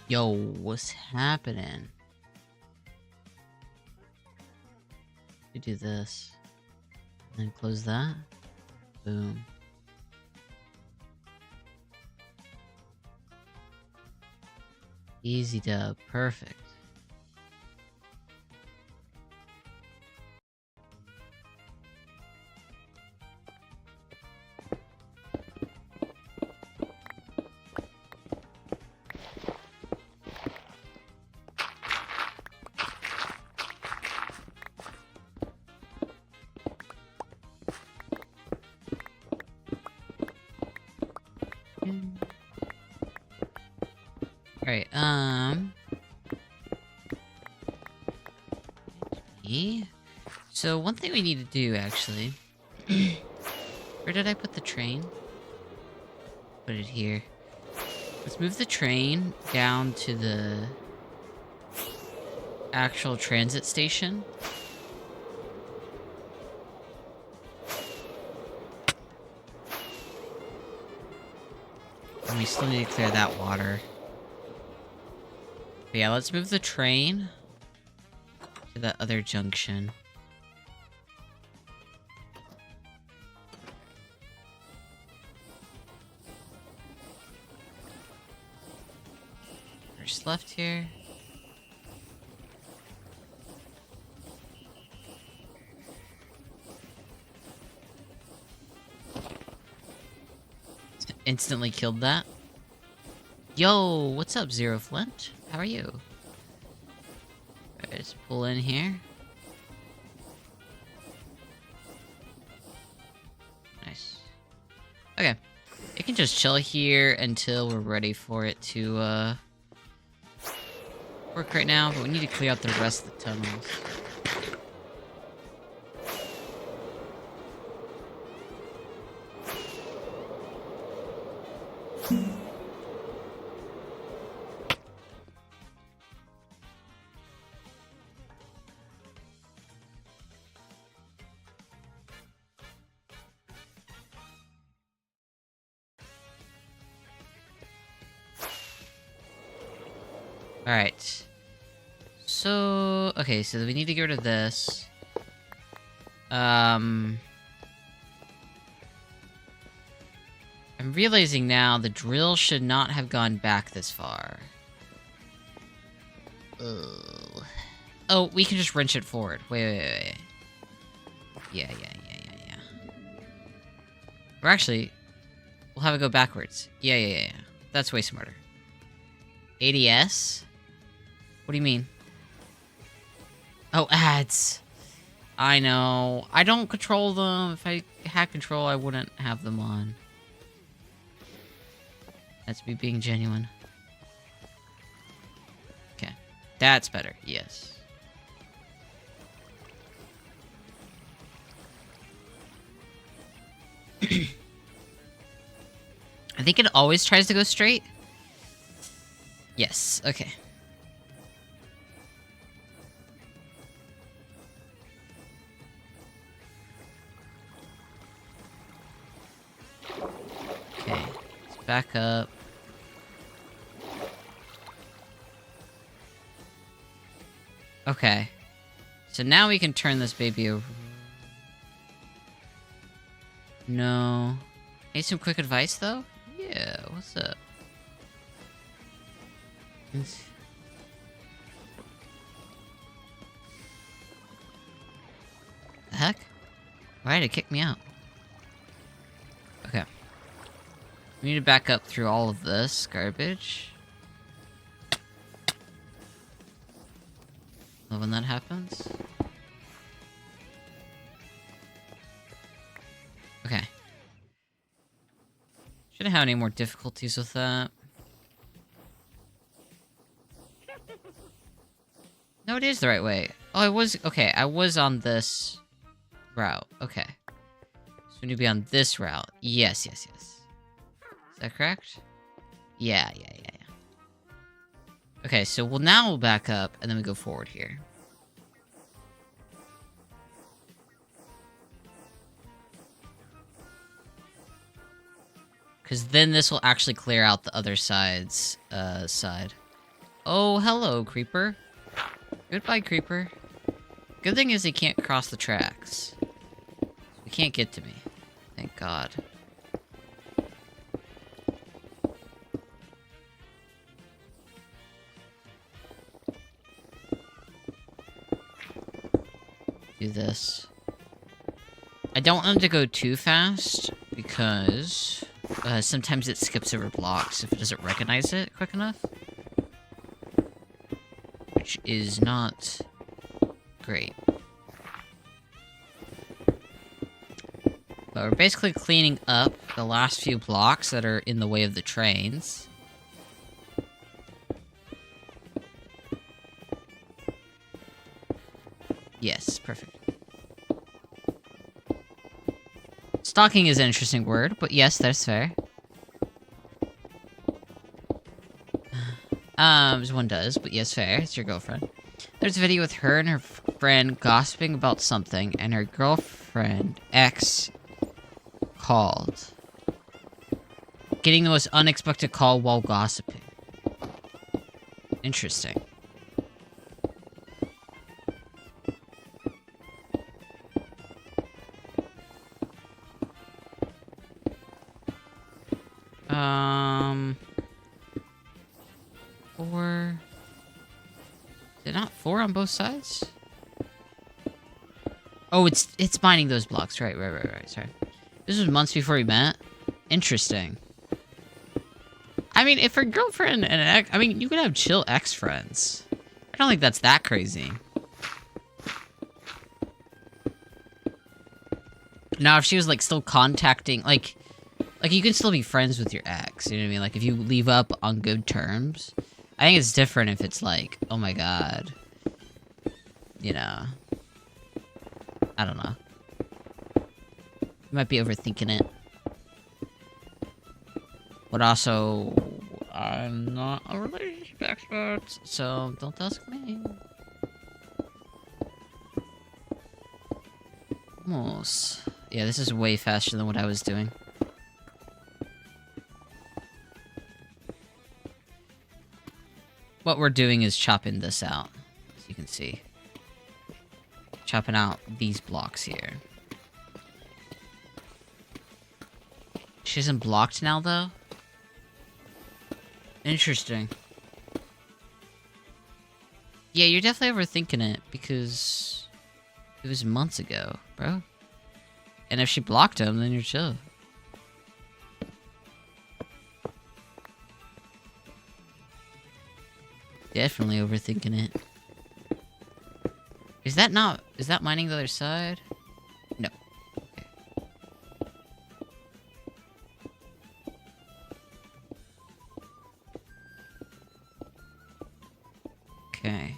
Yo, what's happening? We do this. And then close that. Boom. Easy dub. Perfect. Alright, So, one thing we need to do, actually... Where did I put the train? Put it here. Let's move the train down to the... actual transit station. And we still need to clear that water. But yeah, let's move the train to that other junction. First left here. Instantly killed that. Yo, what's up, Zero Flint? How are you? Alright, let's pull in here. Nice. Okay. It can just chill here until we're ready for it to, work right now, but we need to clear out the rest of the tunnels. Alright. So... okay, so we need to get rid of this. I'm realizing now the drill should not have gone back this far. Ugh. Oh, we can just wrench it forward. Wait. Yeah. Or actually, we'll have it go backwards. Yeah. That's way smarter. ADS? What do you mean? Oh, ads. I know. I don't control them. If I had control, I wouldn't have them on. That's me being genuine. Okay. That's better. Yes. I think it always tries to go straight. Yes. Okay. Okay. Let's back up. Okay. So now we can turn this baby over. No. Need some quick advice, though? Yeah, what's up? The heck? Why did it kick me out? Okay. We need to back up through all of this garbage. Love when that happens. Okay. Shouldn't have any more difficulties with that. No, it is the right way. Oh, I was... okay, I was on this route. Okay. So we need to be on this route. Yes. Is that correct? Yeah. Okay, so now we'll back up, and then we go forward here. Because then this will actually clear out the other side's side. Oh, hello, creeper. Goodbye, creeper. Good thing is he can't cross the tracks. He can't get to me. Thank God. Do this. I don't want him to go too fast because sometimes it skips over blocks if it doesn't recognize it quick enough. Which is not great. But we're basically cleaning up the last few blocks that are in the way of the trains. Yes, perfect. Stalking is an interesting word, but yes, that's fair. As one does, but yes, fair. It's your girlfriend. There's a video with her and her friend gossiping about something, and her girlfriend, ex, called. Getting the most unexpected call while gossiping. Interesting. Four... Is it not 4 on both sides? Oh, it's mining those blocks. Right, sorry. This was months before we met. Interesting. I mean, if her girlfriend and an ex... I mean, you could have chill ex-friends. I don't think that's that crazy. Now, if she was, like, still contacting... Like, you can still be friends with your ex. You know what I mean? Like, if you leave up on good terms... I think it's different if it's like, oh my god. You know. I don't know. You might be overthinking it. But also, I'm not a relationship expert, so don't ask me. Almost. Yeah, this is way faster than what I was doing. What we're doing is chopping this out, as you can see. Chopping out these blocks here. She isn't blocked now, though? Interesting. Yeah, you're definitely overthinking it, because it was months ago, bro. And if she blocked him, then you're chill. Definitely overthinking it. Is that mining the other side? No. Okay.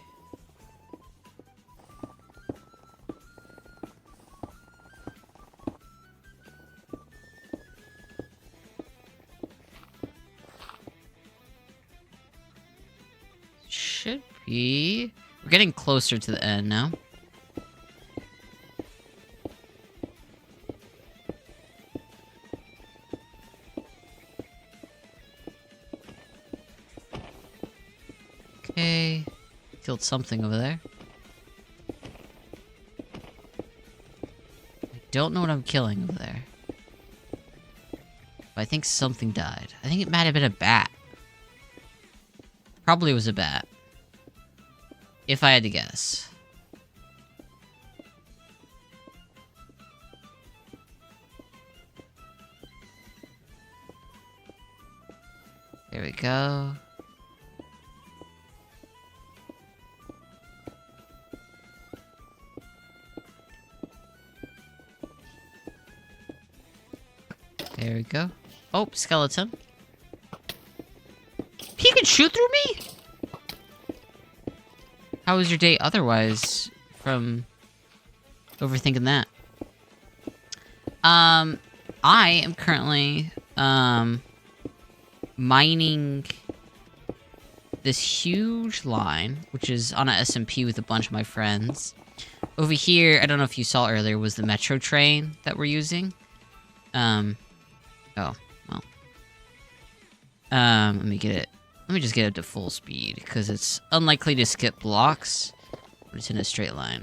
Should be... We're getting closer to the end now. Okay. Killed something over there. I don't know what I'm killing over there. But I think something died. I think it might have been a bat. Probably was a bat. If I had to guess. There we go. There we go. Oh, skeleton. He can shoot through me? How was your day otherwise from overthinking that? I am currently, mining this huge line, which is on a SMP with a bunch of my friends. Over here, I don't know if you saw earlier, was the metro train that we're using. Oh, well. Let me get it Let me just get up to full speed, because it's unlikely to skip blocks, but it's in a straight line.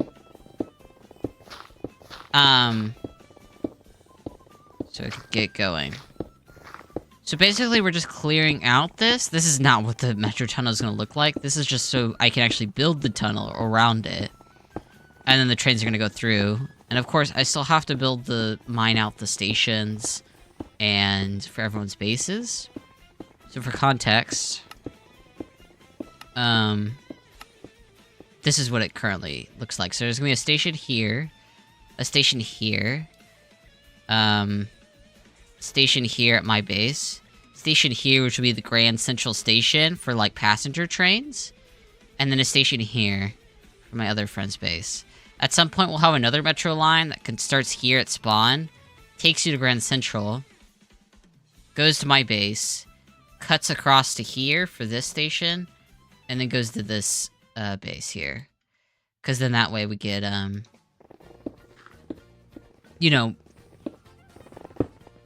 So I can get going. So basically, we're just clearing out this. This is not what the metro tunnel is going to look like. This is just so I can actually build the tunnel around it. And then the trains are going to go through. And of course, I still have to mine out the stations and for everyone's bases. So for context, this is what it currently looks like. So there's going to be a station here, a station here, station here at my base, station here, which will be the Grand Central Station for, like, passenger trains, and then a station here for my other friend's base. At some point, we'll have another metro line that starts here at spawn, takes you to Grand Central, goes to my base, cuts across to here for this station, and then goes to this base here. Because then that way we get, you know,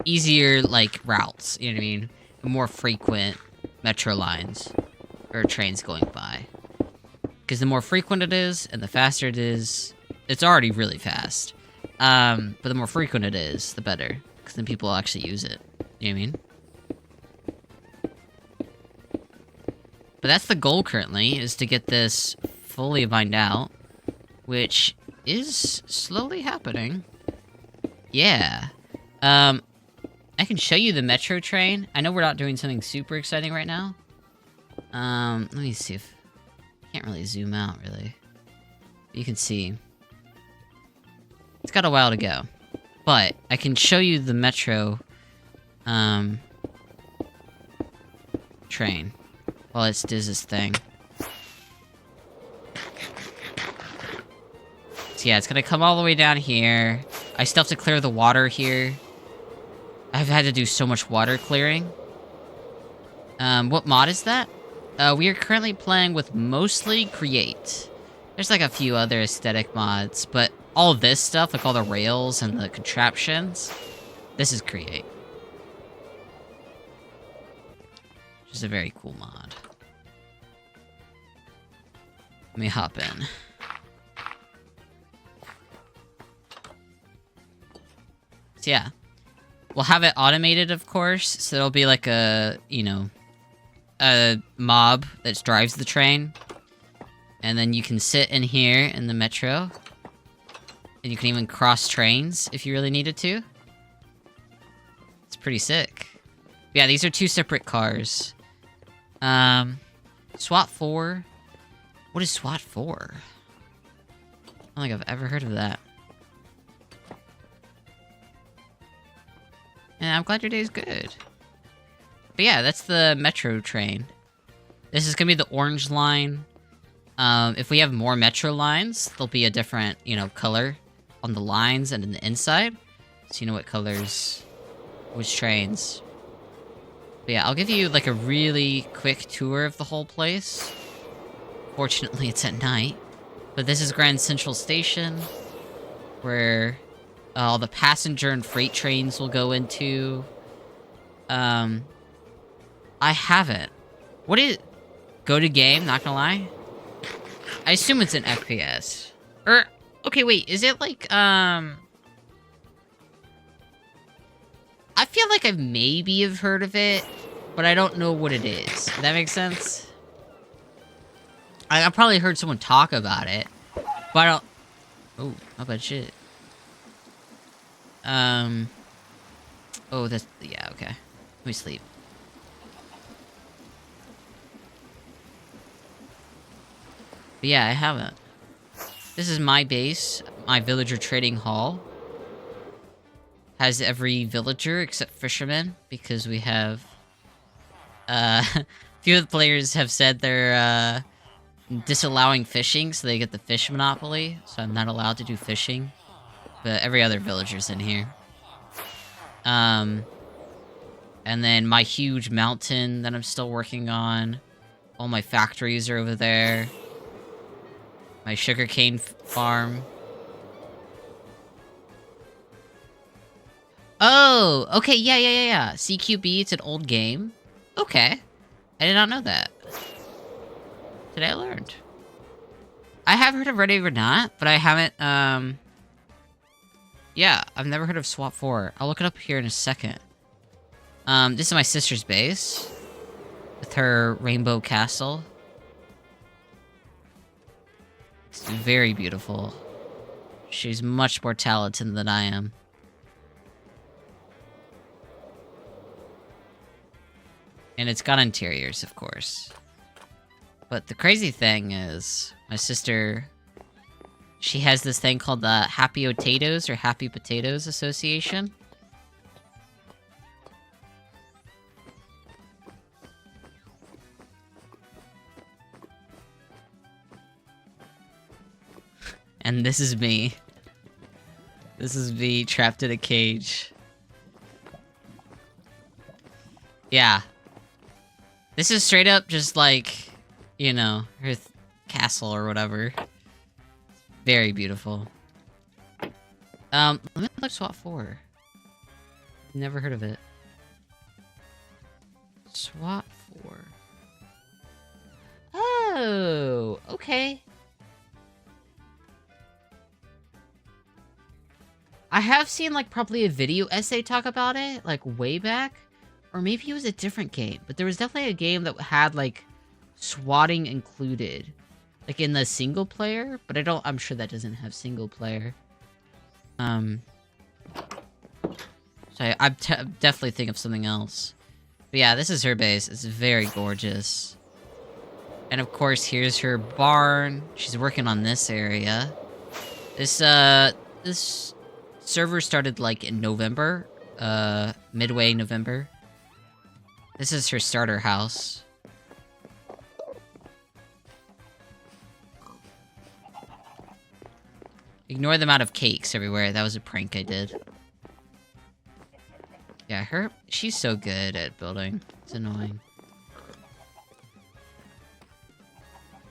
easier, like, routes, you know what I mean? More frequent metro lines, or trains going by. Because the more frequent it is, and the faster it is, it's already really fast. But the more frequent it is, the better. Because then people actually use it, you know what I mean? But that's the goal currently, is to get this fully mined out, which is slowly happening. Yeah. I can show you the metro train. I know we're not doing something super exciting right now. Let me see if... Can't really zoom out, really. You can see. It's got a while to go. But, I can show you the metro... train. While it does this thing. So yeah, it's gonna come all the way down here. I still have to clear the water here. I've had to do so much water clearing. What mod is that? We are currently playing with mostly Create. There's like a few other aesthetic mods, but all of this stuff, like all the rails and the contraptions, this is Create. Which is a very cool mod. Let me hop in. So yeah. We'll have it automated, of course, so there'll be like a, you know, a mob that drives the train. And then you can sit in here in the metro. And you can even cross trains if you really needed to. It's pretty sick. Yeah, these are two separate cars. SWAT 4. What is SWAT 4? I don't think I've ever heard of that. And I'm glad your day's good. But yeah, that's the metro train. This is gonna be the orange line. If we have more metro lines, there'll be a different, you know, color on the lines and in the inside. So you know what colors, which trains. But yeah, I'll give you like a really quick tour of the whole place. Fortunately, it's at night. But this is Grand Central Station, where all the passenger and freight trains will go into. I haven't. What is... Go to game, not gonna lie. I assume it's an FPS. Or, okay, wait, is it like, I feel like I maybe have heard of it, but I don't know what it is. Does that make sense? I've probably heard someone talk about it, but I don't... Oh, how about shit? Oh, that's... Yeah, okay. Let me sleep. But yeah, I haven't. This is my base, my villager trading hall. Has every villager except fishermen, because we have... a few of the players have said they're, disallowing fishing, so they get the fish monopoly, so I'm not allowed to do fishing. But every other villager's in here. And then my huge mountain that I'm still working on. All my factories are over there. My sugarcane farm. Oh, okay, yeah. CQB, it's an old game. Okay. I did not know that. Today I learned. I have heard of Ready or Not, but I haven't, yeah, I've never heard of SWAT 4. I'll look it up here in a second. This is my sister's base. With her rainbow castle. It's very beautiful. She's much more talented than I am. And it's got interiors, of course. But the crazy thing is, my sister, she has this thing called the Happy Potatoes or Happy Potatoes Association. And this is me. This is me trapped in a cage. Yeah. This is straight up just like, you know, her castle or whatever. Very beautiful. Let me look SWAT 4. Never heard of it. SWAT 4. Oh, okay. I have seen, like, probably a video essay talk about it, like, way back. Or maybe it was a different game. But there was definitely a game that had, like, swatting included. Like, in the single player. But I'm sure that doesn't have single player. So I'm definitely thinking of something else. But yeah, this is her base. It's very gorgeous. And of course, here's her barn. She's working on this area. This server started like in November, midway November. This is her starter house. Ignore the amount of cakes everywhere. That was a prank I did. Yeah, she's so good at building. It's annoying.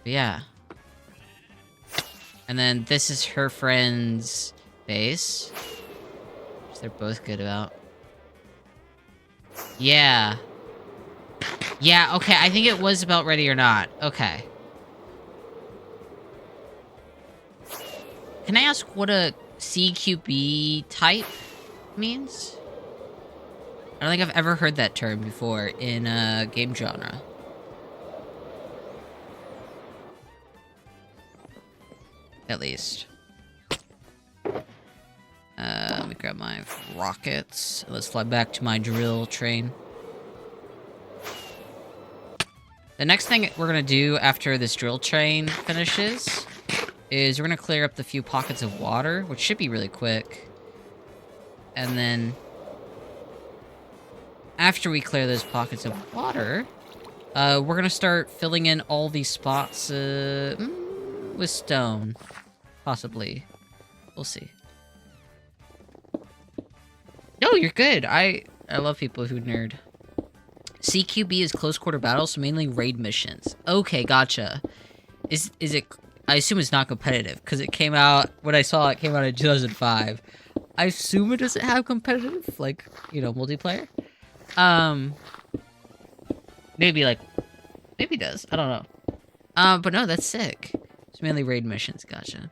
But yeah. And then this is her friend's base. Which they're both good about. Yeah. Yeah, okay, I think it was about Ready or Not. Okay. Can I ask what a CQB type means? I don't think I've ever heard that term before in a game genre. At least. Let me grab my rockets. Let's fly back to my drill train. The next thing we're gonna do after this drill train finishes is we're gonna clear up the few pockets of water, which should be really quick. And then after we clear those pockets of water, we're gonna start filling in all these spots with stone. Possibly. We'll see. No, you're good. I love people who nerd. CQB is close quarter battles, so mainly raid missions. Okay, gotcha. Is it... I assume it's not competitive, because it came out... When I saw it, came out in 2005. I assume it doesn't have competitive, like, you know, multiplayer. Maybe, like... Maybe it does. I don't know. But no, that's sick. It's mainly raid missions. Gotcha.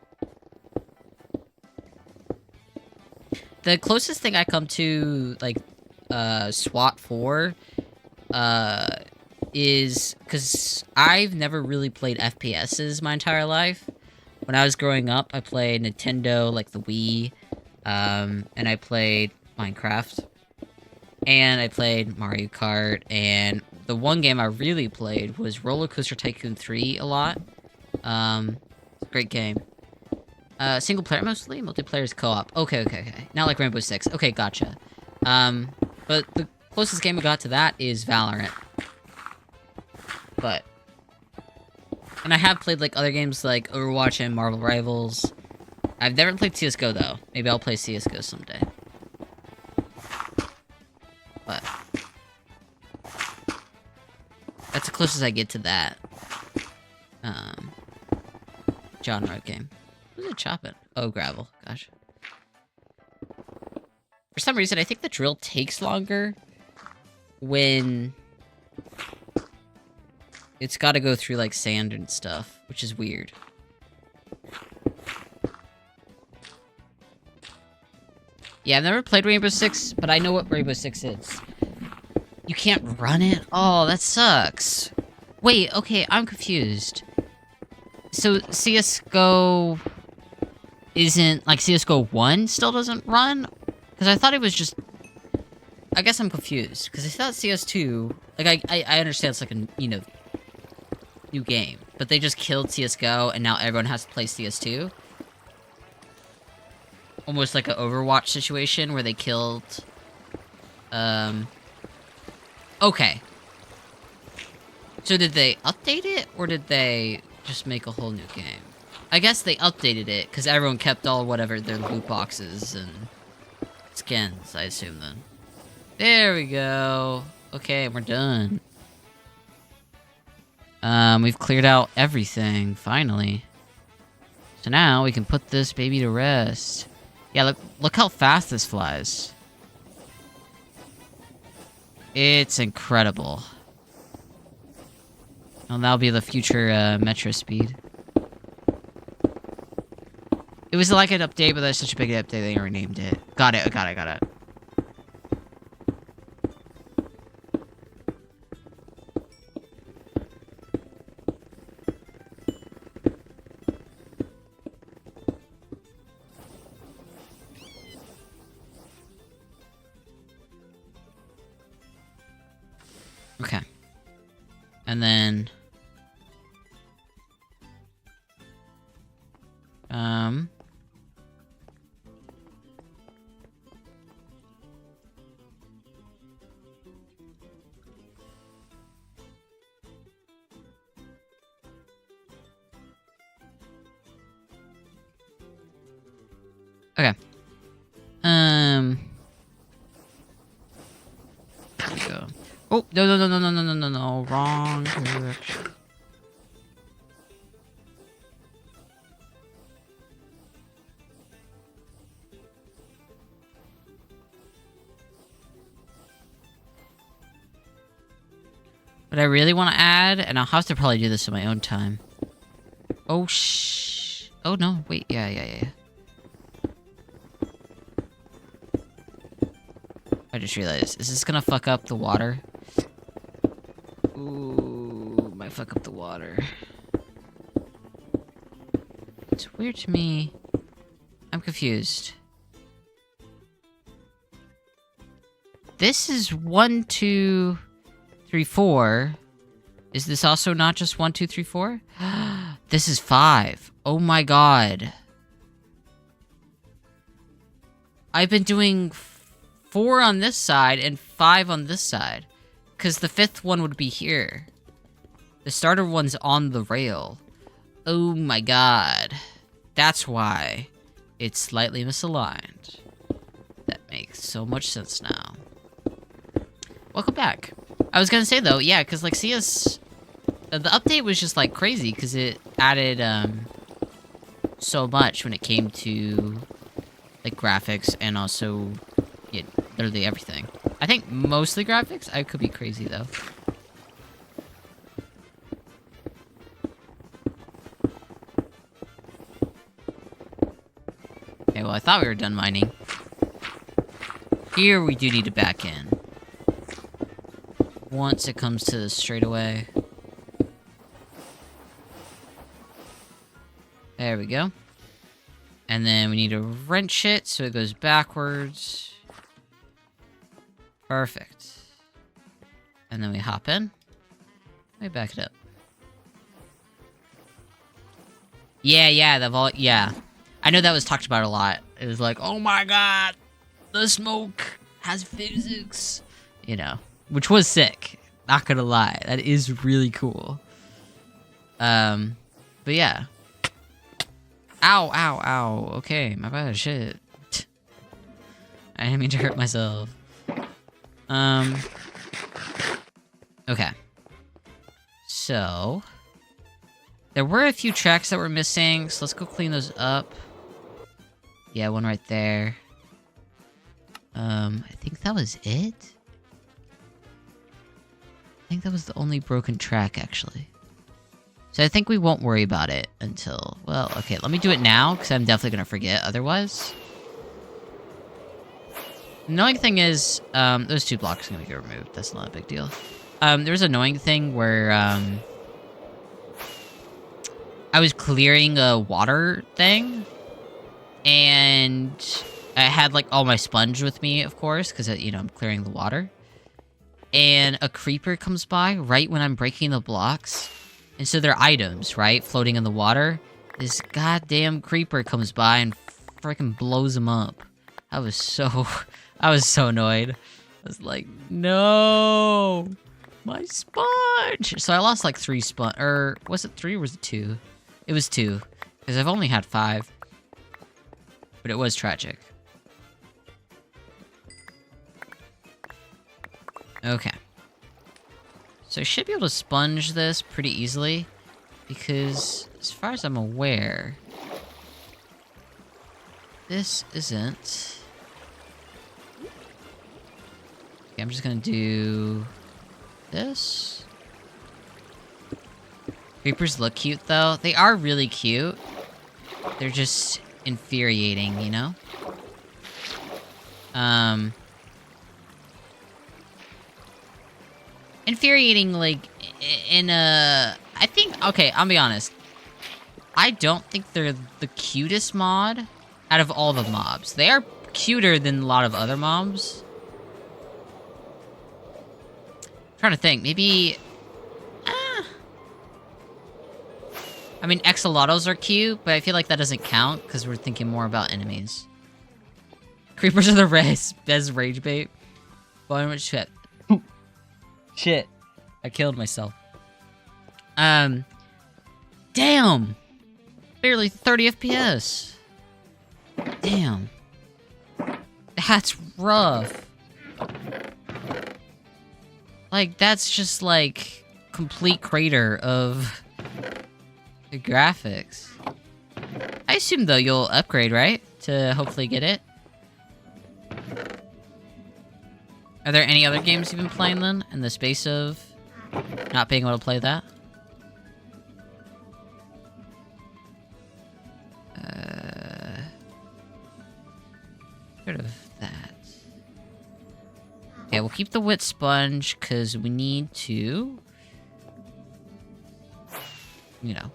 The closest thing I come to, like, SWAT 4... is because I've never really played FPSs my entire life. When I was growing up, I played Nintendo, like the Wii, and I played Minecraft, and I played Mario Kart, and the one game I really played was Roller Coaster Tycoon 3 a lot. Great game. Single player mostly, multiplayer is co-op. Okay. Not like Rainbow Six. Okay, gotcha. But the closest game I got to that is Valorant. But... And I have played, like, other games like Overwatch and Marvel Rivals. I've never played CSGO, though. Maybe I'll play CSGO someday. But... that's the closest I get to that. Genre game. Who's it chopping? Oh, gravel. Gosh. For some reason, I think the drill takes longer when it's got to go through, like, sand and stuff, which is weird. Yeah, I've never played Rainbow Six, but I know what Rainbow Six is. You can't run it? Oh, that sucks. Wait, okay, I'm confused. So, CSGO isn't... Like, CSGO 1 still doesn't run? Because I thought it was just... I guess I'm confused. Because I thought CS2... Like, I understand it's like a, you know... new game. But they just killed CSGO, and now everyone has to play CS2? Almost like an Overwatch situation, where they killed... Okay. So did they update it, or did they just make a whole new game? I guess they updated it, because everyone kept all whatever their loot boxes and skins, I assume then. There we go. Okay, we're done. We've cleared out everything, finally. So now we can put this baby to rest. Yeah, look how fast this flies. It's incredible. Well, that'll be the future, metro speed. It was like an update, but that's such a big update they renamed it. Got it. Okay. And then... Okay. There we go. Oh, no, wrong direction. What I really want to add, and I'll have to probably do this in my own time. Oh, oh, no, wait, yeah. I just realized, is this gonna fuck up the water? Ooh, might fuck up the water. It's weird to me. I'm confused. This is 1, 2, 3, 4. Is this also not just 1, 2, 3, 4? This is 5. Oh my god. I've been doing 4 on this side and 5 on this side. Because the 5th one would be here. The starter one's on the rail. Oh my god. That's why it's slightly misaligned. That makes so much sense now. Welcome back. I was gonna say though, yeah, because like CS... the update was just like crazy because it added so much when it came to like graphics and also literally everything. I think mostly graphics. I could be crazy though. Okay, well I thought we were done mining. Here we do need to back in. Once it comes to the straightaway. There we go. And then we need to wrench it so it goes backwards. Perfect. And then we hop in. Let me back it up. Yeah, yeah. I know that was talked about a lot. It was like, oh my god, the smoke has physics. You know, which was sick. Not gonna lie. That is really cool. But yeah. Ow. Okay, my bad. Shit. I didn't mean to hurt myself. Okay. So... there were a few tracks that were missing, so let's go clean those up. Yeah, one right there. I think that was it? I think that was the only broken track, actually. So I think we won't worry about it until... Well, okay, let me do it now, because I'm definitely going to forget otherwise. The annoying thing is, those 2 blocks are going to get removed. That's not a big deal. There's an annoying thing where, I was clearing a water thing, and I had, like, all my sponge with me, of course, because, you know, I'm clearing the water. And a creeper comes by right when I'm breaking the blocks. And so they're items, right? Floating in the water. This goddamn creeper comes by and freaking blows them up. I was so annoyed. I was like, no! My sponge! So I lost like 3 sponge, or was it 3 or was it 2? It was 2, because I've only had 5. But it was tragic. Okay. So I should be able to sponge this pretty easily, because as far as I'm aware, this isn't... Okay, I'm just gonna do this. Creepers look cute, though. They are really cute. They're just infuriating, you know? Infuriating, like, in a... I think... Okay, I'll be honest. I don't think they're the cutest mod out of all the mobs. They are cuter than a lot of other mobs. I'm trying to think. Maybe... I mean, axolotls are cute, but I feel like that doesn't count, because we're thinking more about enemies. Creepers are the best rage bait. Boy, shit. Shit. I killed myself. Damn! Barely 30 FPS. Damn. That's rough. Like, that's just, like, complete crater of... the graphics. I assume, though, you'll upgrade, right? To hopefully get it. Are there any other games you've been playing, then? In the space of not being able to play that? Rid of that. Okay, we'll keep the wet sponge, because we need to... you know...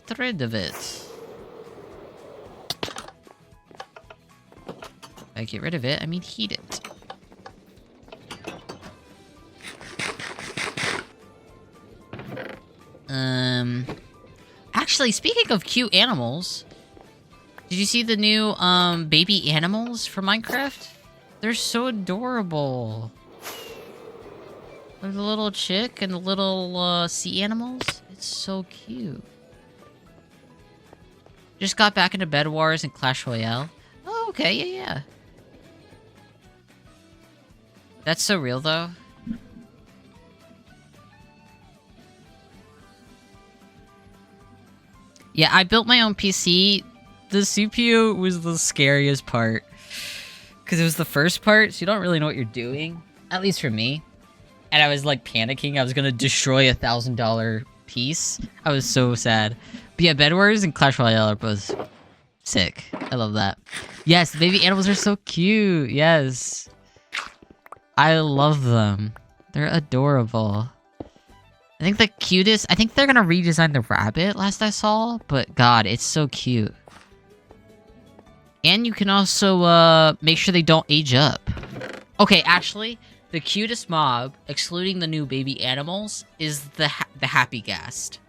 get rid of it. By get rid of it, I mean heat it. Actually, speaking of cute animals, did you see the new, baby animals for Minecraft? They're so adorable. There's the little chick and the little, sea animals. It's so cute. Just got back into Bed Wars and Clash Royale. Oh, okay, yeah. That's so real, though. Yeah, I built my own PC. The CPU was the scariest part. Because it was the first part, so you don't really know what you're doing. At least for me. And I was, like, panicking. I was gonna destroy a $1,000 piece. I was so sad. But yeah, Bed Wars and Clash Royale are both sick. I love that. Yes, the baby animals are so cute. Yes. I love them. They're adorable. I think the cutest... I think they're gonna redesign the rabbit, last I saw. But god, it's so cute. And you can also, make sure they don't age up. Okay, actually, the cutest mob, excluding the new baby animals, is the Happy Ghast.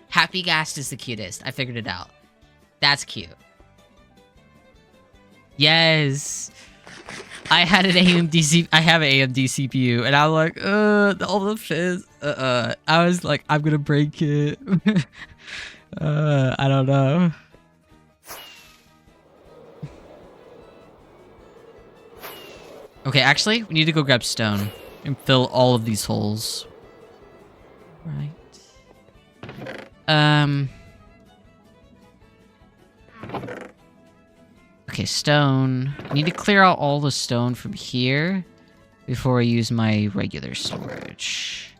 Happy Ghast is the cutest. I figured it out. That's cute. Yes. I had an I have an AMD CPU, and I'm like, all the fizz. I was like, I'm gonna break it. I don't know. Okay, actually, we need to go grab stone and fill all of these holes. Right. Okay, stone. I need to clear out all the stone from here. before I use my regular storage.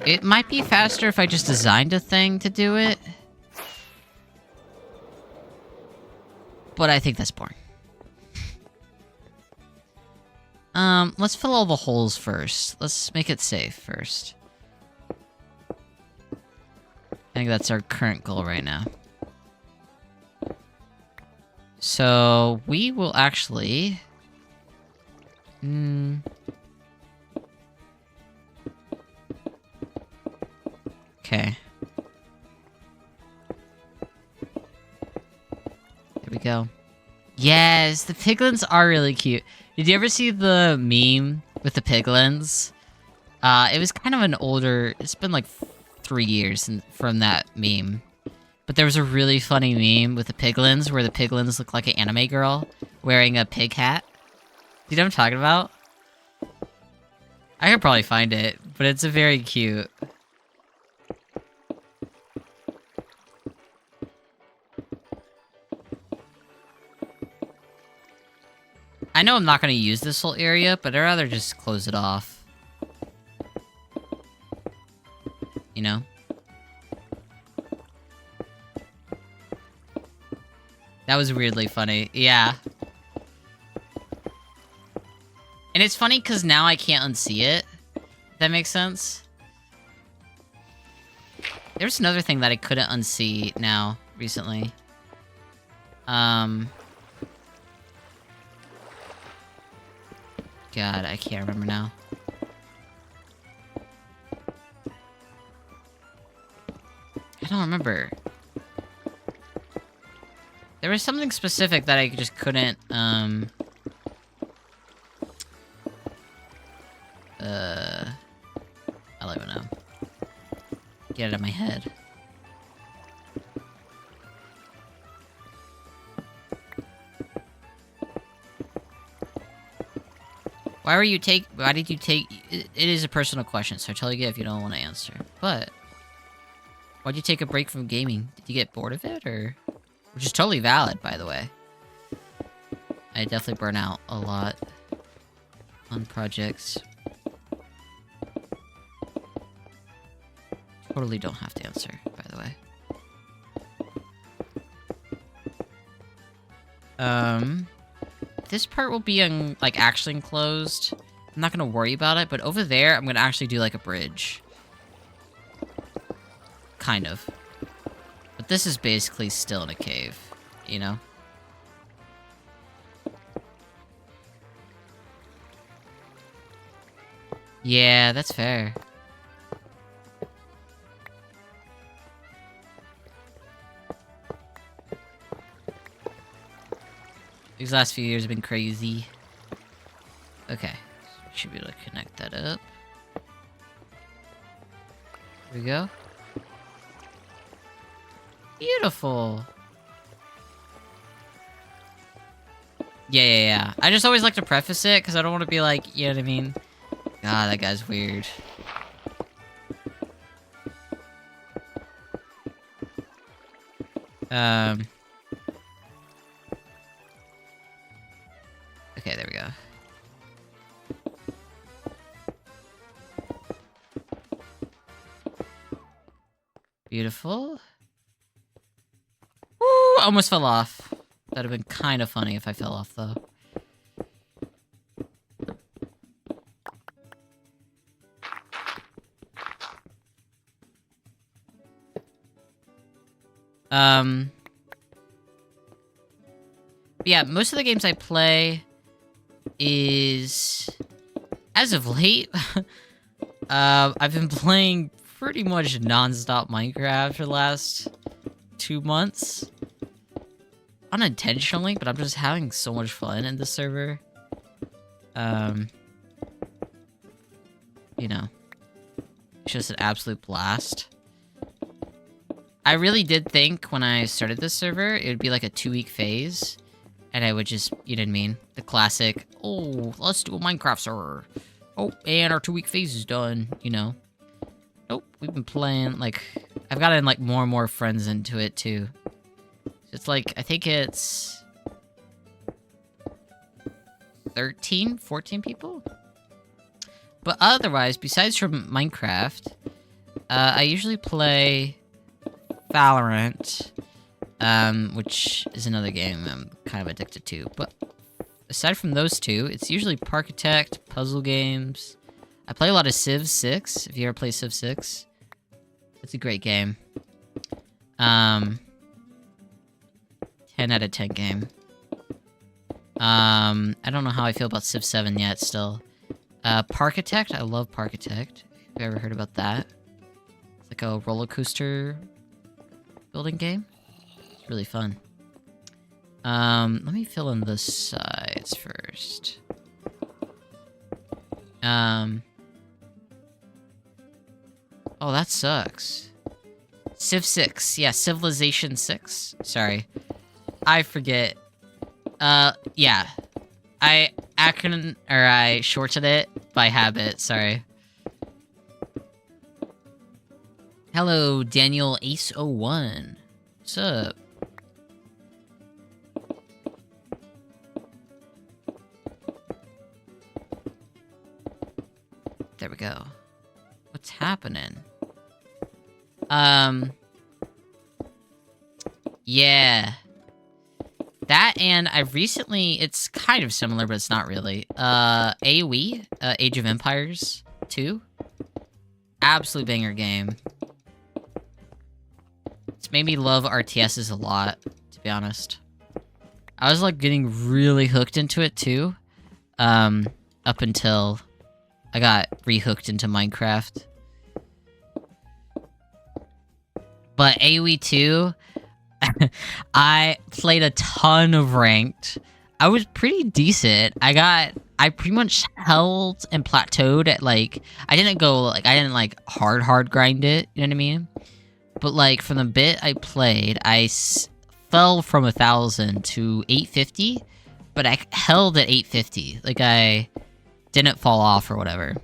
It might be faster if I just designed a thing to do it. But I think that's boring. Let's fill all the holes first. Let's make it safe first. I think that's our current goal right now. So, we will actually... Okay. There we go. Yes, the piglins are really cute. Did you ever see the meme with the piglins? It was kind of an older... It's been like 3 years from that meme. But there was a really funny meme with the piglins where the piglins look like an anime girl wearing a pig hat. Do you know what I'm talking about? I could probably find it, but it's very cute. I know I'm not going to use this whole area, but I'd rather just close it off. You know? That was weirdly funny. Yeah. And it's funny because now I can't unsee it. If that makes sense? There's another thing that I couldn't unsee now, recently. God, I can't remember now. I don't remember. There was something specific that I just couldn't, I'll let you know. Get it out of my head. Why did you take... It is a personal question, so I tell you if you don't want to answer. But... Why'd you take a break from gaming? Did you get bored of it, or... Which is totally valid, by the way. I definitely burn out a lot on projects. Totally don't have to answer, by the way. This part will be, like, actually enclosed. I'm not gonna worry about it, but over there, I'm gonna actually do, like, a bridge. Kind of. But this is basically still in a cave, you know? Yeah, that's fair. These last few years have been crazy. Okay. Should be able to connect that up. Here we go. Beautiful. Yeah. I just always like to preface it, because I don't want to be like, you know what I mean? God, that guy's weird. Okay, there we go. Beautiful. Woo! Almost fell off. That'd have been kind of funny if I fell off, though. Yeah, most of the games I play is... As of late, I've been playing pretty much non-stop Minecraft for the last 2 months. Unintentionally, but I'm just having so much fun in this server. You know. It's just an absolute blast. I really did think when I started this server, it would be like a 2-week phase. And I would just, you know what I mean? The classic, oh, let's do a Minecraft server. Oh, and our 2-week phase is done, you know. Nope, we've been playing, like, I've gotten, like, more and more friends into it, too. It's like, I think it's 13, 14 people? But otherwise, besides from Minecraft, I usually play Valorant, which is another game I'm kind of addicted to. But aside from those two, it's usually Parkitect, puzzle games. I play a lot of Civ 6, if you ever play Civ 6. It's a great game. 10 out of 10 game. I don't know how I feel about Civ 7 yet, still. Parkitect, I love Parkitect. If you ever heard about that. It's like a roller coaster building game. It's really fun. Let me fill in the sides first. Oh, that sucks. Civ 6. Yeah, Civilization 6. Sorry. I forget. Yeah. I shortened it by habit, sorry. Hello, Daniel Ace01. What's up? There we go. What's happening? Yeah. That, and I've recently, it's kind of similar, but it's not really. AoE, Age of Empires 2. Absolute banger game. It's made me love RTSs a lot, to be honest. I was, like, getting really hooked into it, too. Up until I got re-hooked into Minecraft. But AoE 2... I played a ton of ranked. I was pretty decent. I pretty much held and plateaued at, like, I didn't hard grind it, you know what I mean? But, like, from the bit I played, I fell from 1,000 to 850, but I held at 850. Like, I didn't fall off or whatever.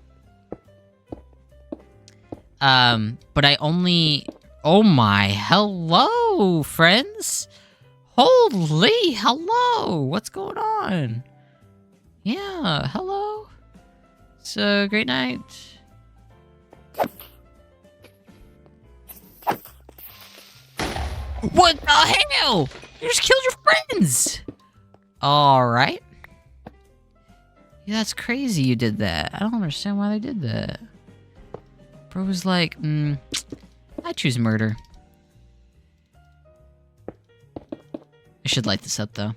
But I only... Oh my, hello, friends! Holy, hello! What's going on? Yeah, hello? It's a great night. What the hell? You just killed your friends! Alright. Yeah, that's crazy you did that. I don't understand why they did that. Bro was like, I choose murder. I should light this up, though.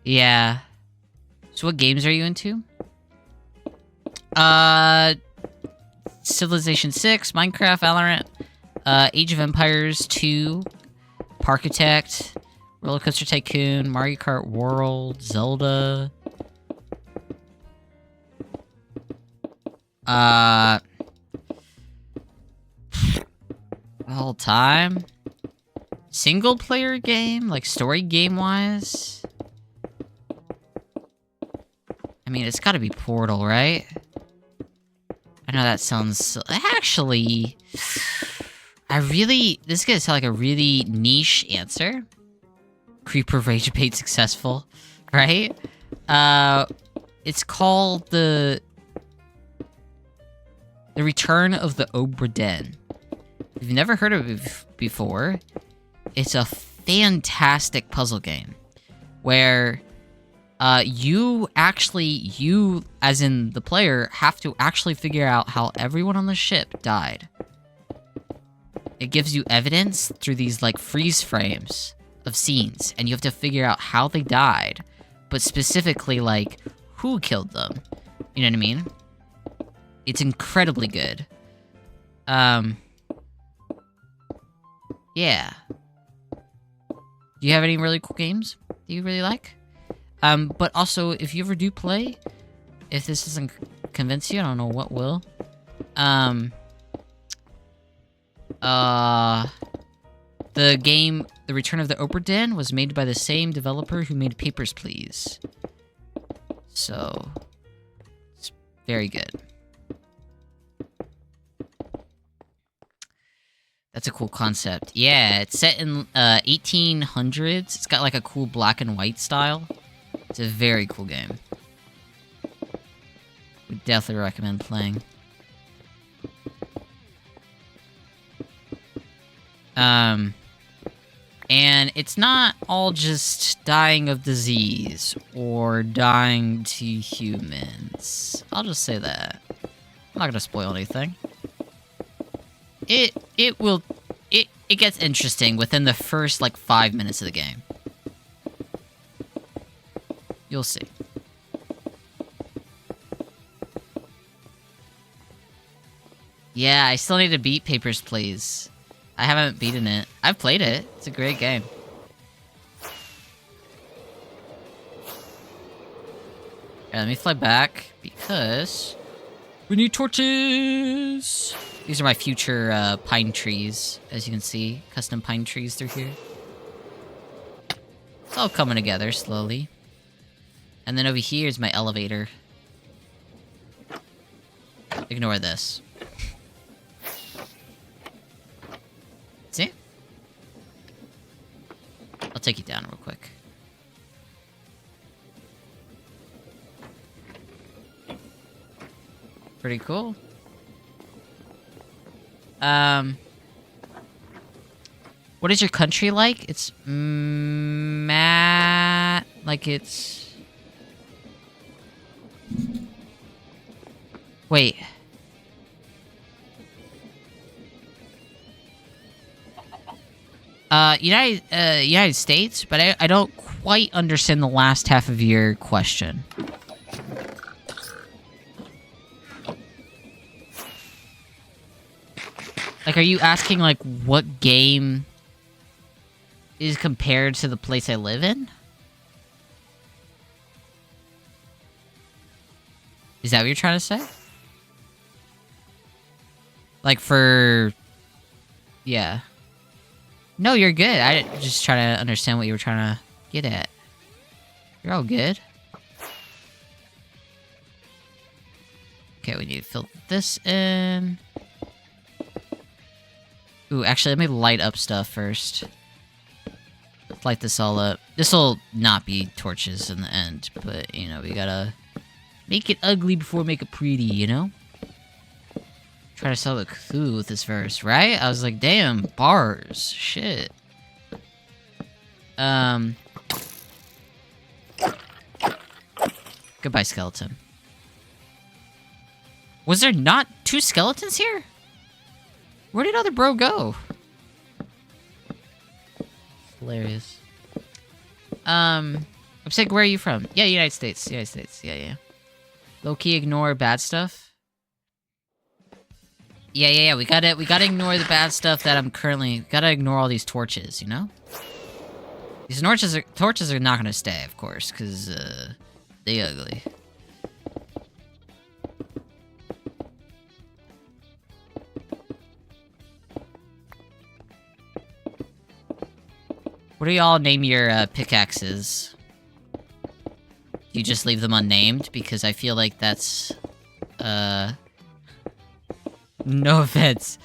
Yeah. So what games are you into? Civilization 6, Minecraft, Valorant, Age of Empires 2, Parkitect, Roller Coaster Tycoon, Mario Kart World, Zelda. All time? Single player game? Like story game wise? I mean, it's gotta be Portal, right? I know that sounds... Actually... This is gonna sound like a really niche answer. Creeper Rage Bait successful, right? It's called the Return of the Obra Dinn. If you've never heard of it before, it's a fantastic puzzle game where you as in the player, have to actually figure out how everyone on the ship died. It gives you evidence through these, like, freeze frames of scenes, and you have to figure out how they died, but specifically, like, who killed them. You know what I mean? It's incredibly good. Yeah. Do you have any really cool games that you really like? But also, if you ever do play, if this doesn't convince you, I don't know what will. The game, The Return of the Obra Dinn, was made by the same developer who made Papers, Please. So, it's very good. That's a cool concept. Yeah, it's set in 1800s. It's got like a cool black and white style. It's a very cool game. Would definitely recommend playing. And it's not all just dying of disease or dying to humans. I'll just say that. I'm not gonna spoil anything. It gets interesting within the first like 5 minutes of the game. You'll see. Yeah, I still need to beat Papers, Please. I haven't beaten it. I've played it. It's a great game. Yeah, let me fly back because we need torches. These are my future pine trees, as you can see. Custom pine trees through here. It's all coming together slowly. And then over here is my elevator. Ignore this. See? I'll take you down real quick. Pretty cool. What is your country like? It's like it's... Wait. United States, but I don't quite understand the last half of your question. Like, are you asking, like, what game is compared to the place I live in? Is that what you're trying to say? Like, for... Yeah. No, you're good. I just try to understand what you were trying to get at. You're all good. Okay, we need to fill this in. Ooh, actually, let me light up stuff first. Let's light this all up. This'll not be torches in the end, but, you know, we gotta make it ugly before we make it pretty, you know? Try to sell the Cthulhu with this verse, right? I was like, damn, bars. Shit. Goodbye, skeleton. Was there not 2 skeletons here? Where did other bro go? Hilarious. I'm saying, where are you from? Yeah, United States. United States. Yeah. Low-key ignore bad stuff. Yeah. We gotta ignore the bad stuff that I'm currently... Gotta ignore all these torches, you know? These torches are not gonna stay, of course, because, they ugly. What do y'all name your, pickaxes? You just leave them unnamed? Because I feel like that's, no offense,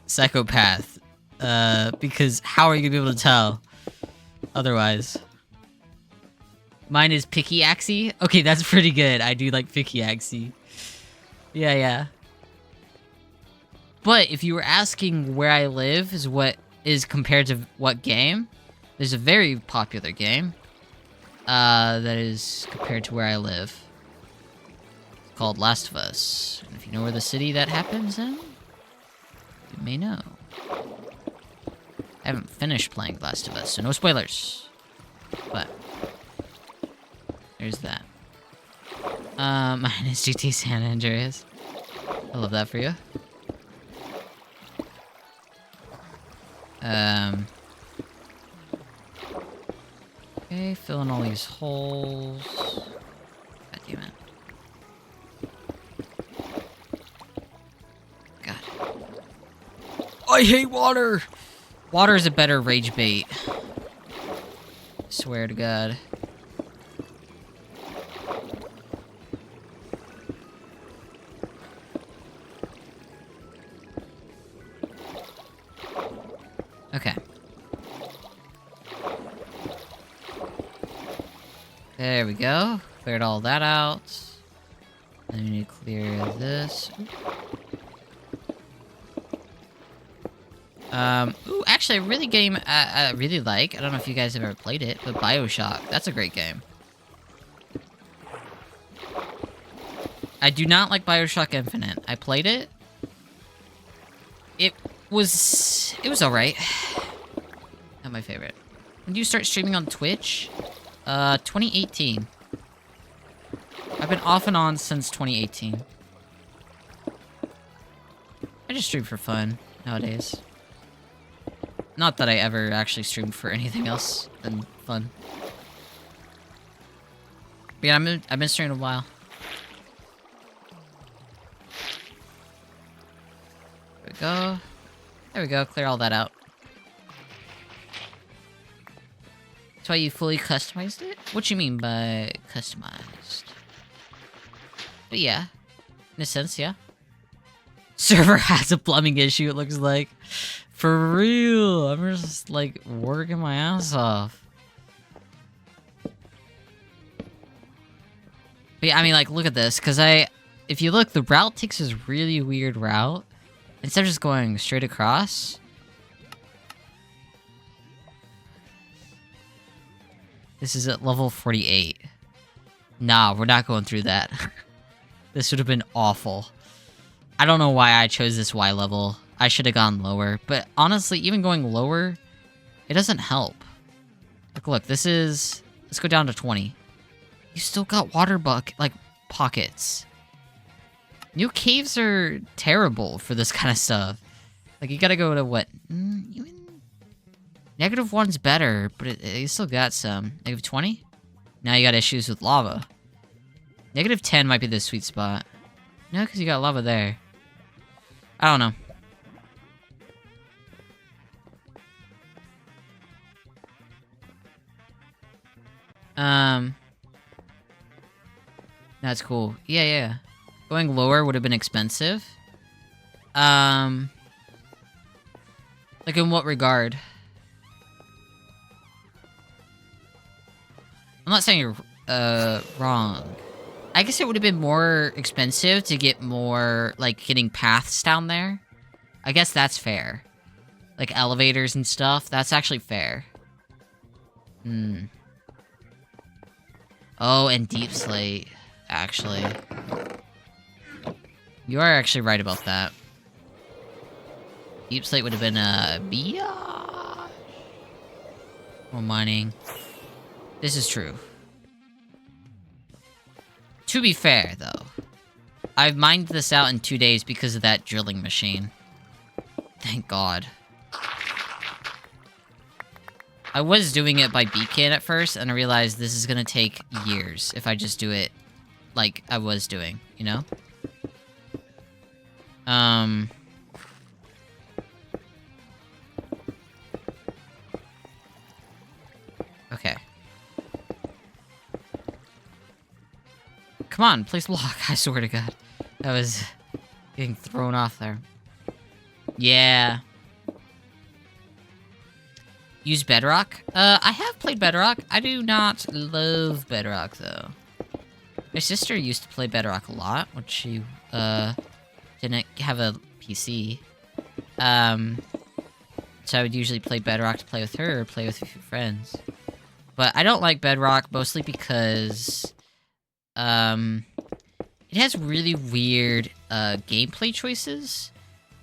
psychopath. Because how are you gonna be able to tell otherwise? Mine is Pickaxey. Okay, that's pretty good. I do like Pickaxey. Yeah. But if you were asking where I live is what is compared to what game, there's a very popular game that is compared to where I live. It's called Last of Us. And if you know where the city that happens in, you may know. I haven't finished playing Last of Us, so no spoilers. But there's that. Mine is GT San Andreas. I love that for you. Okay, fill in all these holes. God damn it. God. I hate water! Water is a better rage bait. Swear to God. There we go. Cleared all that out. Then we need to clear this. Ooh, actually, a really game I really like. I don't know if you guys have ever played it, but BioShock. That's a great game. I do not like BioShock Infinite. I played it. It was alright. Not my favorite. When did you start streaming on Twitch? 2018. I've been off and on since 2018. I just stream for fun nowadays. Not that I ever actually streamed for anything else than fun. But yeah, I've been streaming a while. There we go. There we go. Clear all that out. That's why you fully customized it? What you mean by customized? But yeah. In a sense, yeah. Server has a plumbing issue, it looks like. For real. I'm just, like, working my ass off. But yeah, I mean, like, look at this. Because if you look, the route takes this really weird route. Instead of just going straight across. This is at level 48. Nah, we're not going through that. This would have been awful. I don't know why I chose this Y level. I should have gone lower. But honestly, even going lower, it doesn't help. Look, this is... Let's go down to 20. You still got water pockets. New caves are terrible for this kind of stuff. Like, you gotta go to what? -1's better, but you still got some. -20? Now you got issues with lava. -10 might be the sweet spot. No, because you got lava there. I don't know. That's cool. Yeah. Going lower would have been expensive. Like in what regard? I'm not saying you're, wrong. I guess it would have been more expensive to get more, like, getting paths down there. I guess that's fair. Like, elevators and stuff, that's actually fair. Oh, and Deep Slate, actually. You are actually right about that. Deep Slate would have been a biatch. More mining. This is true. To be fair, though, I've mined this out in 2 days because of that drilling machine. Thank God. I was doing it by beacon at first, and I realized this is gonna take years if I just do it like I was doing, you know? Okay. Come on, place block, I swear to God. I was getting thrown off there. Yeah. Use Bedrock? I have played Bedrock. I do not love Bedrock, though. My sister used to play Bedrock a lot when she, didn't have a PC. So I would usually play Bedrock to play with her or play with a few friends. But I don't like Bedrock mostly because, it has really weird, gameplay choices.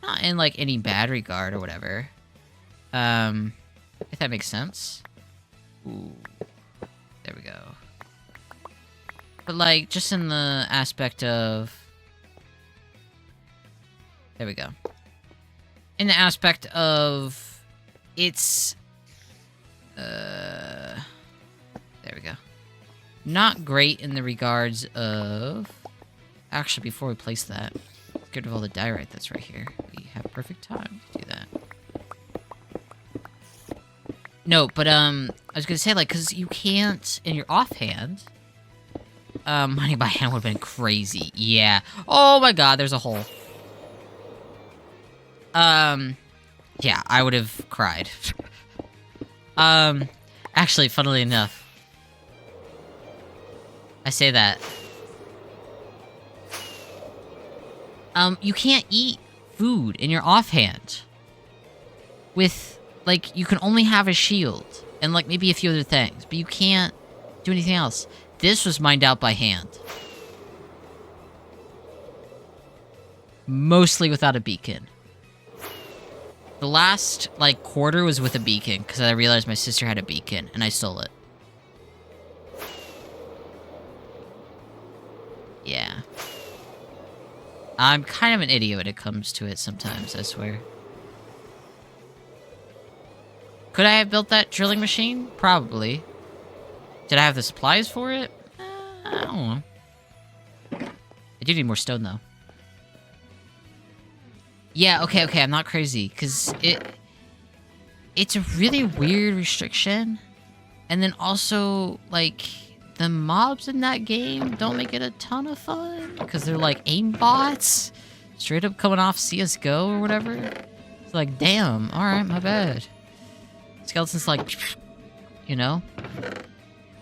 Not in, like, any bad regard or whatever. If that makes sense. Ooh. There we go. But, like, just in the aspect of... There we go. In the aspect of... It's... There we go. Not great in the regards of... Actually, before we place that, get rid of all the diorite that's right here. We have perfect time to do that. No, but, I was gonna say, like, because you can't, in your offhand... mining by hand would've been crazy. Yeah. Oh my God, there's a hole. Yeah, I would've cried. Actually, funnily enough... I say that. You can't eat food in your offhand. With, like, you can only have a shield. And, like, maybe a few other things. But you can't do anything else. This was mined out by hand. Mostly without a beacon. The last, like, quarter was with a beacon. Because I realized my sister had a beacon. And I stole it. Yeah. I'm kind of an idiot when it comes to it sometimes, I swear. Could I have built that drilling machine? Probably. Did I have the supplies for it? I don't know. I do need more stone, though. Yeah, okay, I'm not crazy, because it's a really weird restriction. And then also, like, the mobs in that game don't make it a ton of fun, because they're, like, aimbots. Straight up coming off CSGO or whatever. It's like, damn, alright, my bad. Skeletons, like, you know?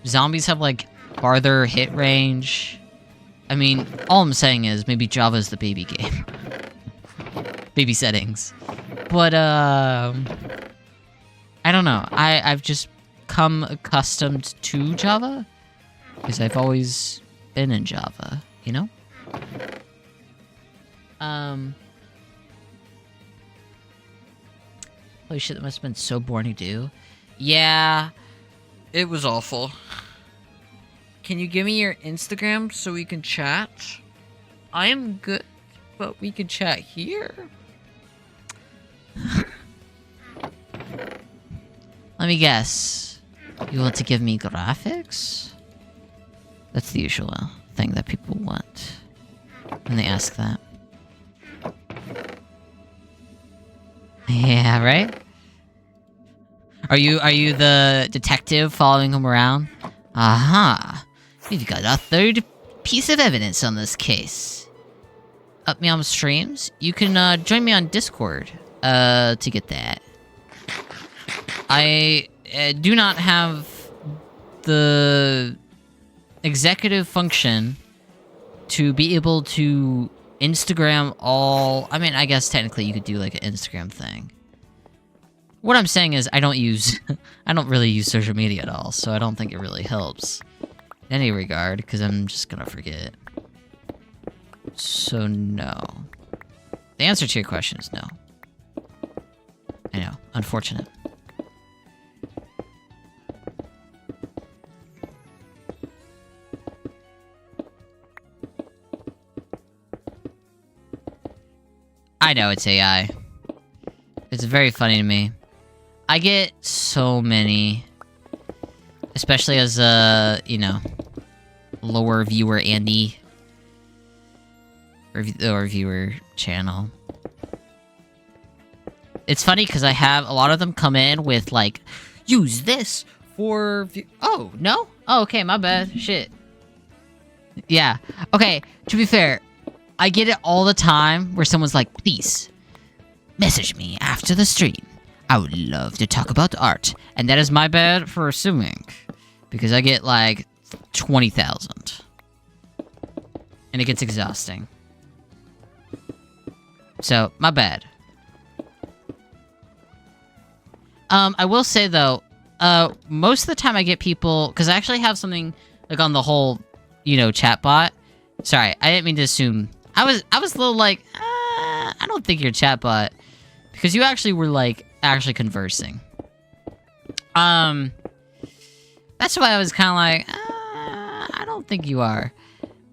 Zombies have, like, farther hit range. I mean, all I'm saying is maybe Java's the baby game. Baby settings. But, I don't know. I've just come accustomed to Java. Because I've always been in Java, you know? Holy shit, that must have been so boring to do. Yeah, it was awful. Can you give me your Instagram so we can chat? I am good, but we can chat here. Let me guess. You want to give me graphics? That's the usual thing that people want when they ask that. Yeah, right? Are you the detective following him around? Aha! We've got a third piece of evidence on this case. Up me on streams. You can join me on Discord to get that. I do not have the executive function to be able to Instagram all... I mean, I guess technically you could do like an Instagram thing. What I'm saying is I don't use... I don't really use social media at all, so I don't think it really helps in any regard, because I'm just gonna forget. So no. The answer to your question is no. I know. Unfortunate. I know it's AI. It's very funny to me. I get so many, especially as a, you know, lower viewer Andy, or viewer channel. It's funny because I have a lot of them come in with like, use this for oh, no? Oh, okay, my bad. Shit. Yeah. Okay, to be fair, I get it all the time where someone's like, please, message me after the stream. I would love to talk about art. And that is my bad for assuming. Because I get like 20,000. And it gets exhausting. So, my bad. I will say though, most of the time I get people, because I actually have something like on the whole, you know, chat bot. Sorry, I didn't mean to assume. I was a little like, I don't think you're a chatbot, because you actually were like actually conversing. That's why I was kind of like, I don't think you are.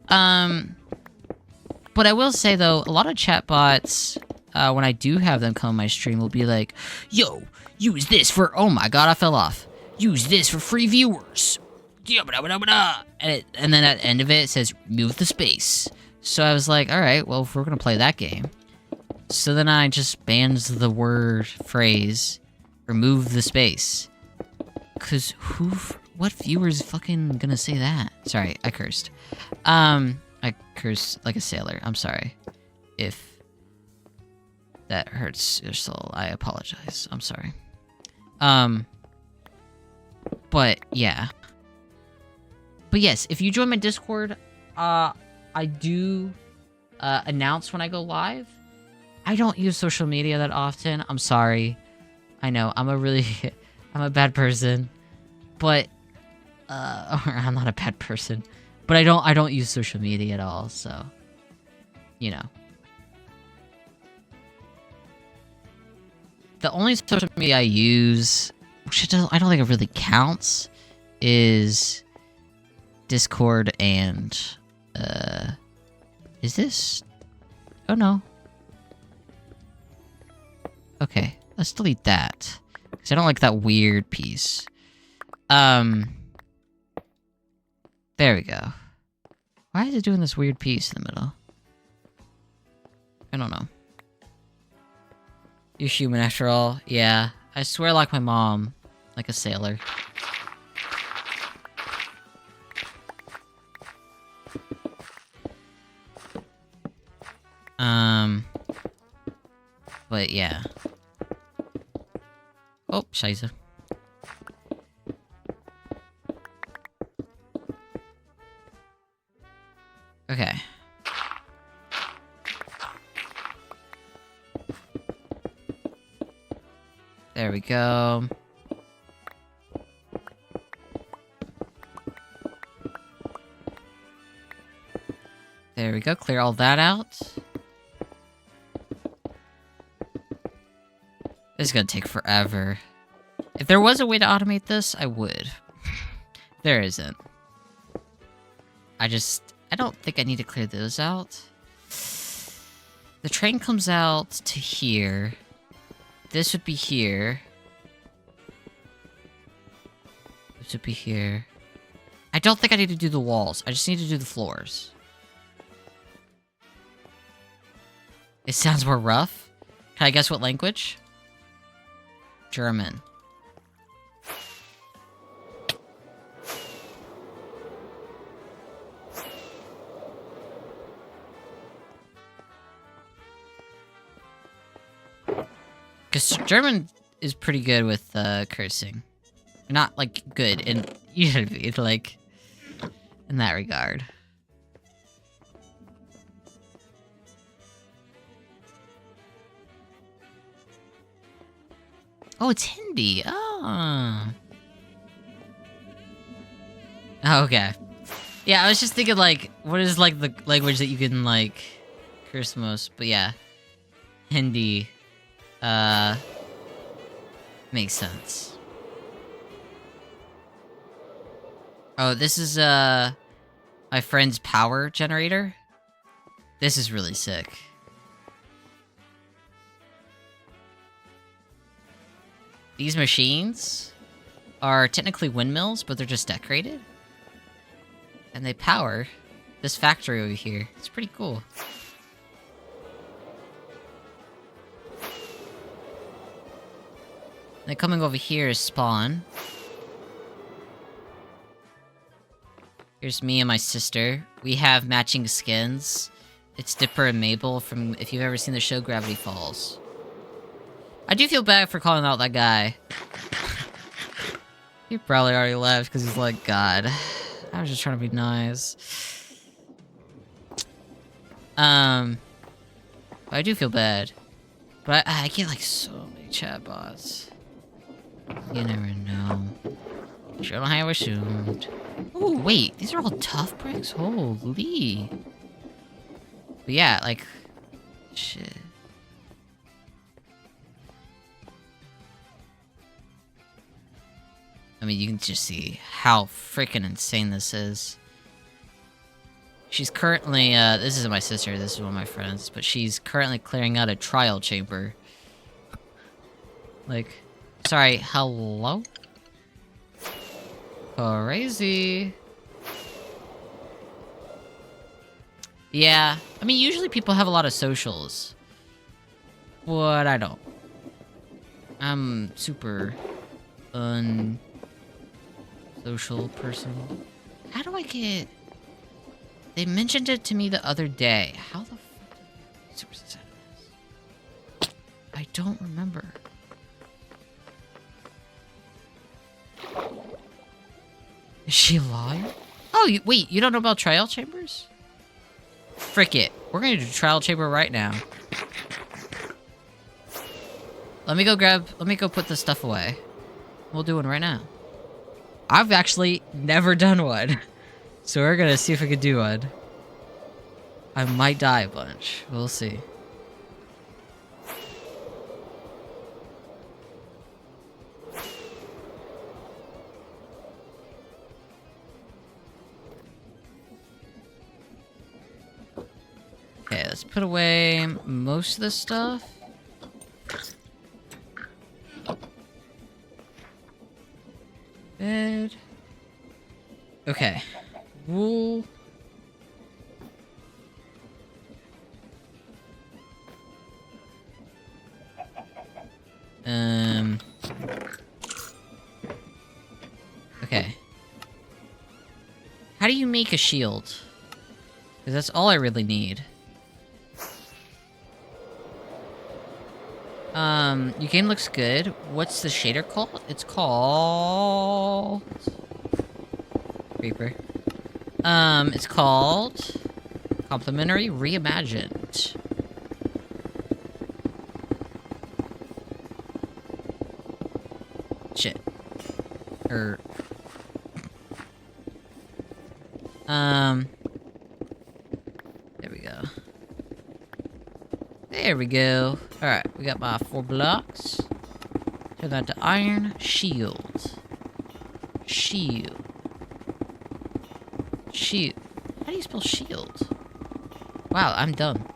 But I will say though, a lot of chatbots, when I do have them come on my stream, will be like, yo, use this for, oh my god, I fell off. Use this for free viewers. And then at the end of it says, remove the space. So I was like, alright, well, if we're gonna play that game. So then I just banned the phrase, remove the space. Cause what viewer's fucking gonna say that? Sorry, I cursed. I cursed like a sailor, I'm sorry. If that hurts your soul, I apologize, I'm sorry. But, yeah. But yes, if you join my Discord, I do announce when I go live. I don't use social media that often. I'm sorry. I know, I'm a bad person. But, I'm not a bad person. But I don't use social media at all, so, you know. The only social media I use, which I don't think it really counts, is Discord and, is this? Oh no. Okay, let's delete that. Because I don't like that weird piece. There we go. Why is it doing this weird piece in the middle? I don't know. You're human after all. Yeah, I swear like my mom. Like a sailor. But yeah. Oh, scheiße. Okay. There we go. There we go, clear all that out. This is gonna take forever. If there was a way to automate this, I would. There isn't. I don't think I need to clear those out. The train comes out to here. This would be here. This would be here. I don't think I need to do the walls. I just need to do the floors. It sounds more rough. Can I guess what language? German. Because German is pretty good with cursing. Not, like, good, and you know what I mean, like, in that regard. Oh, it's Hindi. Oh. Oh, okay. Yeah, I was just thinking, like, what is, like, the language that you can, like, curse most? But yeah. Hindi. Makes sense. Oh, this is, my friend's power generator. This is really sick. These machines are technically windmills, but they're just decorated. And they power this factory over here. It's pretty cool. And then coming over here is spawn. Here's me and my sister. We have matching skins. It's Dipper and Mabel from, if you've ever seen the show Gravity Falls. I do feel bad for calling out that guy. He probably already left because he's like, God, I was just trying to be nice. I do feel bad. But I get like so many chatbots. You never know. Should I have assumed? Oh, wait, these are all tough bricks? Holy. But yeah, like, shit. I mean, you can just see how freaking insane this is. She's currently, this isn't my sister, this is one of my friends, but she's currently clearing out a trial chamber. Like, sorry, hello? Crazy. Yeah, I mean, usually people have a lot of socials. But I don't. I'm super social person. How do I get... They mentioned it to me the other day. How the fuck did I super sensitive this? I don't remember. Is she alive? Oh, wait, you don't know about trial chambers? Frick it. We're gonna do trial chamber right now. Let me go put this stuff away. We'll do one right now. I've actually never done one. So we're gonna see if we can do one. I might die a bunch. We'll see. Okay, let's put away most of the stuff. Bed. Okay. Wool. Okay. How do you make a shield? Because that's all I really need. Your game looks good. What's the shader called? It's called... Creeper. It's called... Complementary Reimagined. Shit. There we go. There we go. Alright, we got my 4 blocks. Turn that to iron. Shield. Shield. Shield. How do you spell shield? Wow, I'm dumb.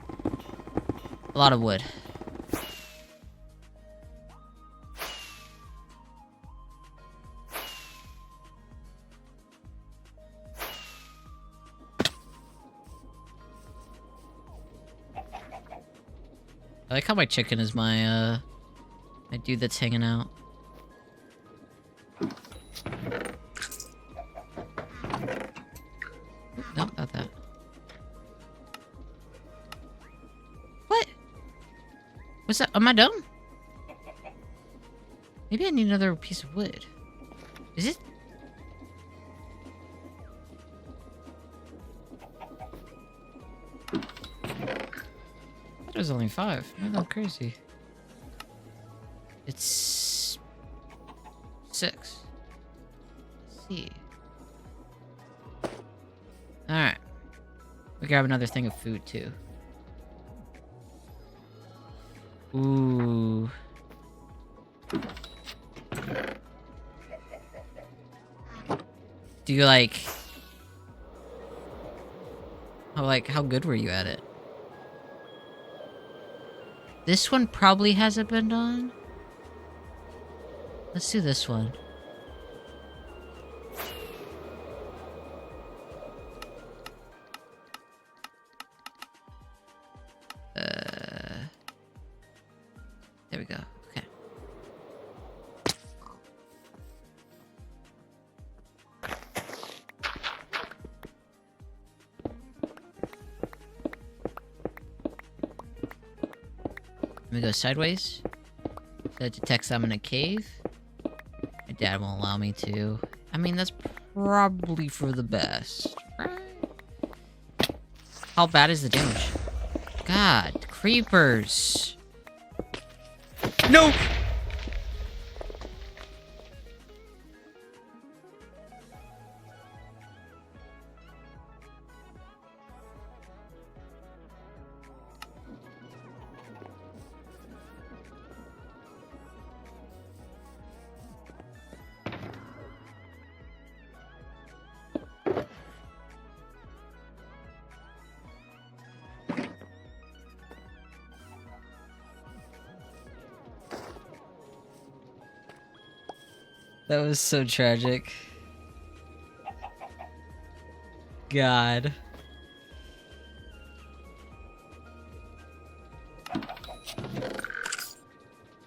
A lot of wood. I like how my chicken is my dude that's hanging out. No, not that. What? What's that? Am I dumb? Maybe I need another piece of wood. Is it? That was only 5. I'm not crazy. It's 6. Let's see. Alright. We grab another thing of food too. Ooh. Do you like... How good were you at it? This one probably hasn't been done. Let's do this one. There we go. Okay. Let me go sideways. That detects I'm in a cave. My dad won't allow me to. I mean, that's probably for the best, right? How bad is the damage? God, creepers. No! That was so tragic. God.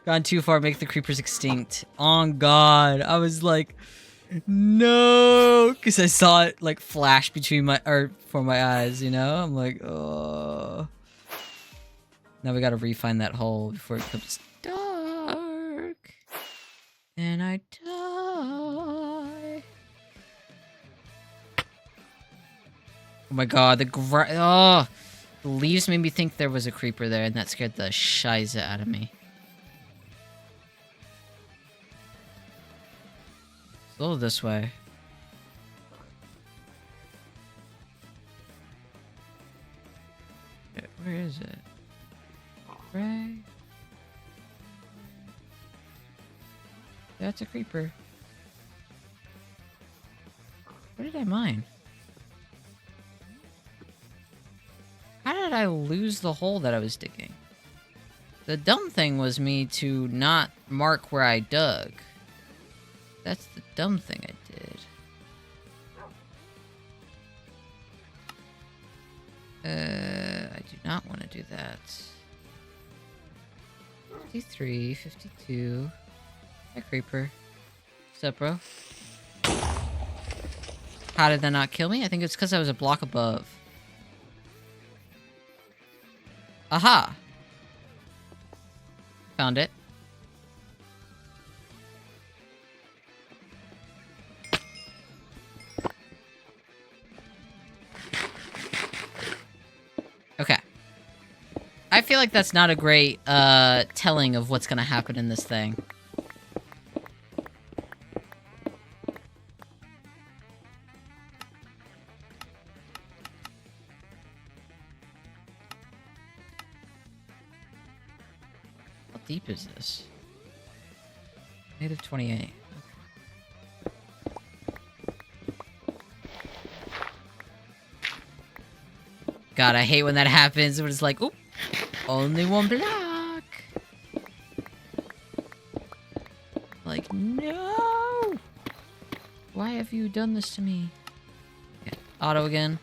Gone too far, make the creepers extinct. On God. I was like, no, because I saw it like flash between for my eyes, you know? I'm like, oh. Now we gotta refine that hole before it becomes dark. And I die. Oh my god, the leaves made me think there was a creeper there, and that scared the shiza out of me. It's a little this way. Where is it? Right. That's a creeper. What did I mine? How did I lose the hole that I was digging? The dumb thing was me to not mark where I dug. That's the dumb thing I did. I do not want to do that. 53, 52. Hi, creeper. What's up, bro? How did that not kill me? I think it's because I was a block above. Aha! Found it. Okay. I feel like that's not a great, telling of what's gonna happen in this thing. How deep is this? Native 28. God, I hate when that happens. It's like, oop, only one block. Like, no. Why have you done this to me? Okay, auto again.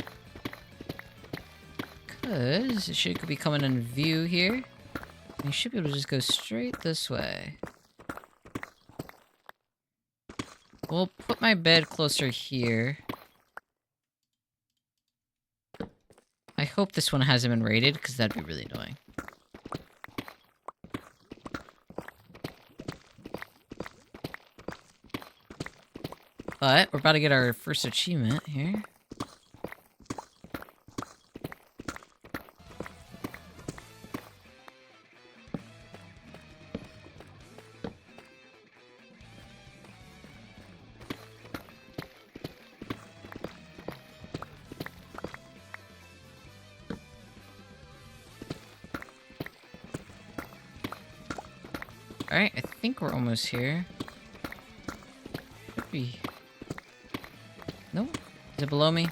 Because it should be coming in view here. You should be able to just go straight this way. We'll put my bed closer here. I hope this one hasn't been raided, because that'd be really annoying. But we're about to get our first achievement here. Alright, I think we're almost here. Should be. No? Is it below me?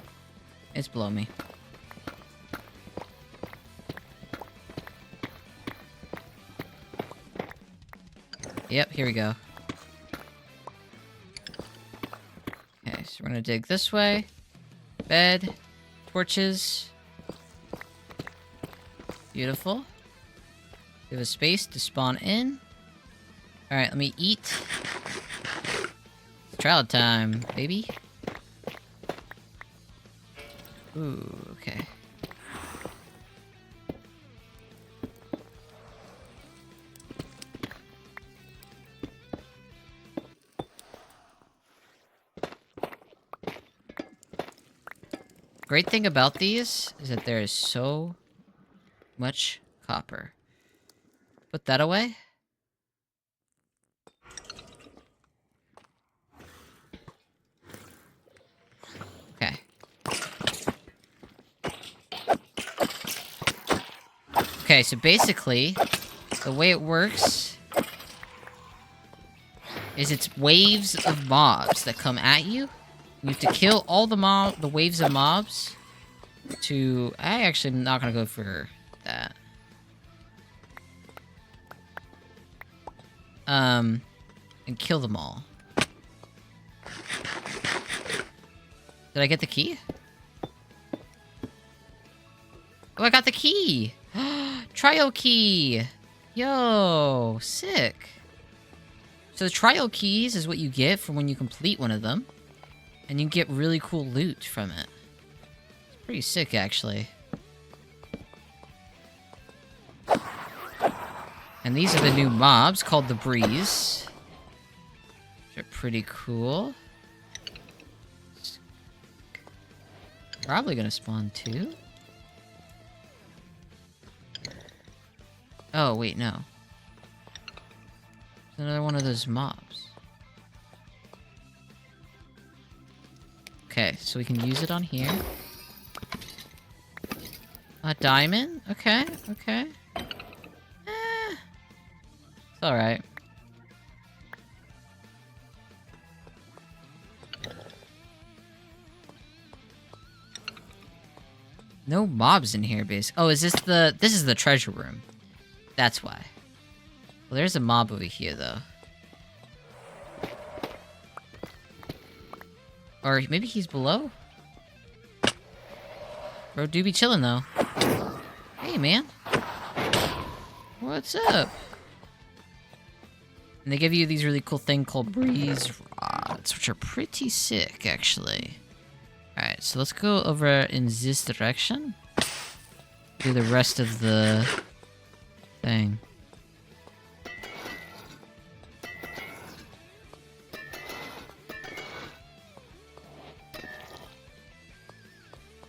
It's below me. Yep, here we go. Okay, so we're gonna dig this way. Bed. Torches. Beautiful. Give us space to spawn in. Alright, let me eat. It's trial time, baby. Ooh, okay. Great thing about these is that there is so much copper. Put that away. Okay. Okay, so basically, the way it works is it's waves of mobs that come at you. You have to kill all the waves of mobs to... I actually am not gonna go for that. And kill them all. Did I get the key? Oh, I got the key! Trial key! Yo, sick. So the trial keys is what you get from when you complete one of them. And you get really cool loot from it. It's pretty sick, actually. And these are the new mobs called the Breeze. They're pretty cool. Probably gonna spawn 2. Oh, wait, no. It's another one of those mobs. Okay, so we can use it on here. A diamond? Okay, okay. It's alright. No mobs in here, basically. Oh, is this the... This is the treasure room. That's why. Well, there's a mob over here, though. Or maybe he's below? Bro, do be chilling, though. Hey, man. What's up? And they give you these really cool thing called breeze rods, which are pretty sick, actually. Alright, so let's go over in this direction. Do the rest of the thing.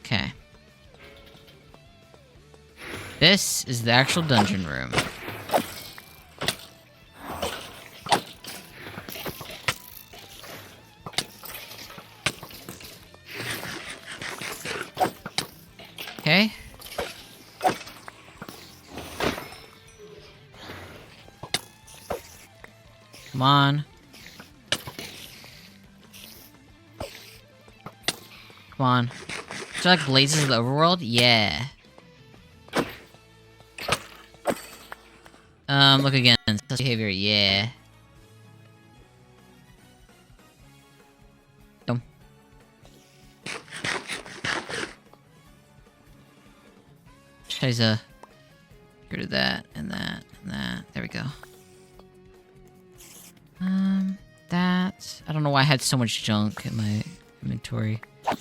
Okay. This is the actual dungeon room. Okay. Come on. Come on. Do you like Blazes of the Overworld? Yeah. Look again. Such behavior, yeah. Dumb. Tries to get rid of that and that and that. There we go. That. I don't know why I had so much junk in my inventory. Here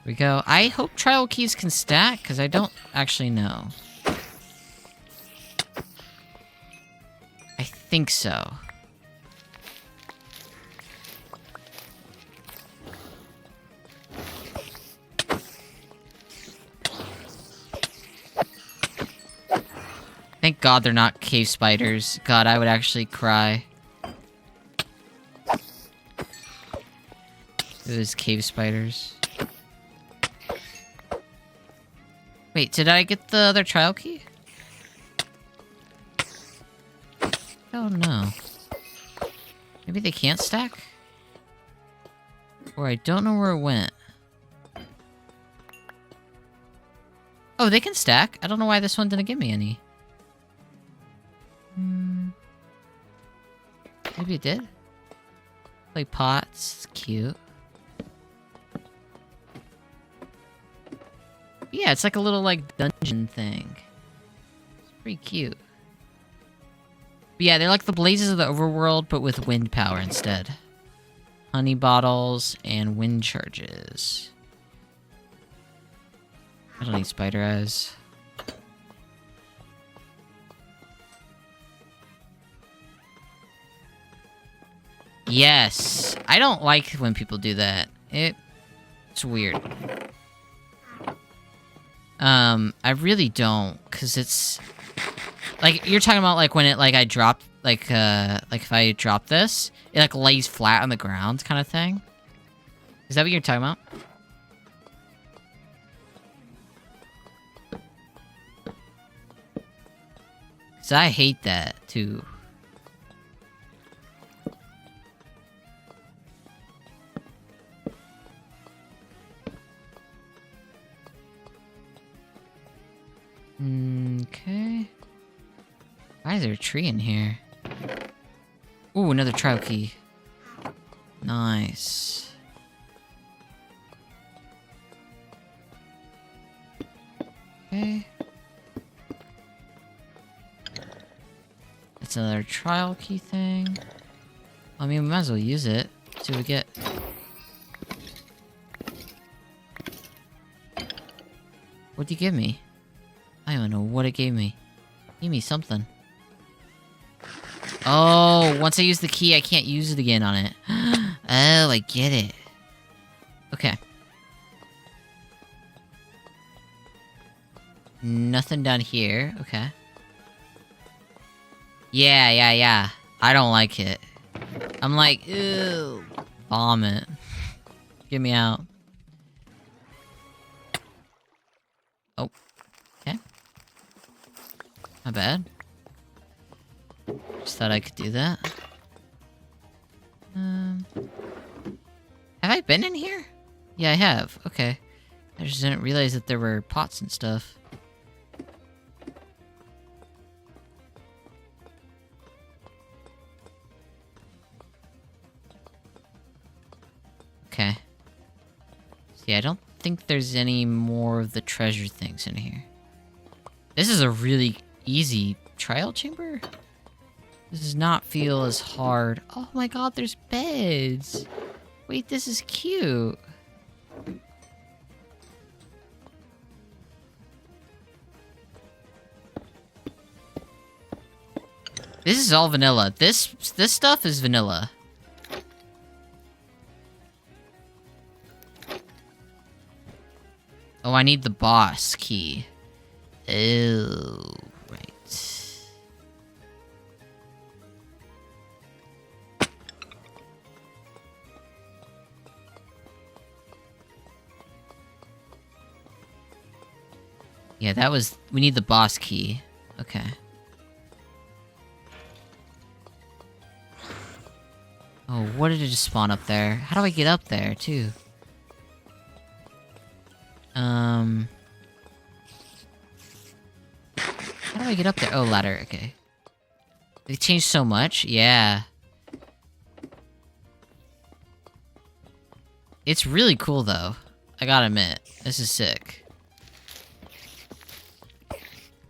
we go. I hope trial keys can stack, because I don't actually know. I think so. Thank God they're not cave spiders. God, I would actually cry. Those cave spiders. Wait, did I get the other trial key? Oh no. Maybe they can't stack? Or I don't know where it went. Oh, they can stack. I don't know why this one didn't give me any. Maybe it did? Play pots. It's cute. Yeah, it's like a little, like, dungeon thing. It's pretty cute. But yeah, they're like the Blazes of the Overworld, but with wind power instead. Honey bottles and wind charges. I don't need spider eyes. Yes! I don't like when people do that. It's weird. I really don't, because it's... Like, you're talking about, like, when it, like, I dropped, like, if I drop this, it, like, lays flat on the ground kind of thing? Is that what you're talking about? Because I hate that, too. Okay. Why is there a tree in here? Ooh, another trial key. Nice. Okay. That's another trial key thing. I mean, we might as well use it. See what we get. What'd you give me? I don't know what it gave me. Give me something. Oh, once I use the key, I can't use it again on it. Oh, I get it. Okay. Nothing down here. Okay. Yeah. I don't like it. I'm like, ew. Vomit. Get me out. Oh. Okay. Not bad. Just thought I could do that. Have I been in here? Yeah, I have. Okay. I just didn't realize that there were pots and stuff. Okay. See, I don't think there's any more of the treasure things in here. This is a really easy trial chamber? This does not feel as hard. Oh my god, there's beds! Wait, this is cute! This is all vanilla. This stuff is vanilla. Oh, I need the boss key. Oh, right. Yeah, that was... We need the boss key. Okay. Oh, what did it just spawn up there? How do I get up there, too? How do I get up there? Oh, ladder, okay. They changed so much? Yeah. It's really cool, though. I gotta admit. This is sick.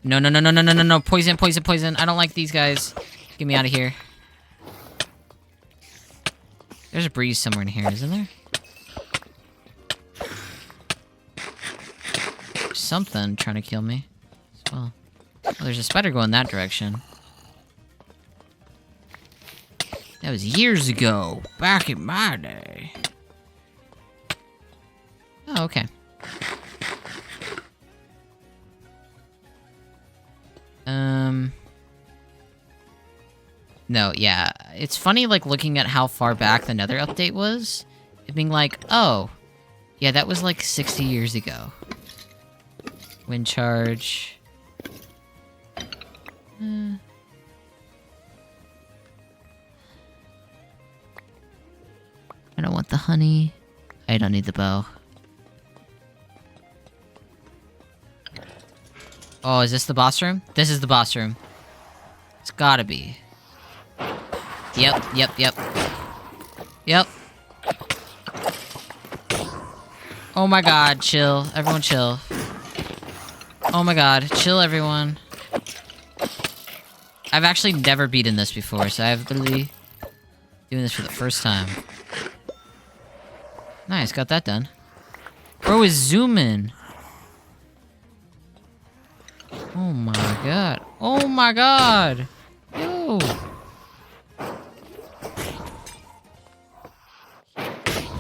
No. Poison. I don't like these guys. Get me out of here. There's a breeze somewhere in here, isn't there? There's something trying to kill me as well. Oh, there's a spider going that direction. That was years ago, back in my day. Oh, okay. No, yeah. It's funny, like, looking at how far back the Nether update was. It being like, oh, yeah, that was like 60 years ago. Wind charge. I don't want the honey. I don't need the bow. Oh, is this the boss room? This is the boss room. It's gotta be. Yep. Oh my god, chill. Everyone chill. Oh my god, chill everyone. I've actually never beaten this before, so I've literally doing this for the first time. Nice, got that done. Bro is zooming. Oh my god. Oh my god! Yo!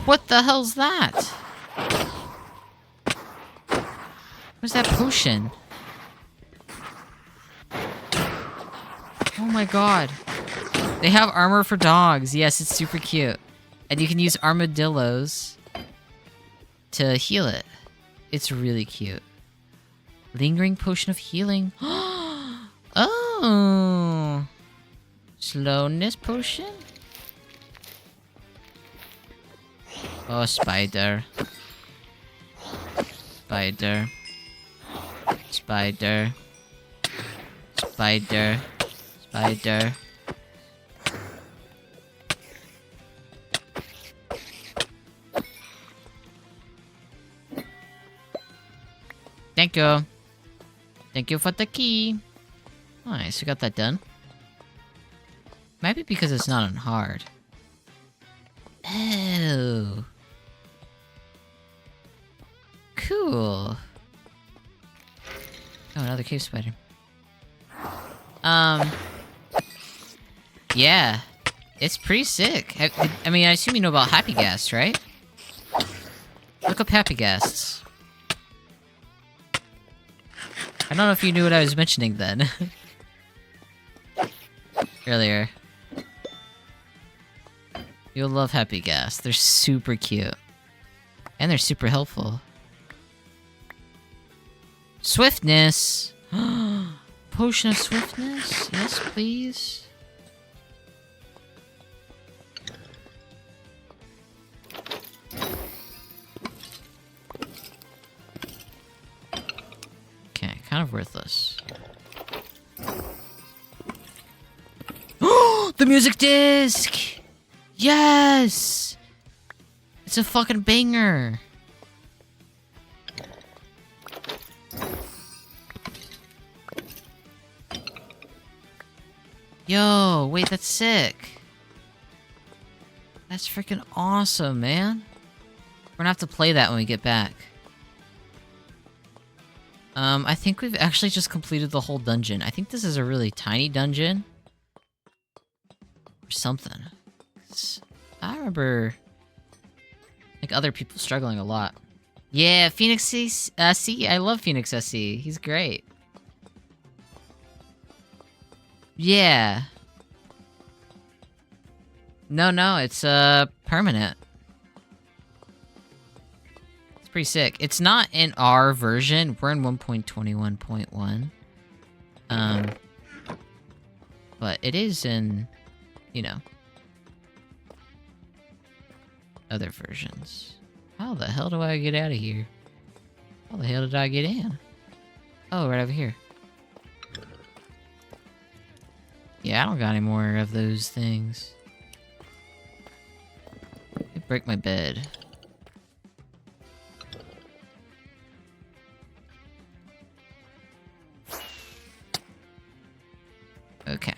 What the hell's that? What's that potion? Oh my god. They have armor for dogs. Yes, it's super cute. And you can use armadillos to heal it. It's really cute. Lingering potion of healing. Oh. Slowness potion? Oh, spider. Spider. Spider. Spider. Spider. Thank you. Thank you for the key. Nice, we got that done. Maybe because it's not on hard. Oh. Cool. Oh, another cave spider. Yeah. It's pretty sick. I mean, I assume you know about happy gas, right? Look up happy gas. I don't know if you knew what I was mentioning then. Earlier. You'll love Happy Gas. They're super cute. And they're super helpful. Swiftness! Potion of swiftness? Yes, please. Okay, kind of worthless. The music disc! Yes! It's a fucking banger! Yo, wait, that's sick. That's freaking awesome, man. We're gonna have to play that when we get back. I think we've actually just completed the whole dungeon. I think this is a really tiny dungeon. Or something. I remember, like, other people struggling a lot. Yeah, Phoenix SC. I love Phoenix SC. He's great. Yeah. No, it's permanent. It's pretty sick. It's not in our version. We're in 1.21.1. But it is in, you know, other versions. How the hell do I get out of here? How the hell did I get in? Oh, right over here. Yeah, I don't got any more of those things. I break my bed. Okay.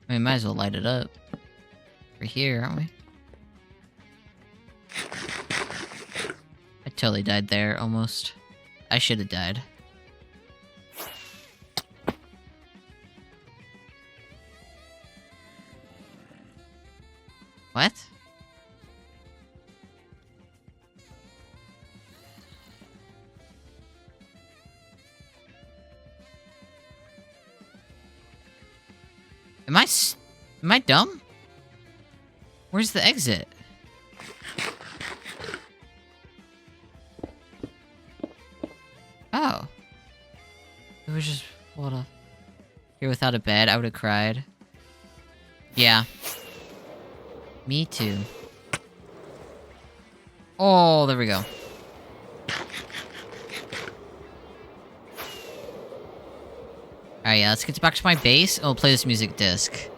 We might as well light it up. We're here, aren't we? I totally died there, almost. I should have died. What? Am I dumb? Where's the exit? Oh. It was just, what a... Here without a bed, I would have cried. Yeah. Me too. Oh, there we go. Alright, yeah, let's get back to my base, and we'll play this music disc.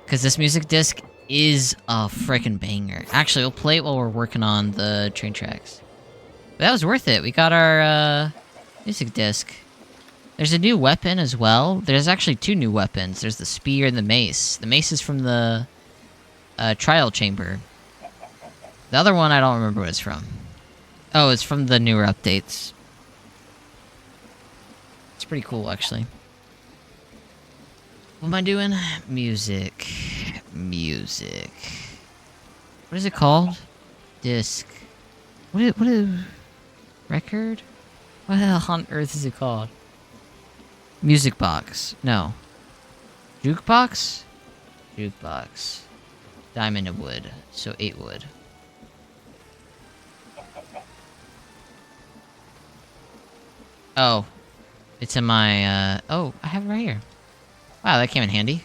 Because this music disc is a frickin' banger. Actually, we'll play it while we're working on the train tracks. But that was worth it. We got our, music disc. There's a new weapon as well. There's actually two new weapons. There's the spear and the mace. The mace is from the, trial chamber. The other one, I don't remember what it's from. Oh, it's from the newer updates. It's pretty cool, actually. What am I doing? Music. Music. What is it called? Disc. What is... Record? What the hell on earth is it called? Music box. No. Jukebox? Jukebox. Diamond and wood. So 8 wood. Oh. It's in my, oh, I have it right here. Wow, that came in handy.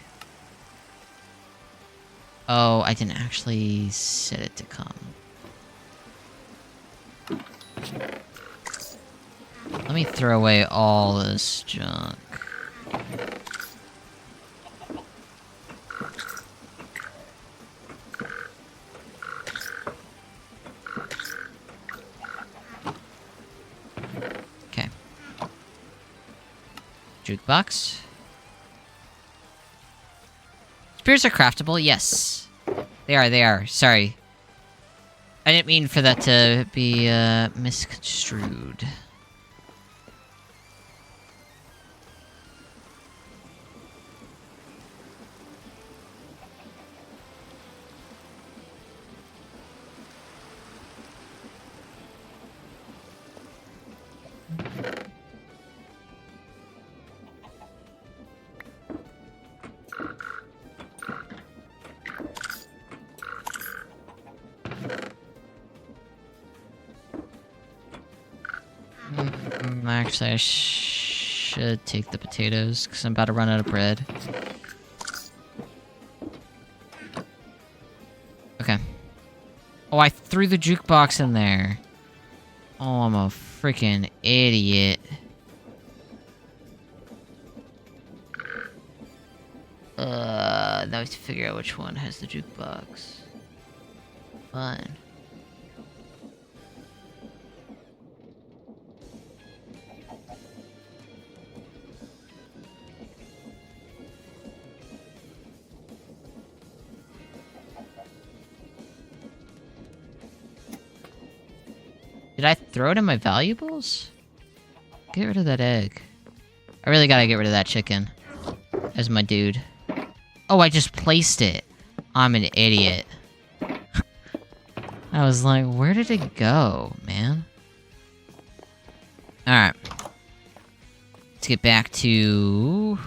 Oh, I didn't actually set it to come. Let me throw away all this junk. Okay. Jukebox. Spears are craftable, yes. They are. Sorry. I didn't mean for that to be, misconstrued. Actually, I should take the potatoes, because I'm about to run out of bread. Okay. Oh, I threw the jukebox in there. Oh, I'm a freaking idiot. Now I have to figure out which one has the jukebox. Fine. Did I throw it in my valuables? Get rid of that egg. I really gotta get rid of that chicken. As my dude. Oh, I just placed it. I'm an idiot. I was like, where did it go, man? Alright. Let's get back to...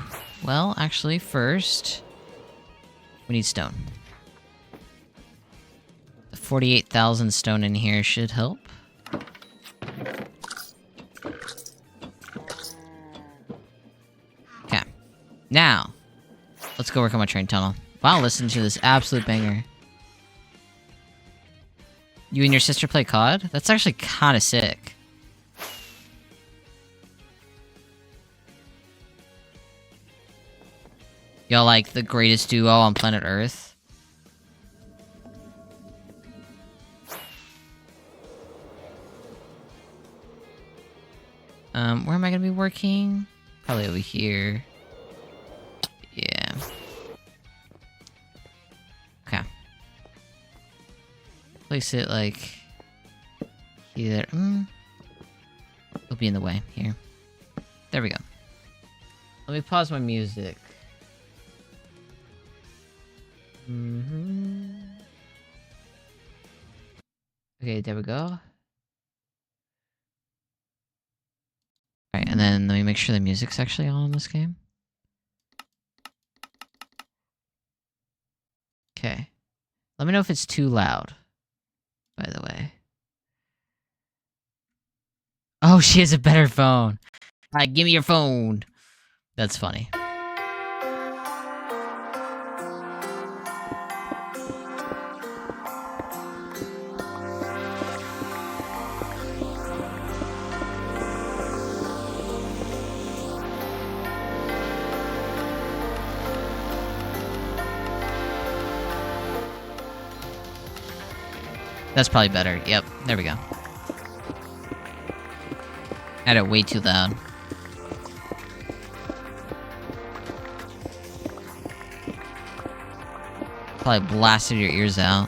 Well, actually, first... We need stone. The 48,000 stone in here should help. Okay. Now, let's go work on my train tunnel. Wow, listen to this absolute banger. You and your sister play COD? That's actually kinda sick. Y'all like the greatest duo on planet Earth? Where am I gonna be working? Probably over here. Yeah. Okay. Place it, like... Here. It'll be in the way. Here. There we go. Let me pause my music. Okay, there we go. Alright, and then let me make sure the music's actually on in this game. Okay. Let me know if it's too loud, by the way. Oh, she has a better phone. Alright, give me your phone. That's funny. That's probably better. Yep, there we go. Had it way too loud. Probably blasted your ears out.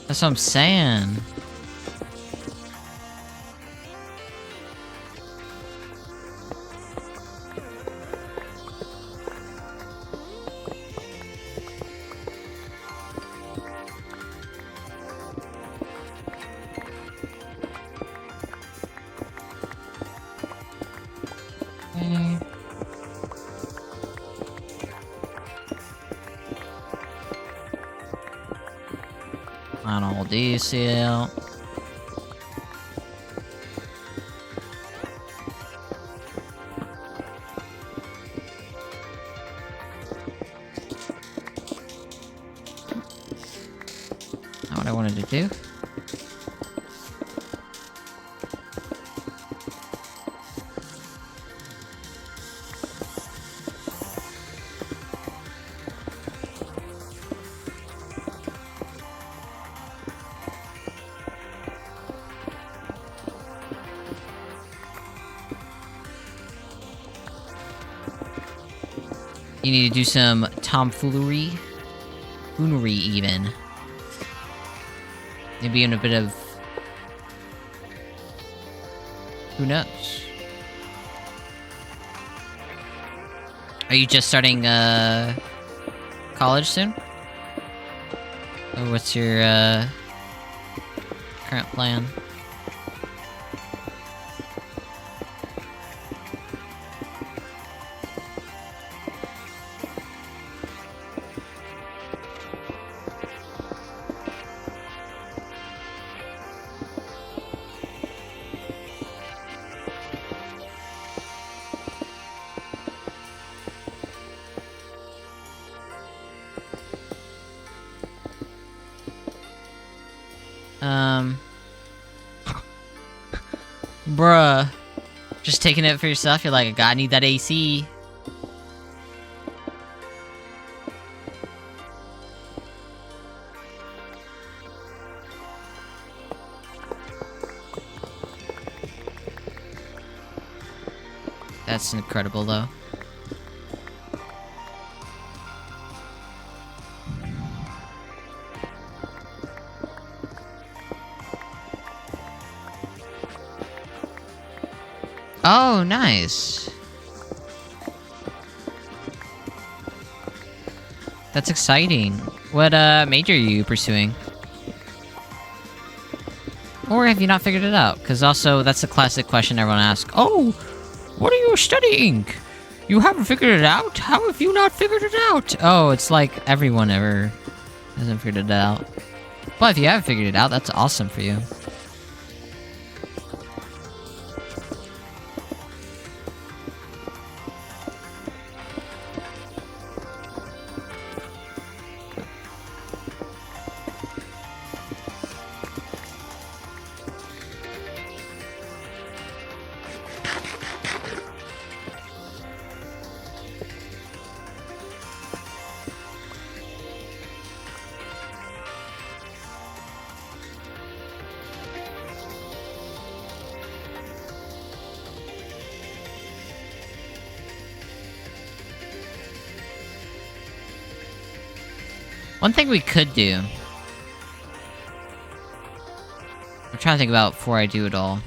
That's what I'm saying. Okay. On all diesel. Not what I wanted to do. You need to do some tomfoolery. Foonery, even. Maybe in a bit of... Who knows? Are you just starting, college soon? Or what's your, current plan? Bruh. Just taking it for yourself, you're like, I gotta need that AC. That's incredible, though. Oh, nice. That's exciting. What, major are you pursuing? Or have you not figured it out? Because also, that's a classic question everyone asks. Oh, what are you studying? You haven't figured it out? How have you not figured it out? Oh, it's like everyone ever hasn't figured it out. Well, if you have figured it out, that's awesome for you. One thing we could do... I'm trying to think about before I do it all.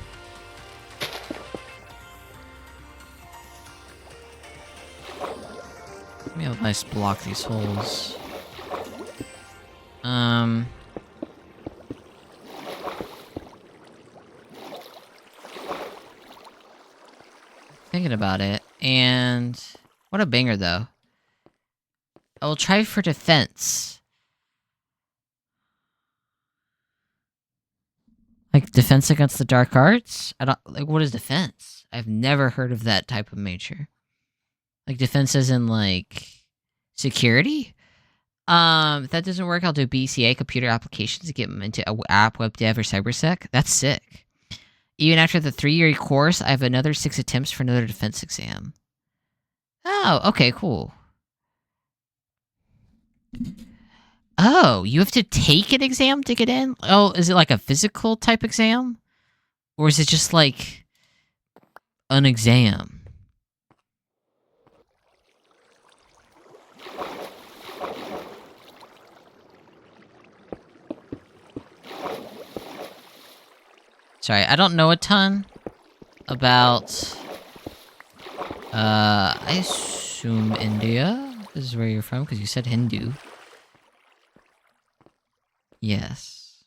Let me nice block these holes. Thinking about it, and... What a banger, though. I will try for defense. Like, defense against the dark arts? I don't... Like, what is defense? I've never heard of that type of major. Like, defense as in, like... security? If that doesn't work, I'll do BCA, computer applications, to get them into app, web dev, or cybersec. That's sick. Even after the 3-year course, I have another 6 attempts for another defense exam. Oh, okay, cool. Oh, you have to take an exam to get in? Oh, is it like a physical type exam? Or is it just like an exam? Sorry, I don't know a ton about... I assume India is where you're from, because you said Hindu. Yes.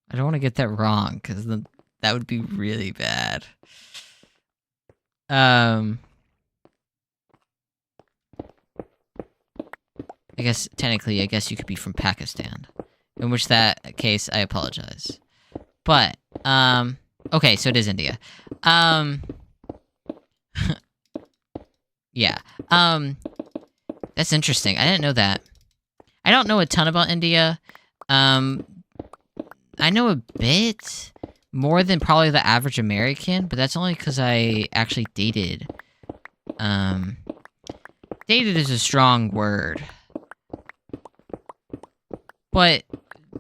I don't want to get that wrong, because that would be really bad. I guess, technically, you could be from Pakistan. In which that case, I apologize. But, okay, so it is India. Yeah. That's interesting. I didn't know that. I don't know a ton about India. I know a bit more than probably the average American, but that's only because I actually dated. Dated is a strong word. But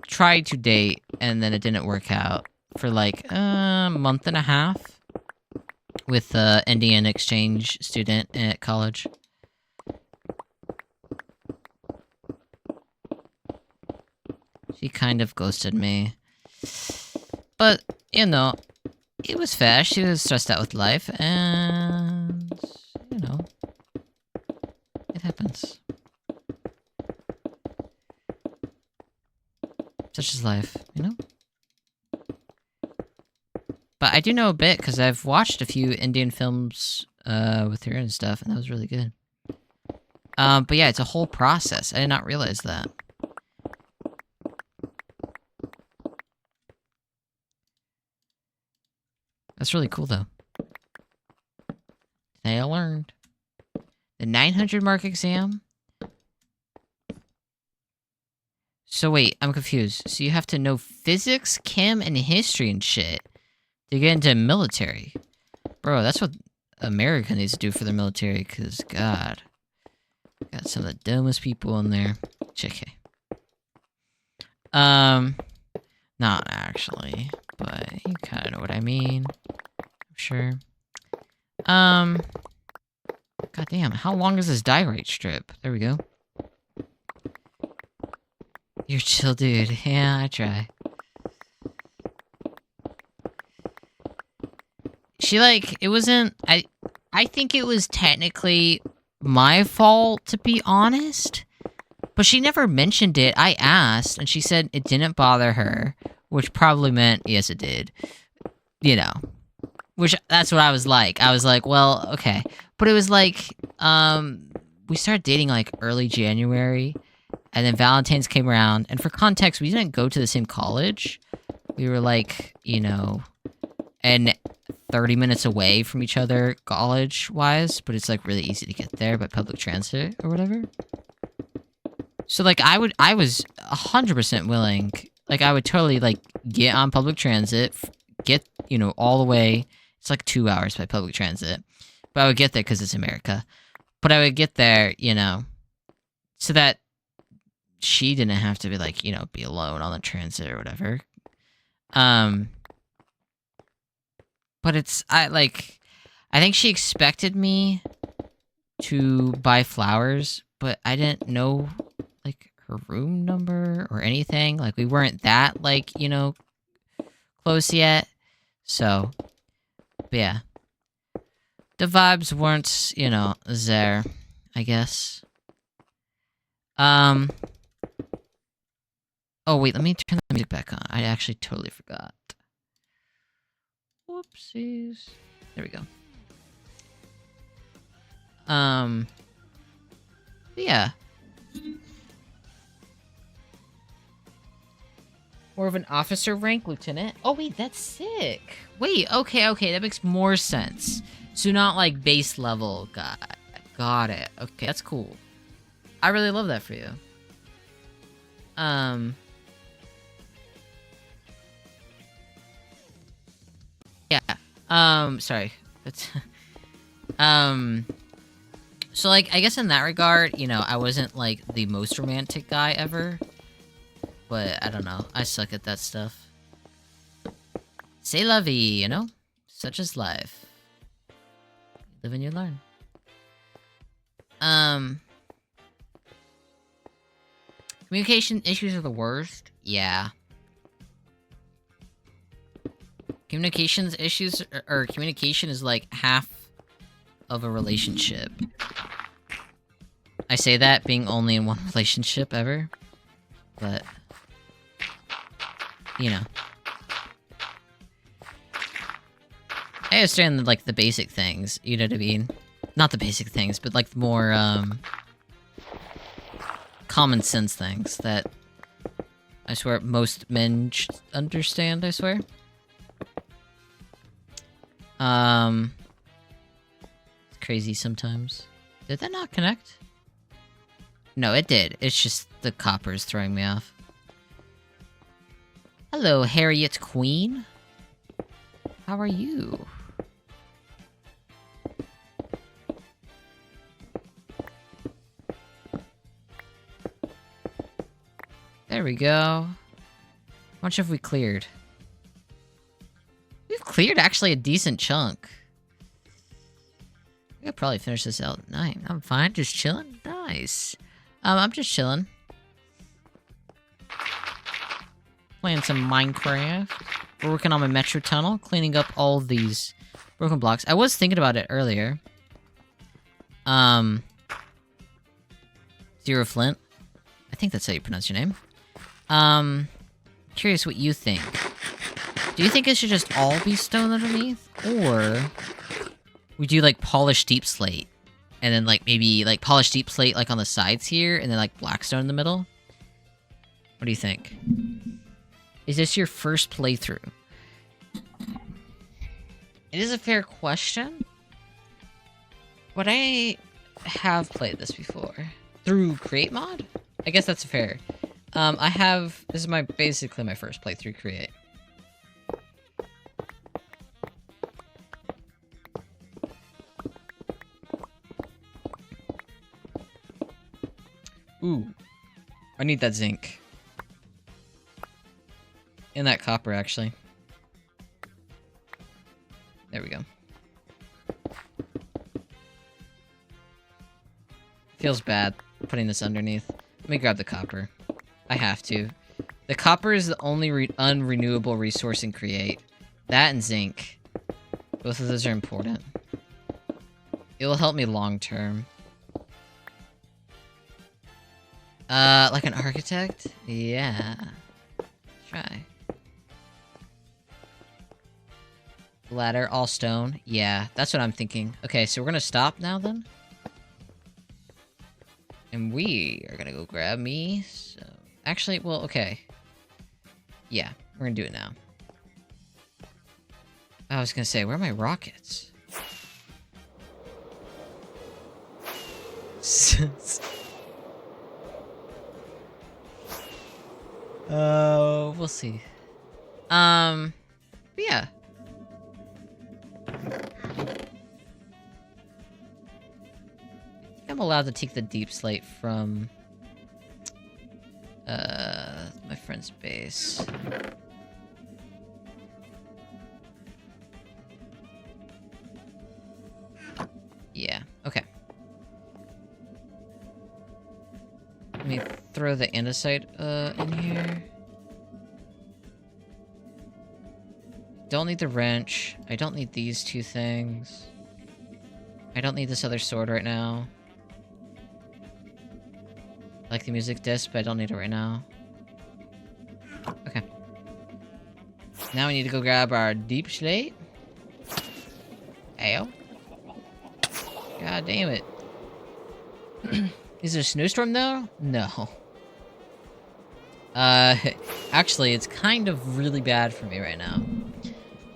tried to date, and then it didn't work out for like a month and a half with an Indian exchange student at college. She kind of ghosted me. But, you know, it was fair. She was stressed out with life, and, you know, it happens. Such is life, you know? But I do know a bit, because I've watched a few Indian films with her and stuff, and that was really good. But yeah, it's a whole process. I did not realize that. That's really cool, though. Today I learned. The 900 mark exam? So wait, I'm confused. So you have to know physics, chem, and history and shit to get into military. Bro, that's what America needs to do for their military, because, God. Got some of the dumbest people in there. JK. Not actually, but you kind of know what I mean. I'm sure. God damn, how long is this diorite strip? There we go. You're chill, dude. Yeah, I try. She, like, it wasn't... I think it was technically my fault, to be honest. But she never mentioned it. I asked, and she said it didn't bother her. Which probably meant, yes, it did. You know. Which, that's what I was like. I was like, well, okay. But it was like, we started dating, like, early January. And then Valentine's came around. And for context, we didn't go to the same college. We were, like, you know... and 30 minutes away from each other, college-wise, but it's, like, really easy to get there by public transit or whatever. So, like, I was 100% willing, like, I would totally, like, get on public transit, get, you know, all the way, it's, like, 2 hours by public transit, but I would get there because it's America, but I would get there, you know, so that she didn't have to be, like, you know, be alone on the transit or whatever. But it's, I think she expected me to buy flowers, but I didn't know, like, her room number or anything. Like, we weren't that, like, you know, close yet. So, but yeah. The vibes weren't, you know, there, I guess. Oh, wait, let me turn the music back on. I actually totally forgot. Whoopsies. There we go. Yeah. More of an officer rank, lieutenant. Oh, wait, that's sick. Wait, okay, that makes more sense. So not, like, base level. Got it. Okay, that's cool. I really love that for you. Yeah. Sorry. That's... So, like, I guess in that regard, you know, I wasn't, like, the most romantic guy ever. But, I don't know. I suck at that stuff. C'est la vie, you know? Such is life. Live and you learn. Communication issues are the worst? Yeah. Communications issues, or communication is, like, half of a relationship. I say that being only in one relationship ever, but, you know. I understand, like, the basic things, you know what I mean? Not the basic things, but, like, the more, common sense things that I swear most men should understand, I swear. It's crazy sometimes. Did that not connect? No, it did. It's just the copper's throwing me off. Hello, Harriet Queen. How are you? There we go. How much have we cleared? We've cleared actually a decent chunk. I could probably finish this out at 9. I'm fine, just chilling. Nice. I'm just chilling. Playing some Minecraft. We're working on my metro tunnel, cleaning up all these broken blocks. I was thinking about it earlier. Zero Flint. I think that's how you pronounce your name. Curious what you think. Do you think it should just all be stone underneath? Or we do like polished deep slate? And then like maybe like polished deep slate like on the sides here, and then like black stone in the middle? What do you think? Is this your first playthrough? It is a fair question. But I have played this before. Through Create Mod? I guess that's fair. This is basically my first playthrough Create. Ooh. I need that zinc. And that copper, actually. There we go. Feels bad putting this underneath. Let me grab the copper. I have to. The copper is the only unrenewable resource in Create. That and zinc. Both of those are important. It will help me long term. Like an architect? Yeah. Try. Ladder, all stone. Yeah, that's what I'm thinking. Okay, so we're gonna stop now then. And we are gonna go grab me. So, actually, well, okay. Yeah, we're gonna do it now. I was gonna say, where are my rockets? We'll see. But yeah. I'm allowed to take the deep slate from my friend's base. Yeah, okay. Let me throw the andesite in here. Don't need the wrench. I don't need these two things. I don't need this other sword right now. I like the music disc, but I don't need it right now. Okay. Now we need to go grab our deep slate. Ow. God damn it. Is there a snowstorm though? No. Actually, it's kind of really bad for me right now.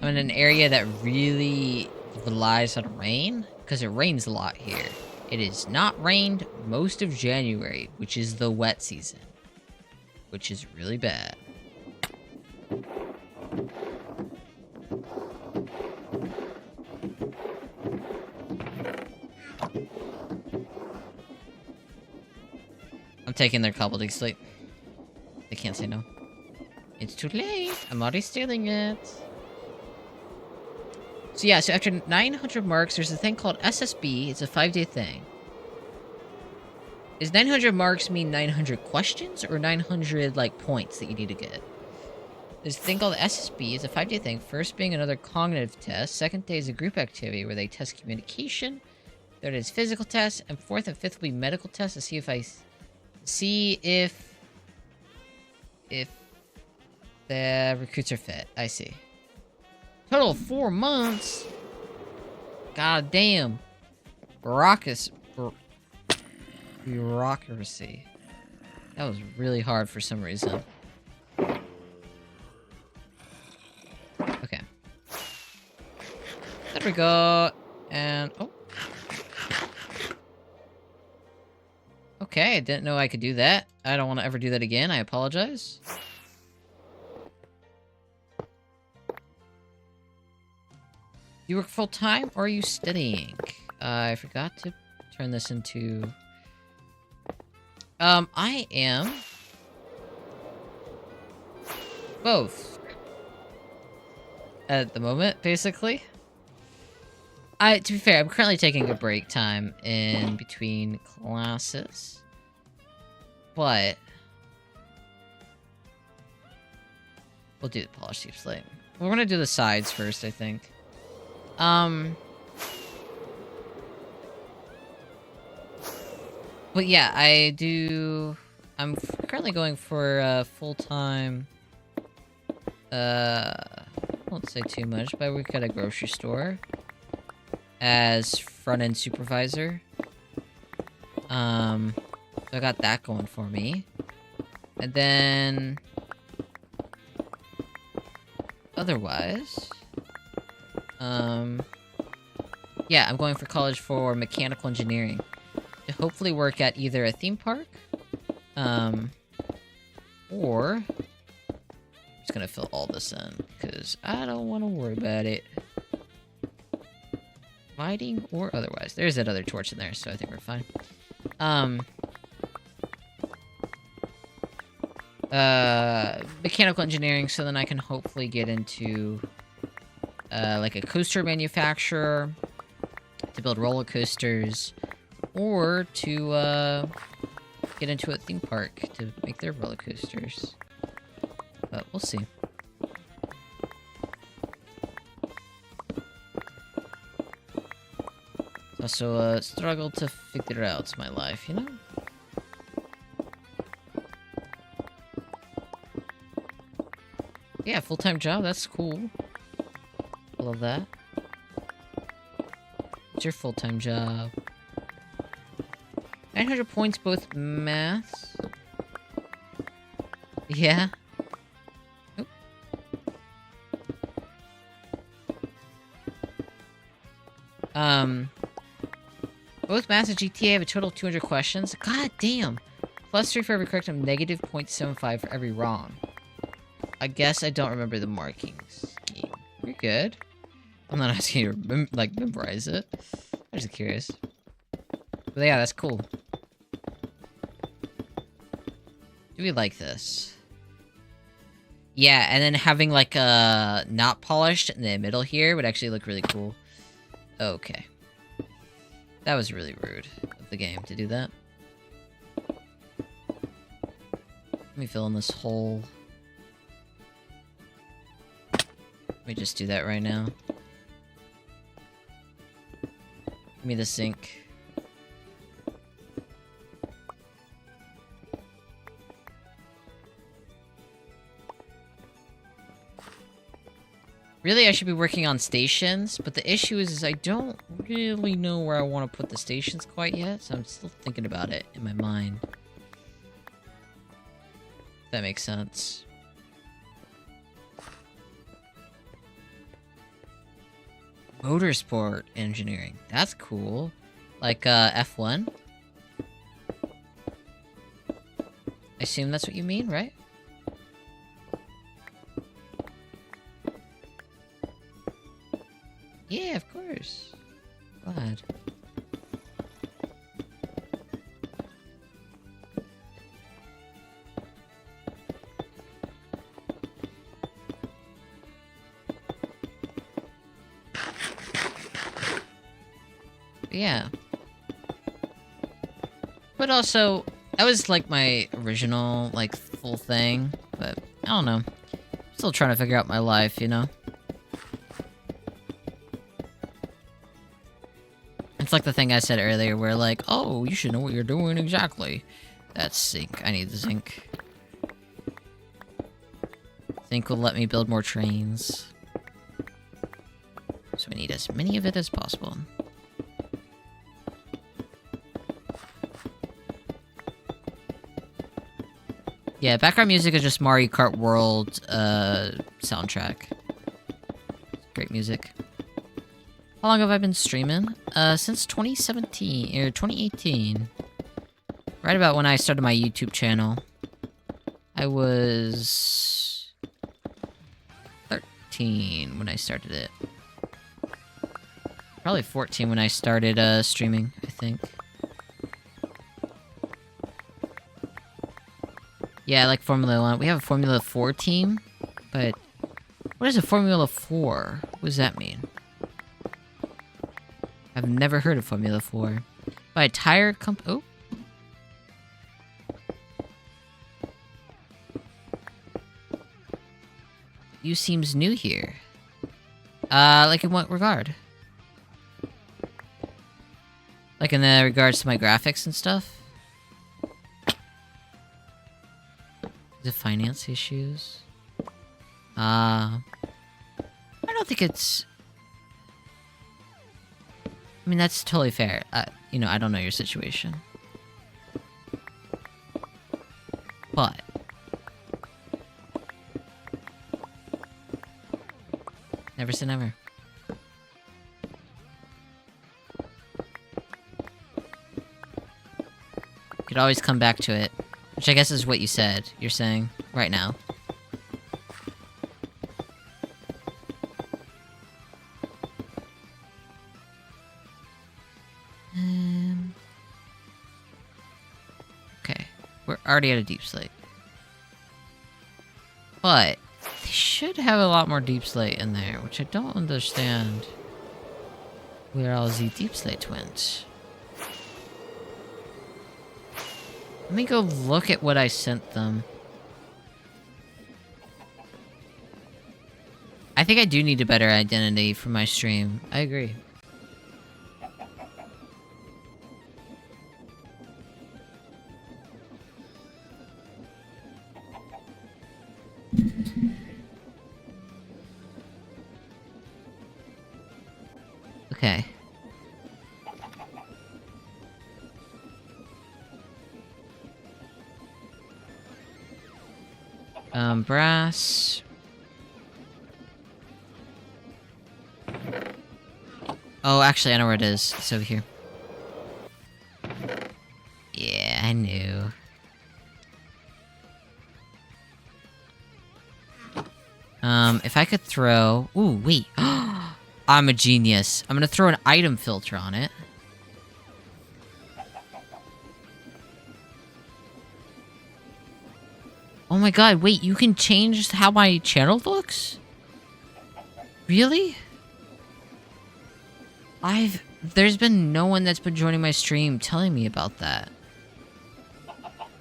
I'm in an area that really relies on rain, because it rains a lot here. It has not rained most of January, which is the wet season. Which is really bad. I'm taking their cobbled slate. They can't say no. It's too late. I'm already stealing it. So yeah, so after 900 marks, there's a thing called SSB. It's a 5-day thing. Does 900 marks mean 900 questions or 900, like, points that you need to get? There's a thing called SSB. It's a 5-day thing. First being another cognitive test. Second day is a group activity where they test communication. Third is physical tests. And fourth and fifth will be medical tests to see if the recruits are fit. I see. Total of 4 months? God damn. Bureaucracy. That was really hard for some reason. Okay. There we go. And... oh. Okay, I didn't know I could do that. I don't want to ever do that again. I apologize. You work full-time, or are you studying? I forgot to turn this into... I am... both. At the moment, basically. To be fair, I'm currently taking a break time in between classes. But... We'll do the polished deep slate. We're gonna do the sides first, I think. But yeah, I'm currently going for full-time. I won't say too much, but I work at a grocery store as front-end supervisor. So I got that going for me. And then otherwise, yeah, I'm going for college for mechanical engineering to hopefully work at either a theme park, or I'm just gonna fill all this in because I don't want to worry about it. Lighting or otherwise. There's that other torch in there, so I think we're fine. Mechanical engineering, so then I can hopefully get into like a coaster manufacturer to build roller coasters, or to get into a theme park to make their roller coasters. But we'll see. It's also a struggle to figure out my life, you know? Yeah, full-time job, that's cool. Love that. What's your full-time job? 900 points, both maths. Yeah. Oop. Both maths and GTA have a total of 200 questions. God damn! Plus 3 for every correct and negative 0.75 for every wrong. I guess I don't remember the marking scheme. You're good. I'm not asking you to, like, memorize it. I'm just curious. But yeah, that's cool. Do we like this? Yeah, and then having, like, not polished in the middle here would actually look really cool. Okay. That was really rude of the game to do that. Let me fill in this hole. Let me just do that right now. Give me the sink. Really, I should be working on stations, but the issue is I don't really know where I want to put the stations quite yet, so I'm still thinking about it in my mind. If that makes sense. Motorsport engineering. That's cool. Like, F1? I assume that's what you mean, right? Yeah, of course. Glad. Yeah. But also, that was like my original, like, full thing. But, I don't know. Still trying to figure out my life, you know? It's like the thing I said earlier where, like, oh, you should know what you're doing exactly. That's zinc. I need the zinc. Zinc will let me build more trains. So we need as many of it as possible. Yeah, background music is just Mario Kart World soundtrack. Great music. How long have I been streaming? Since 2017 or 2018. Right about when I started my YouTube channel. I was 13 when I started it. Probably 14 when I started streaming, I think. Yeah, I like Formula 1. We have a Formula 4 team, but what is a Formula 4? What does that mean? I've never heard of Formula 4. By a tire company. Oh. you seems new here. Like in what regard? Like in the regards to my graphics and stuff? The finance issues? I don't think it's... I mean, that's totally fair. You know, I don't know your situation. But... never say never. Could always come back to it. Which I guess is what you said. You're saying right now. Okay. We're already at a deep slate. But they should have a lot more deep slate in there, which I don't understand where all the deep slate went. Let me go look at what I sent them. I think I do need a better identity for my stream. I agree. Okay. Brass. Oh, actually, I know where it is. It's over here. Yeah, I knew. If I could throw... Ooh, wait. I'm a genius. I'm gonna throw an item filter on it. Oh my god, wait, you can change how my channel looks? Really? There's been no one that's been joining my stream telling me about that.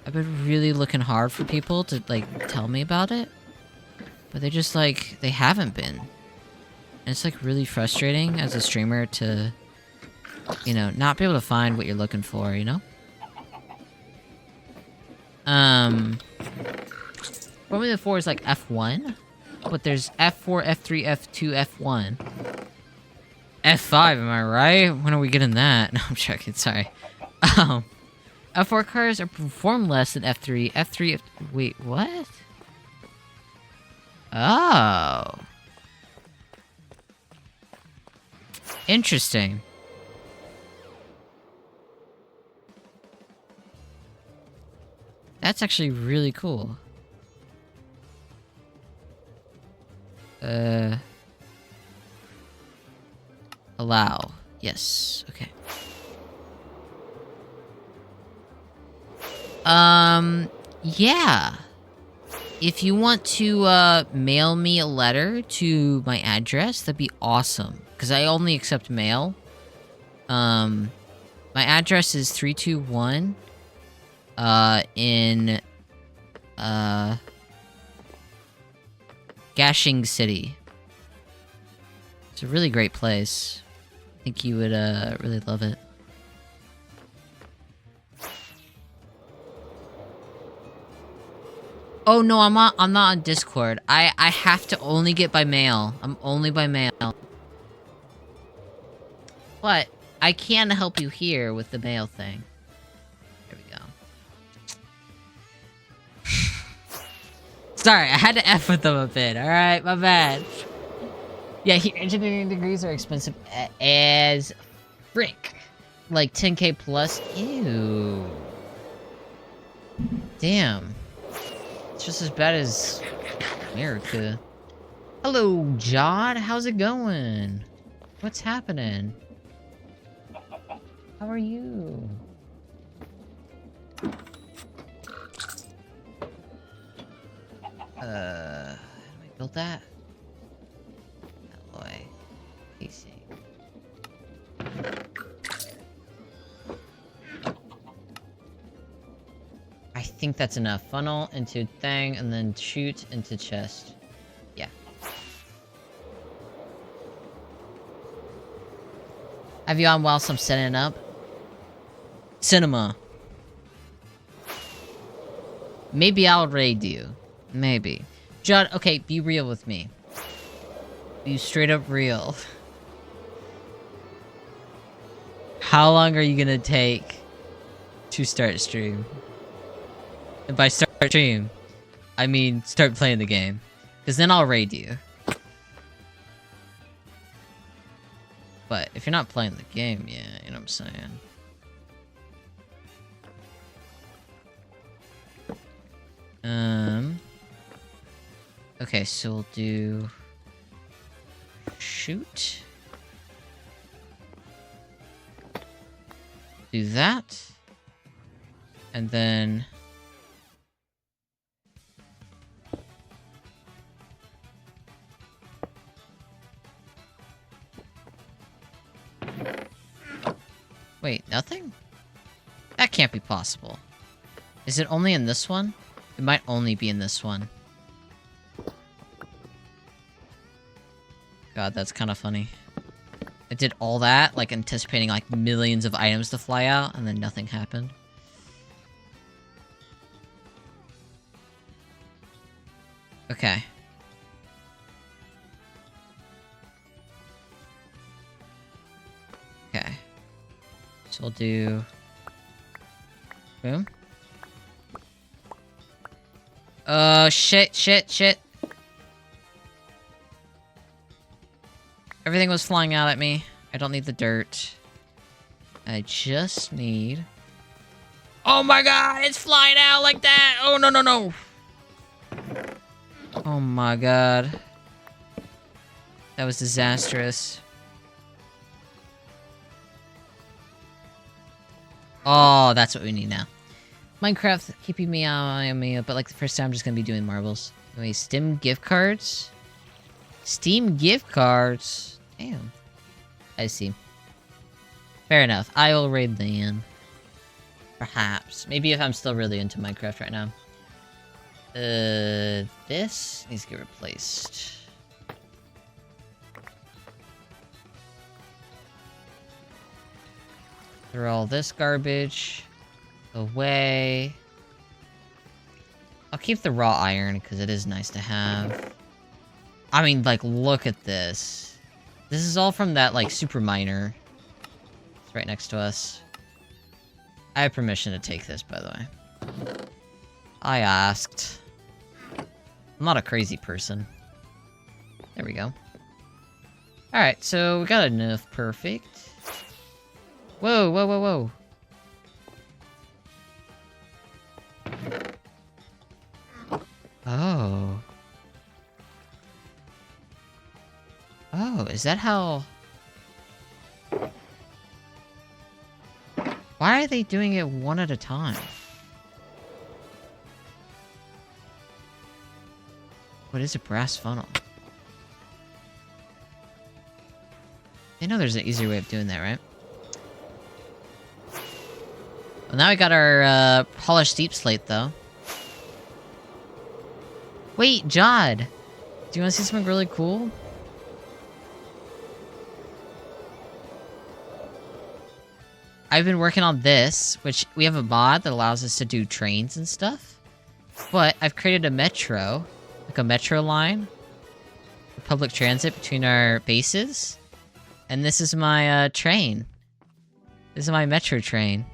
I've been really looking hard for people to, like, tell me about it. But they're just, like, they haven't been. And it's, like, really frustrating as a streamer to, you know, not be able to find what you're looking for, you know? Formula 4 is like F1, but there's F4, F3, F2, F1. F5, am I right? When are we getting that? No, I'm joking, sorry. F4 cars are perform less than F3. F3, wait, what? Oh. Interesting. That's actually really cool. Allow. Yes. Okay. Yeah. If you want to, mail me a letter to my address, that'd be awesome. Because I only accept mail. My address is 321, in, Gashing City. It's a really great place. I think you would, really love it. Oh no, I'm not on Discord. I have to only get by mail. I'm only by mail. But I can help you here with the mail thing. There we go. Sorry, I had to F with them a bit. Alright, my bad. Yeah, here, engineering degrees are expensive as frick. Like 10k plus. Ew. Damn. It's just as bad as America. Hello, John. How's it going? What's happening? How are you? How do I build that? Alloy. PC. I think that's enough. Funnel into thing, and then shoot into chest. Yeah. Have you on whilst I'm setting up? Cinema. Maybe I'll raid you. Maybe. Judd, okay, be real with me. Be straight up real. How long are you gonna take to start stream? And by start stream, I mean start playing the game. Because then I'll raid you. But if you're not playing the game, yeah, you know what I'm saying. Okay, so we'll do... shoot. Do that. And then... wait, nothing? That can't be possible. Is it only in this one? It might only be in this one. God, that's kind of funny. I did all that, like, anticipating, like, millions of items to fly out, and then nothing happened. Okay. Okay. So we'll do... boom. Shit. Everything was flying out at me. I don't need the dirt. I just need... oh my god, it's flying out like that! Oh, no. Oh my god. That was disastrous. Oh, that's what we need now. Minecraft keeping me on me, but like the first time I'm just gonna be doing marbles. Anyway, Steam gift cards? Steam gift cards? Damn. I see. Fair enough. I will raid then. Perhaps. Maybe if I'm still really into Minecraft right now. This needs to get replaced. Throw all this garbage away. I'll keep the raw iron because it is nice to have. I mean, like, look at this. This is all from that, like, super miner. It's right next to us. I have permission to take this, by the way. I asked. I'm not a crazy person. There we go. Alright, so we got enough perfect. Whoa. Oh. Oh, is that how... why are they doing it one at a time? What is a brass funnel? I know there's an easier way of doing that, right? Well, now we got our polished deep slate, though. Wait, Jod! Do you want to see something really cool? I've been working on this, which we have a mod that allows us to do trains and stuff. But I've created a metro, like a metro line, for public transit between our bases. And this is my train. This is my metro train.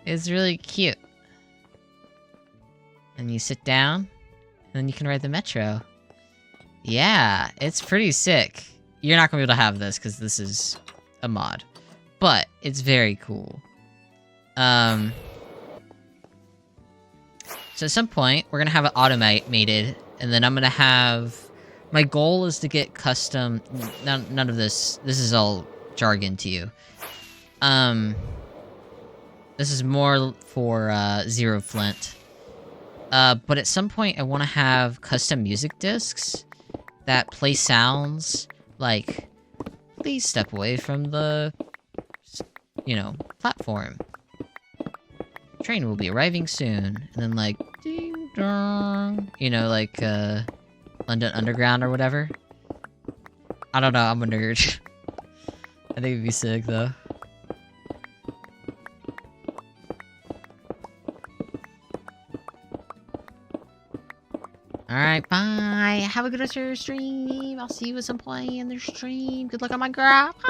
It's really cute. And you sit down, and then you can ride the metro. Yeah, it's pretty sick. You're not gonna be able to have this, because this is a mod. But, it's very cool. So at some point, we're gonna have it automated, and then I'm gonna have... my goal is to get custom... none of this... this is all jargon to you. This is more for, Zero Flint. But at some point, I want to have custom music discs that play sounds like, please step away from the, you know, platform. Train will be arriving soon. And then, like, ding dong. You know, like, London Underground or whatever. I don't know, I'm a nerd. I think it'd be sick, though. Alright, bye. Have a good rest of your stream. I'll see you at some point in the stream. Good luck on my graph. Bye!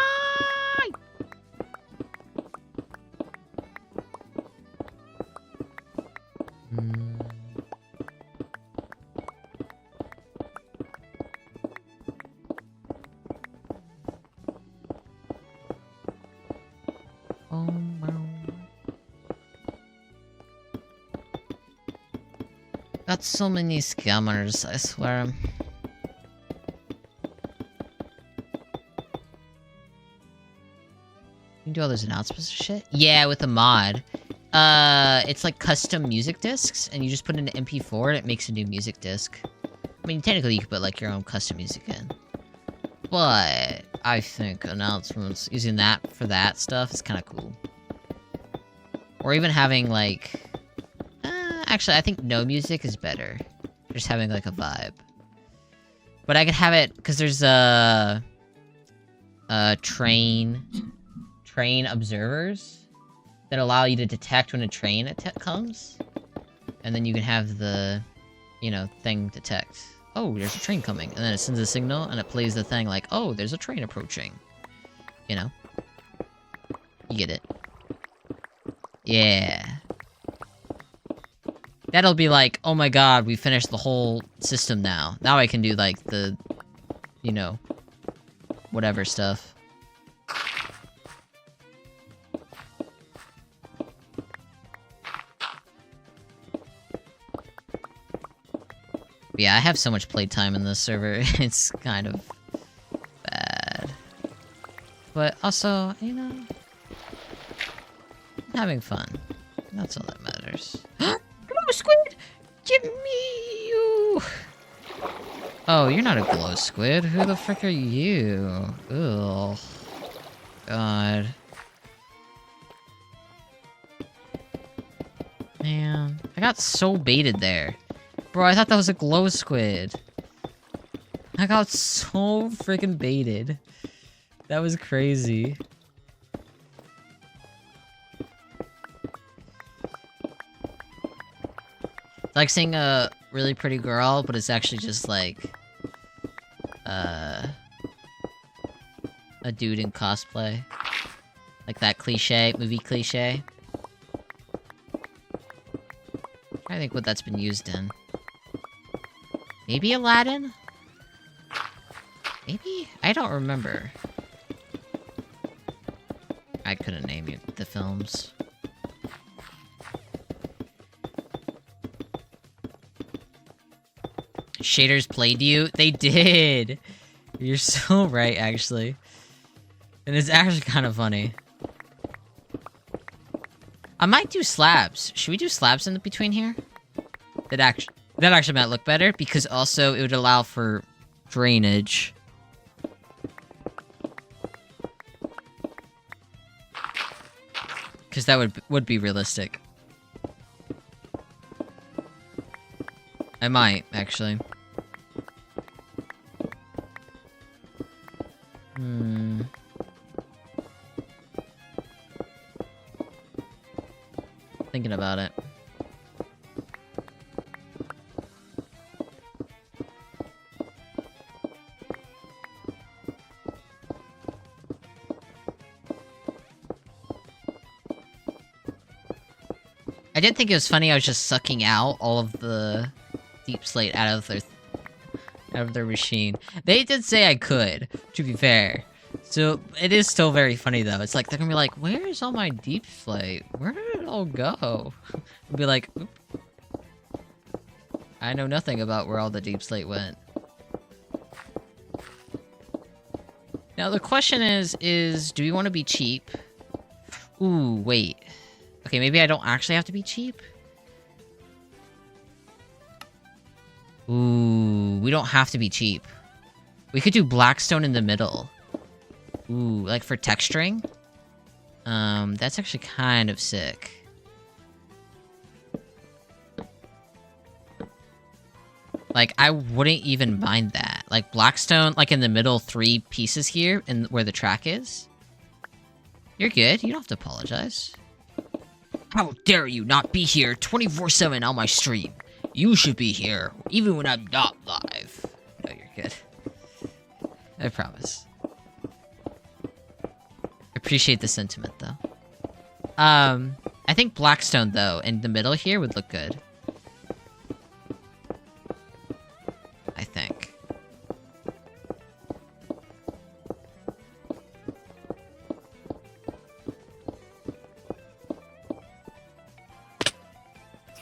Got so many scammers, I swear. You can do all those announcements and shit? Yeah, with a mod. It's like custom music discs, and you just put in an MP4 and it makes a new music disc. I mean, technically you could put like your own custom music in. But I think announcements, using that for that stuff is kind of cool. Or even having like... actually, I think no music is better. Just having like a vibe. But I could have it, because there's train observers that allow you to detect when a train comes. And then you can have the, you know, thing detect. Oh, there's a train coming. And then it sends a signal, and it plays the thing like, oh, there's a train approaching. You know? You get it. Yeah. That'll be like, oh my god, we finished the whole system now. Now I can do, like, the, you know, whatever stuff. But yeah, I have so much playtime in this server, it's kind of bad. But also, you know, I'm having fun. That's all that matters. Glow squid! Give me you! Oh, you're not a glow squid. Who the frick are you? Ugh. God. Man, I got so baited there. Bro, I thought that was a glow squid. I got so freaking baited. That was crazy. It's like seeing a really pretty girl, but it's actually just like... a dude in cosplay. Like that cliche, movie cliche. I think what that's been used in. Maybe Aladdin? Maybe? I don't remember. I couldn't name you the films. Shaders played you? They did! You're so right, actually. And it's actually kind of funny. I might do slabs. Should we do slabs in between here? That actually might look better, because also it would allow for drainage. Because that would be realistic. I might, actually. Thinking about it. I did think it was funny I was just sucking out all of the deep slate out of their machine. They did say I could, to be fair. So, it is still very funny, though. It's like, they're gonna be like, where is all my deep slate? Where did it all go? I'll be like, oop. I know nothing about where all the deep slate went. Now, the question is do we want to be cheap? Ooh, wait. Okay, maybe I don't actually have to be cheap? Ooh, we don't have to be cheap. We could do Blackstone in the middle. Ooh, like for texturing? That's actually kind of sick. Like, I wouldn't even mind that. Like, Blackstone, like in the middle 3 pieces here, and where the track is. You're good. You don't have to apologize. How dare you not be here 24/7 on my stream? You should be here, even when I'm not live. No, you're good. I promise. Appreciate the sentiment, though. I think Blackstone, though, in the middle here would look good. I think.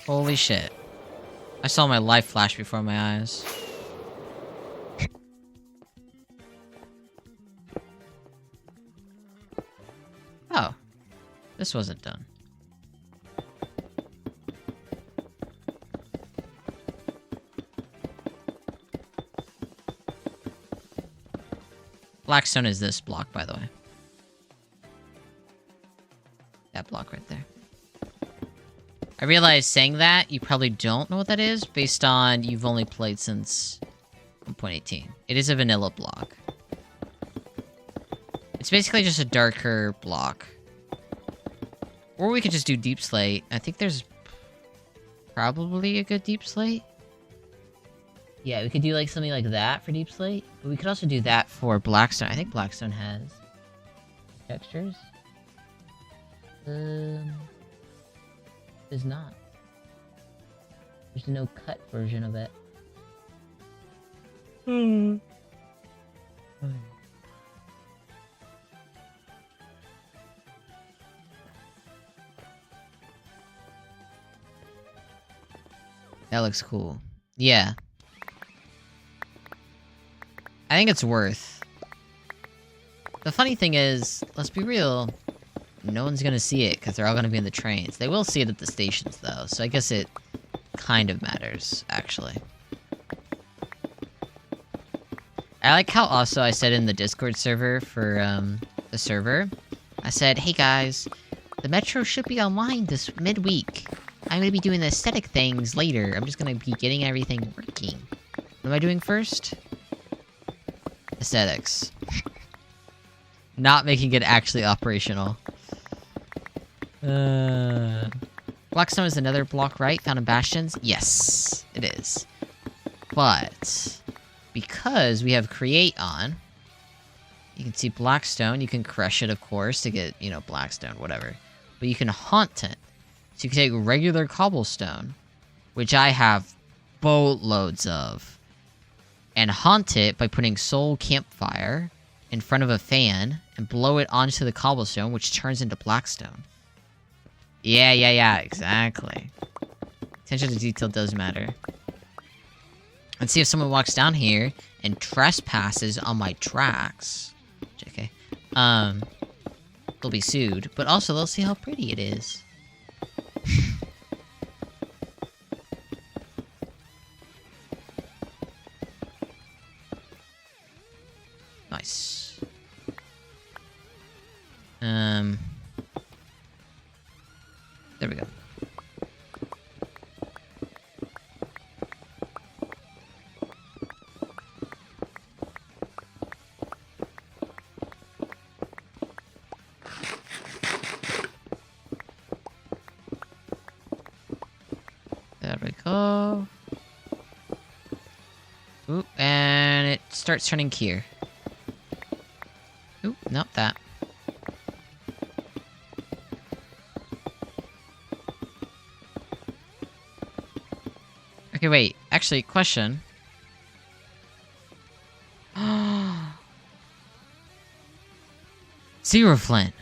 Holy shit. I saw my life flash before my eyes. Oh. This wasn't done. Blackstone is this block, by the way. That block right there. I realize saying that, you probably don't know what that is, based on you've only played since 1.18. It is a vanilla block. It's basically just a darker block. Or we could just do deep slate. I think there's probably a good deep slate. Yeah, we could do like something like that for deep slate. But we could also do that for Blackstone. I think Blackstone has textures. Does not. There's no cut version of it. That looks cool. Yeah. I think it's worth. The funny thing is, let's be real, no one's gonna see it because they're all gonna be in the trains. They will see it at the stations though, so I guess it kind of matters, actually. I like how also I said in the Discord server for the server, I said, hey guys, the Metro should be online this midweek. I'm gonna be doing the aesthetic things later. I'm just gonna be getting everything working. What am I doing first? Aesthetics. Not making it actually operational. Blackstone is another block, right? Found in Bastions? Yes, it is. But because we have create on, you can see Blackstone. You can crush it, of course, to get, you know, Blackstone, whatever. But you can haunt it. So you can take regular cobblestone, which I have boatloads of, and haunt it by putting soul campfire in front of a fan and blow it onto the cobblestone, which turns into Blackstone. Yeah, exactly. Attention to detail does matter. Let's see if someone walks down here and trespasses on my tracks. JK. They'll be sued, but also they'll see how pretty it is. Nice. There we go. There we go. Oop, and it starts turning here. Oop, not that. Okay, wait. Actually, question. Zero Flint.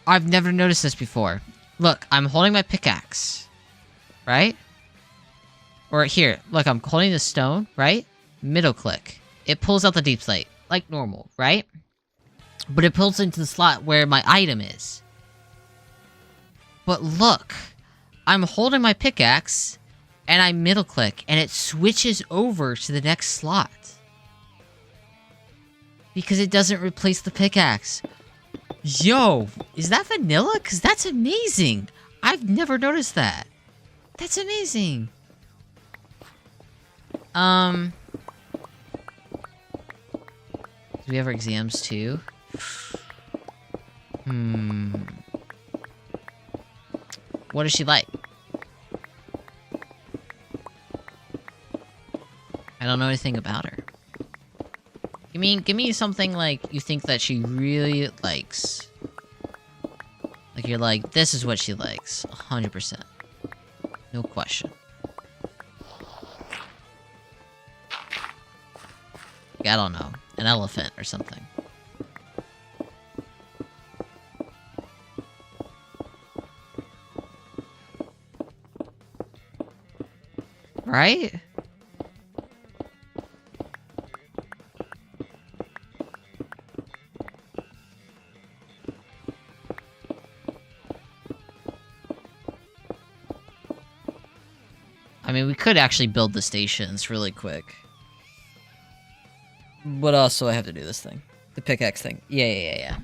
I've never noticed this before. Look, I'm holding my pickaxe. Right? Or here, look, I'm holding the stone, right? Middle click. It pulls out the deep slate, like normal, right? But it pulls into the slot where my item is. But look, I'm holding my pickaxe, and I middle click, and it switches over to the next slot. Because it doesn't replace the pickaxe. Yo, is that vanilla? Because that's amazing. I've never noticed that. That's amazing. Do we have our exams too? What is she like? I don't know anything about her. Give me something like you think that she really likes. Like you're like, this is what she likes. 100%. No question. I don't know. An elephant or something. Right? I mean, we could actually build the stations really quick. But also I have to do this thing. The pickaxe thing. Yeah.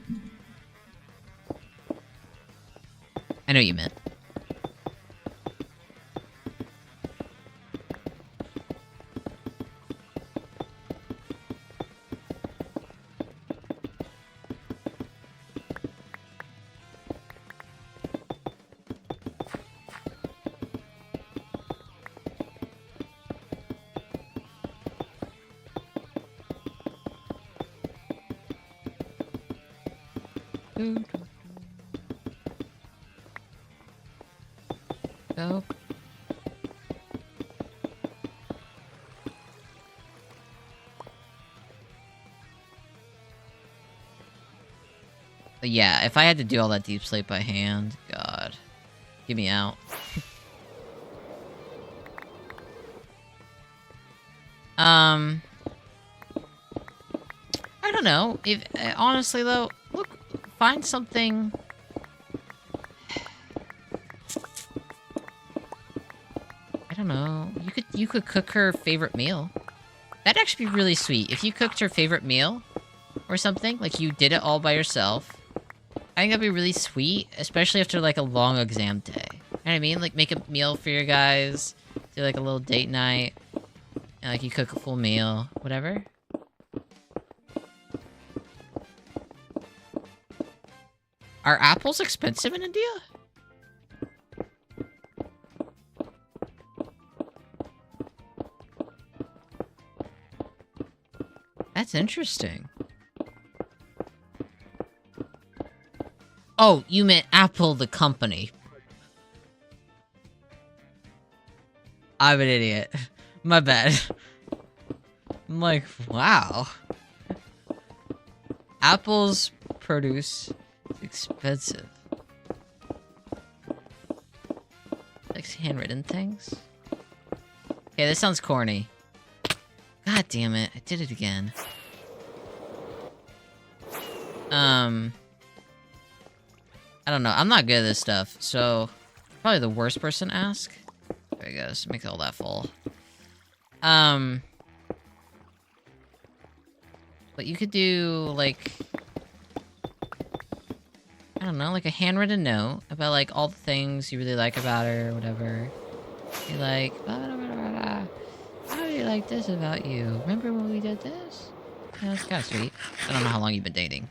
I know what you meant. Go. But yeah, if I had to do all that deep slate by hand, God, get me out. I don't know. If honestly though, look, find something. I don't know. You could cook her favorite meal. That'd actually be really sweet if you cooked her favorite meal, or something. Like you did it all by yourself. I think that'd be really sweet, especially after like a long exam day. You know what I mean? Like make a meal for your guys, do like a little date night, and like you cook a full meal, whatever. Are apples expensive in India? That's interesting. Oh, you meant Apple the company. I'm an idiot. My bad. I'm like, wow. Apple's produce is expensive. Like handwritten things? Okay, this sounds corny. God damn it, I did it again. I don't know, I'm not good at this stuff, so probably the worst person to ask. There you go, just make all that full. But you could do, like, I don't know, like a handwritten note about, like, all the things you really like about her, or whatever. Be like, blah, blah, blah, blah, blah. How do you like this about you? Remember when we did this? Yeah, that's kind of sweet. I don't know how long you've been dating.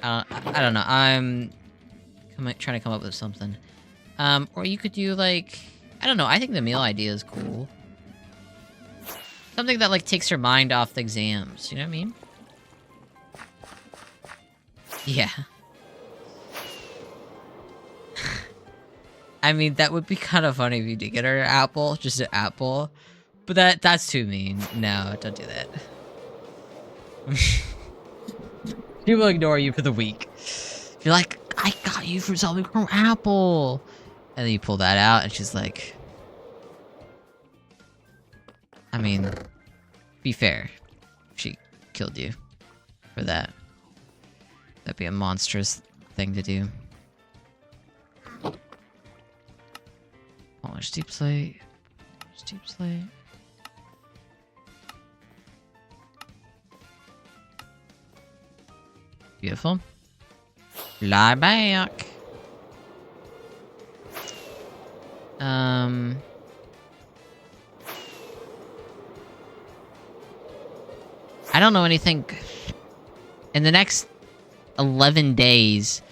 I don't know, I'm trying to come up with something. Or you could do, like, I don't know, I think the meal idea is cool. Something that, like, takes her mind off the exams, you know what I mean? Yeah. I mean, that would be kind of funny if you did get her an apple, just an apple. But that's too mean. No, don't do that. She will ignore you for the week. You're like, I got you for something from Apple. And then you pull that out, and she's like... I mean, be fair. She killed you for that. That'd be a monstrous thing to do. Polish deep slate. Deep slate. Beautiful. Fly back. I don't know anything. In the next 11 days,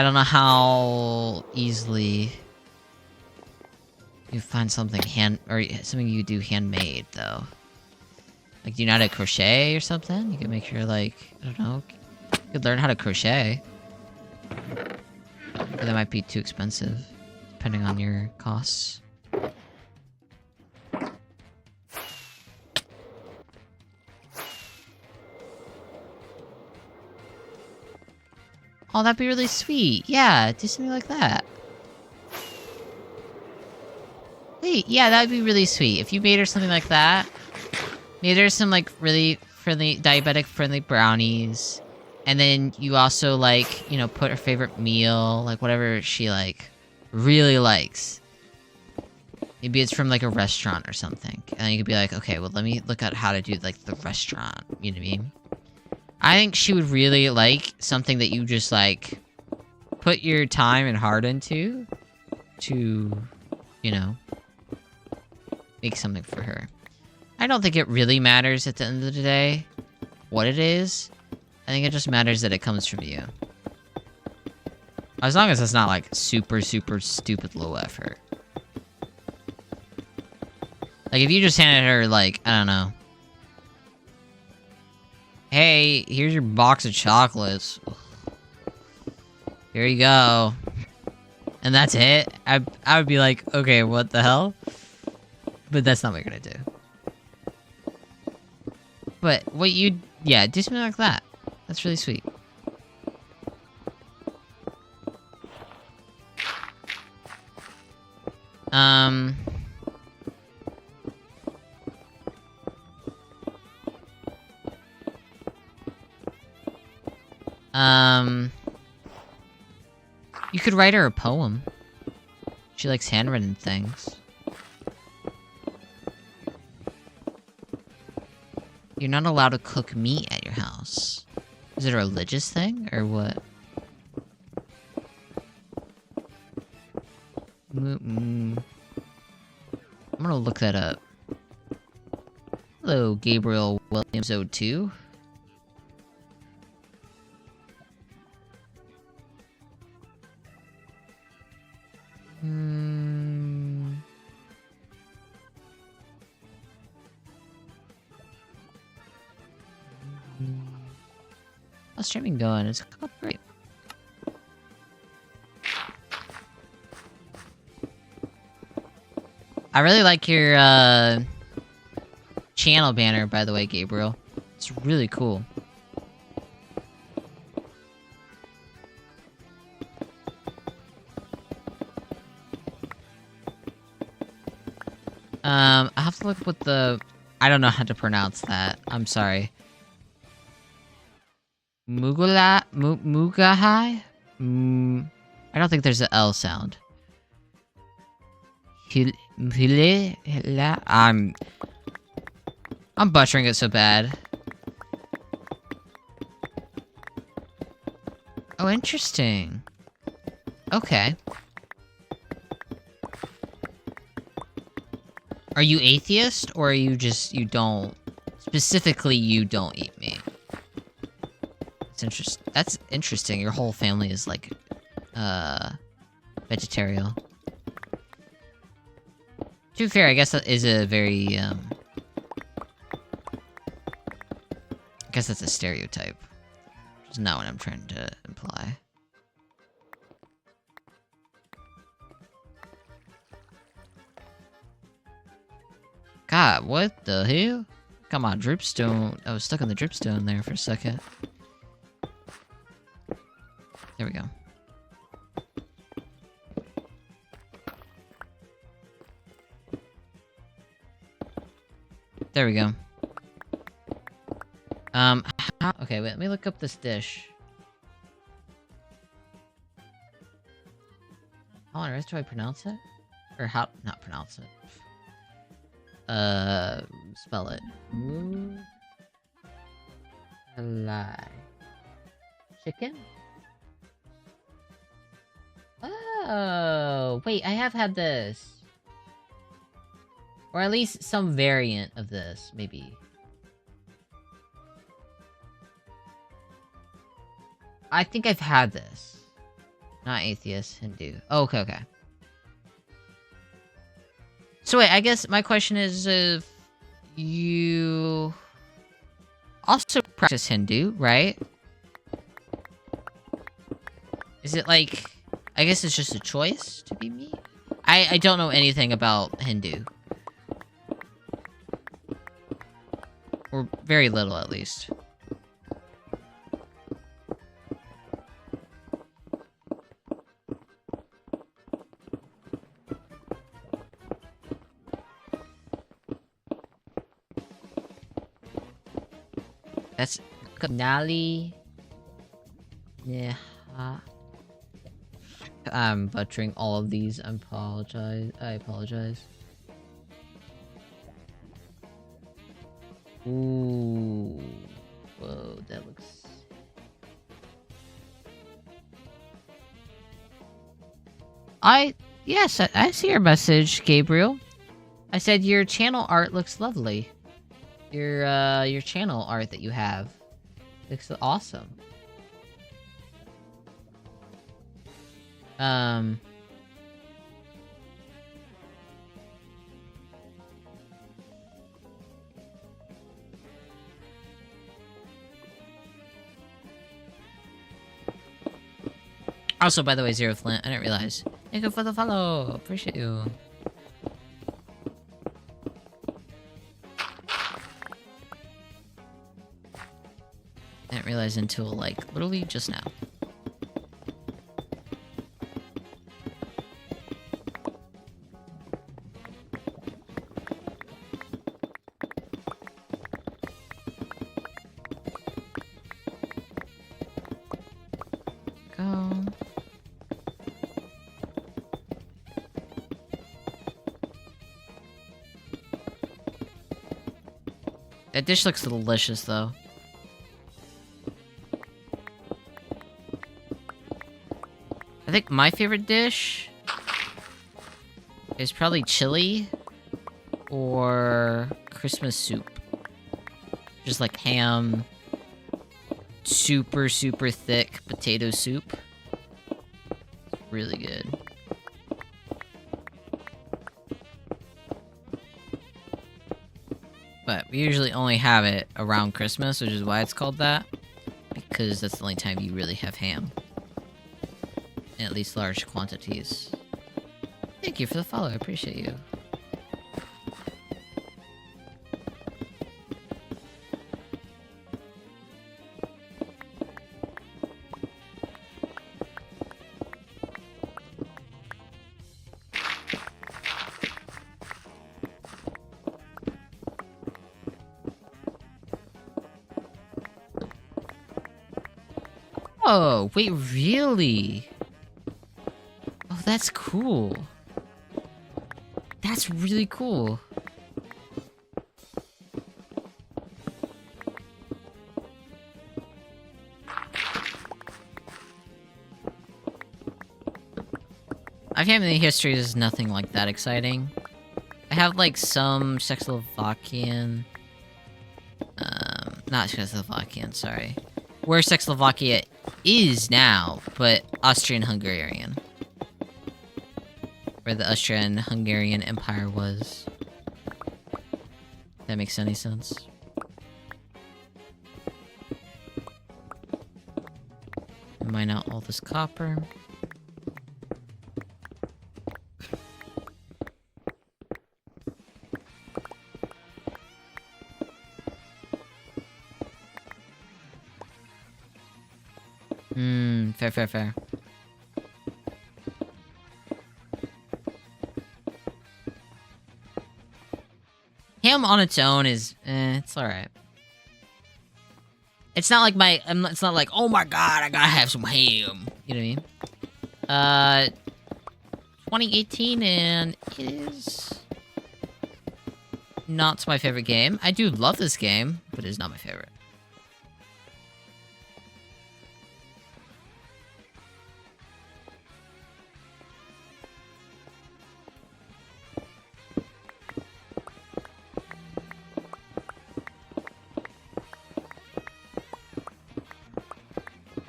I don't know how easily you find something something you do handmade, though. Like, do you know how to crochet or something? You can make sure, like, I don't know, you could learn how to crochet. But that might be too expensive, depending on your costs. Oh, that'd be really sweet. Yeah, do something like that. Wait, yeah, that'd be really sweet. If you made her something like that, made her some, like, really friendly, diabetic-friendly brownies, and then you also, like, you know, put her favorite meal, like, whatever she, like, really likes. Maybe it's from, like, a restaurant or something. And you could be like, okay, well, let me look at how to do, like, the restaurant. You know what I mean? I think she would really like something that you just, like, put your time and heart into to, you know, make something for her. I don't think it really matters at the end of the day what it is. I think it just matters that it comes from you. As long as it's not, like, super, super stupid low effort. Like, if you just handed her, like, I don't know. Hey, here's your box of chocolates. Here you go. And that's it? I would be like, okay, what the hell? But that's not what you're gonna do. But what you... Yeah, do something like that. That's really sweet. You could write her a poem. She likes handwritten things. You're not allowed to cook meat at your house. Is it a religious thing, or what? I'm gonna look that up. Hello, Gabriel Williams 02. How's streaming going? It's going great. I really like your channel banner, by the way, Gabriel. It's really cool. I have to look what the... I don't know how to pronounce that. I'm sorry. Mugahai? I don't think there's an L sound. I'm butchering it so bad. Oh, interesting. Okay. Are you atheist, or are you just, you don't... Specifically, you don't eat meat? That's interesting. Your whole family is, like, vegetarian. To be fair, I guess that is a very, I guess that's a stereotype. Which is not what I'm trying to imply. God, what the hell? Got my dripstone. I was stuck on the dripstone there for a second. There we go. There we go. Okay, wait, let me look up this dish. How on earth do I pronounce it? Or how, not pronounce it. Spell it. Lie. Chicken? Oh, wait, I have had this. Or at least some variant of this, maybe. I think I've had this. Not atheist, Hindu. Oh, okay, okay. So wait, I guess my question is if you also practice Hindu, right? Is it like... I guess it's just a choice to be me? I don't know anything about Hindu. Or very little, at least. That's Nali. Yeah. I'm butchering all of these. I apologize. Ooh. Whoa, that looks... Yes, I see your message, Gabriel. I said your channel art looks lovely. Your channel art that you have looks awesome. Also, by the way, Zero Flint, I didn't realize. Thank you for the follow. Appreciate you. I didn't realize until, like, literally just now. Go. That dish looks delicious, though. I think my favorite dish is probably chili or Christmas soup. Just like ham, super thick potato soup. It's really good. But we usually only have it around Christmas, which is why it's called that. Because that's the only time you really have ham. In at least large quantities. Thank you for the follow, I appreciate you. Oh, wait, really? Oh, that's cool. That's really cool. My family history is nothing like that exciting. I have like some Czechoslovakian... not Czechoslovakian, sorry. Where Czechoslovakia is now, but Austrian-Hungarian. Where the Austrian-Hungarian Empire was. If that makes any sense. Mine out all this copper. Fair. Ham on its own is, it's alright. It's not like it's not like, oh my god, I gotta have some ham. You know what I mean? 2018, and it is not my favorite game. I do love this game, but it is not my favorite.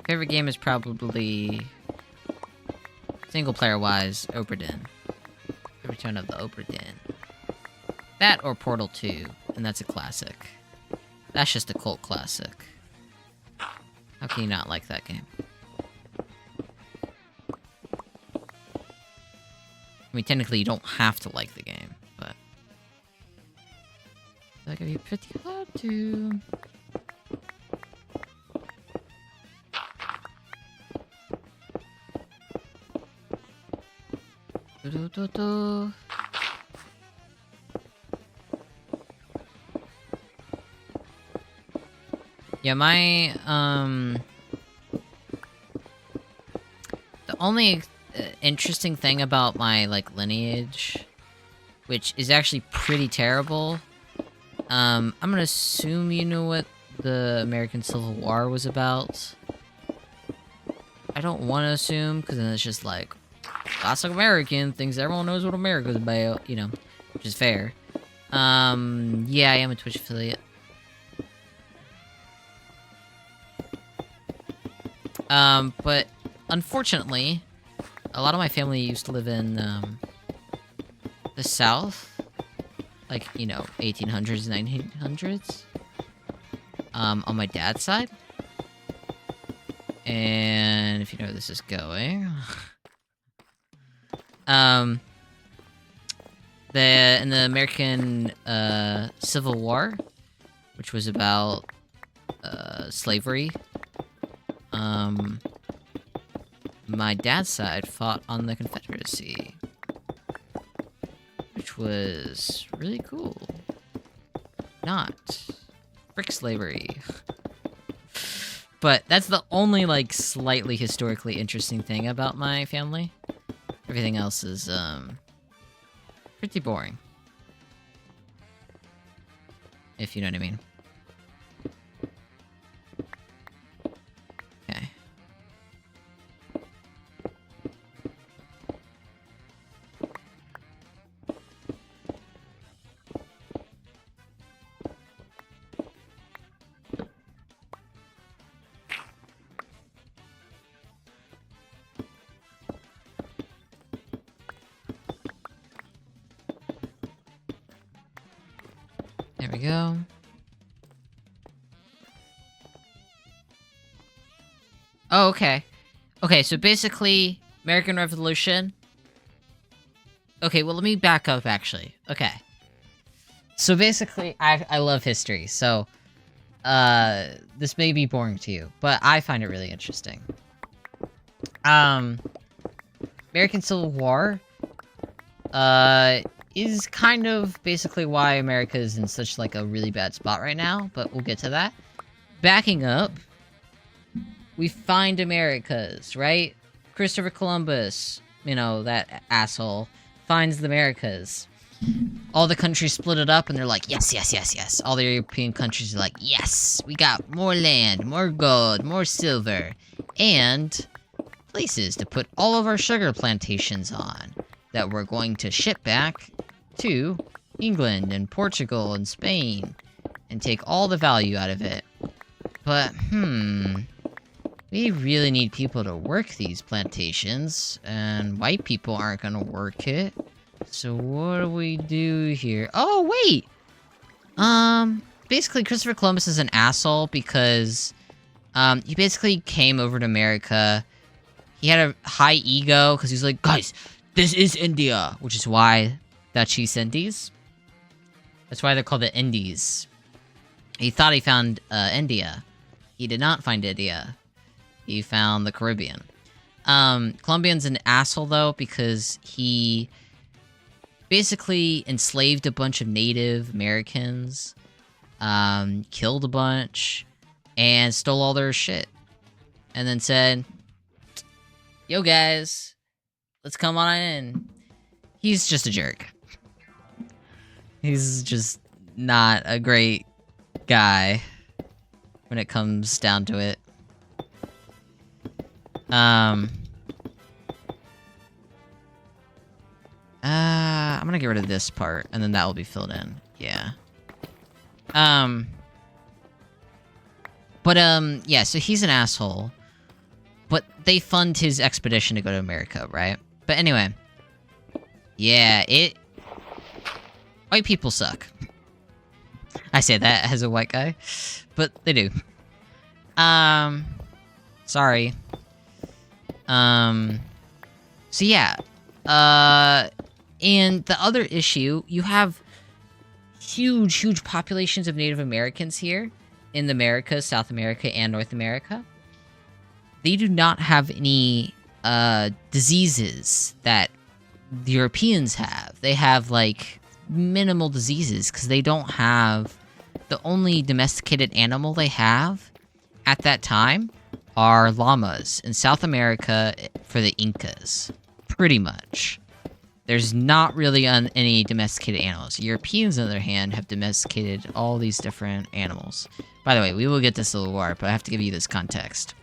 Favorite game is probably Single player wise, Oberdin. The Return of the Oberdin. That or Portal 2, and that's a classic. That's just a cult classic. How can you not like that game? I mean, technically, you don't have to like the game, but that could be pretty hard to. Do-do-do-do. Yeah, my the only interesting thing about my, like, lineage, which is actually pretty terrible, I'm gonna assume you know what the American Civil War was about. I don't want to assume, because then it's just like, classic American, thinks everyone knows what America's about, you know, which is fair. Yeah, I am a Twitch affiliate. But unfortunately, a lot of my family used to live in, the South. Like, you know, 1800s, 1900s. On my dad's side. And if you know where this is going... in the American, Civil War, which was about, slavery, my dad's side fought on the Confederacy, which was really cool. Not frick slavery. But that's the only, like, slightly historically interesting thing about my family. Everything else is, pretty boring. If you know what I mean. Okay. There we go. Oh, okay. Okay, so basically, American Revolution. Okay, well, let me back up, actually. Okay. So basically, I love history, so, this may be boring to you, but I find it really interesting. American Civil War, is kind of basically why America is in such, like, a really bad spot right now, but we'll get to that. Backing up, we find Americas, right? Christopher Columbus, you know, that asshole, finds the Americas. All the countries split it up, and they're like, yes, yes, yes, yes. All the European countries are like, yes, we got more land, more gold, more silver, and places to put all of our sugar plantations on that we're going to ship back to England and Portugal and Spain and take all the value out of it. But, we really need people to work these plantations, and white people aren't gonna work it. So what do we do here? Oh, wait! Basically, Christopher Columbus is an asshole because, he basically came over to America. He had a high ego, because he's like, guys, this is India! Which is why that's East Indies. That's why they're called the Indies. He thought he found, India. He did not find India. He found the Caribbean. Colombian's an asshole, though, because he basically enslaved a bunch of Native Americans, killed a bunch, and stole all their shit. And then said, yo, guys, let's come on in. He's just a jerk. He's just not a great guy when it comes down to it. I'm gonna get rid of this part, and then that will be filled in. Yeah. Yeah, so he's an asshole. But they fund his expedition to go to America, right? But anyway. Yeah, white people suck. I say that as a white guy, but they do. Sorry. So yeah. And the other issue, you have huge populations of Native Americans here in the Americas, South America, and North America. They do not have any, diseases that the Europeans have. They have, like, minimal diseases, because they don't have... The only domesticated animal they have at that time are llamas in South America for the Incas. Pretty much. There's not really any domesticated animals. Europeans, on the other hand, have domesticated all these different animals. By the way, we will get to Civil War, but I have to give you this context.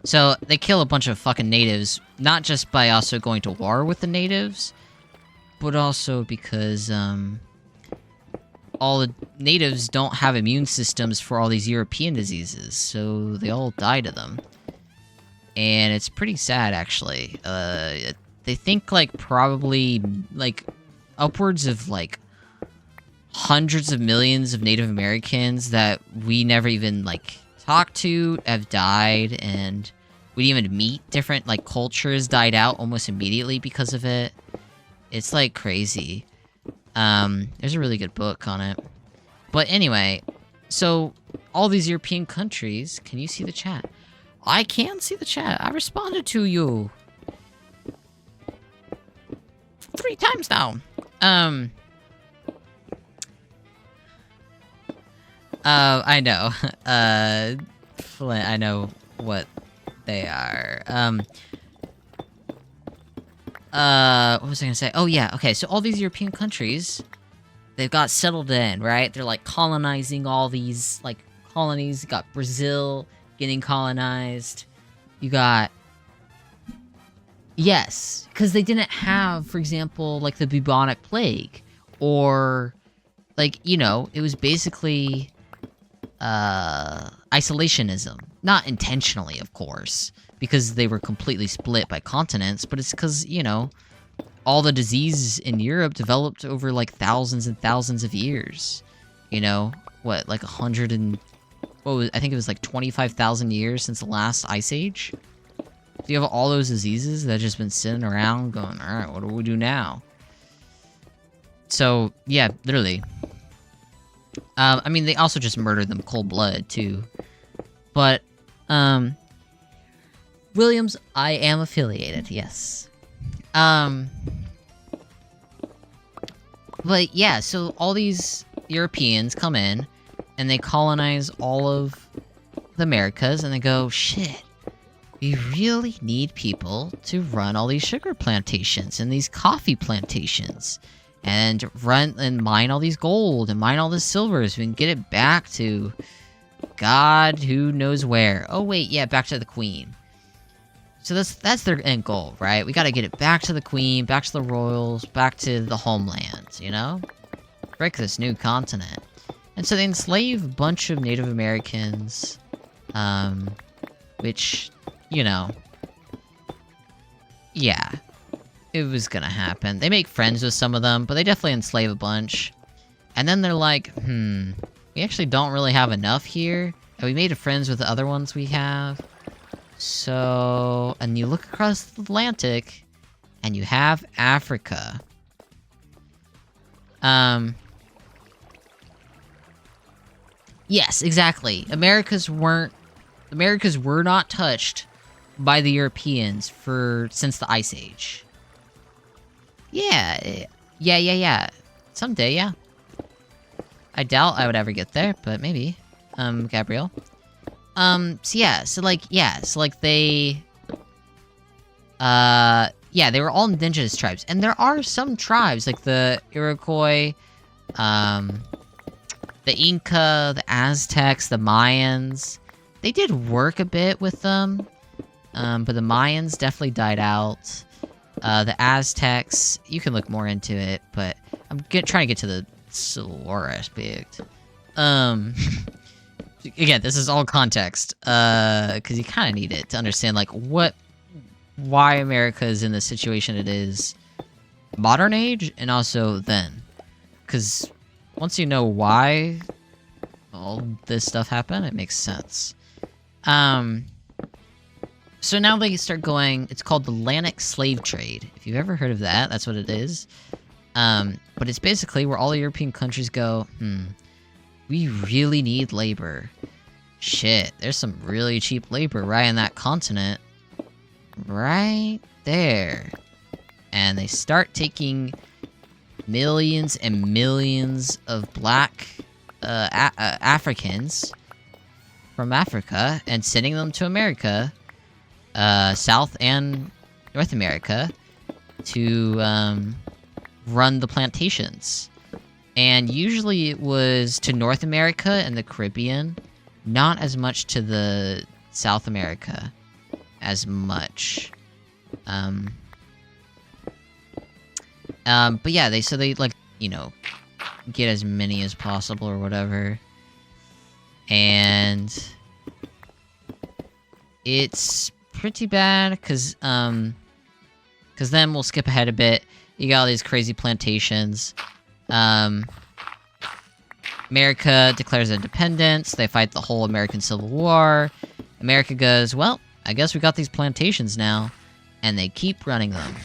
So, they kill a bunch of fucking natives, not just by also going to war with the natives, but also because, all the natives don't have immune systems for all these European diseases, so they all died of them. And it's pretty sad, actually. They think, like, probably, like, upwards of, like, hundreds of millions of Native Americans that we never even, like, talked to have died, and we didn't even meet different, like, cultures died out almost immediately because of it. It's, like, crazy. There's a really good book on it. But anyway, so, all these European countries... Can you see the chat? I can see the chat. I responded to you. 3 times now. I know. Flint, I know what they are. What was I gonna say? Oh, yeah, okay, so all these European countries, they've got settled in, right? They're, like, colonizing all these, like, colonies. You got Brazil getting colonized. You got... Yes, because they didn't have, for example, like, the bubonic plague. Or, like, you know, it was basically... isolationism. Not intentionally, of course, because they were completely split by continents, but it's because, you know, all the disease in Europe developed over, like, thousands and thousands of years. You know? What, like, 100 and... What was, I think it was, like, 25,000 years since the last Ice Age? So you have all those diseases that have just been sitting around going, alright, what do we do now? So, yeah, literally. I mean, they also just murdered them cold blood, too. But, Williams, I am affiliated, yes. But, yeah, so all these Europeans come in, and they colonize all of the Americas, and they go, shit, we really need people to run all these sugar plantations and these coffee plantations. And run and mine all these gold and mine all this silver so we can get it back to God who knows where. Oh wait, yeah, back to the Queen. So that's their end goal, right? We gotta get it back to the Queen, back to the royals, back to the homeland, you know? Break this new continent. And so they enslave a bunch of Native Americans, which, you know, yeah. It was gonna happen. They make friends with some of them, but they definitely enslave a bunch. And then they're like, we actually don't really have enough here. And we made friends with the other ones we have. So... And you look across the Atlantic, and you have Africa. Yes, exactly. Americas were not touched by the Europeans since the Ice Age. Yeah. Someday, yeah. I doubt I would ever get there, but maybe. Gabrielle. So they... yeah, they were all indigenous tribes. And there are some tribes, like the Iroquois, the Inca, the Aztecs, the Mayans. They did work a bit with them, but the Mayans definitely died out. The Aztecs, you can look more into it, but I'm trying to get to the Civil War aspect. again, this is all context, because you kind of need it to understand, like, why America is in the situation it is modern age, and also then. Because once you know why all this stuff happened, it makes sense. So now they start going, it's called the Atlantic Slave Trade. If you've ever heard of that, that's what it is. But it's basically where all the European countries go, we really need labor. Shit, there's some really cheap labor right in that continent. Right there. And they start taking millions and millions of black Africans from Africa and sending them to America, South and North America, to run the plantations. And usually it was to North America and the Caribbean, not as much to the South America as much. But yeah, they like, you know, get as many as possible or whatever. And it's pretty bad, because then we'll skip ahead a bit. You got all these crazy plantations. America declares independence. They fight the whole American Civil War. America goes, well, I guess we got these plantations now. And they keep running them.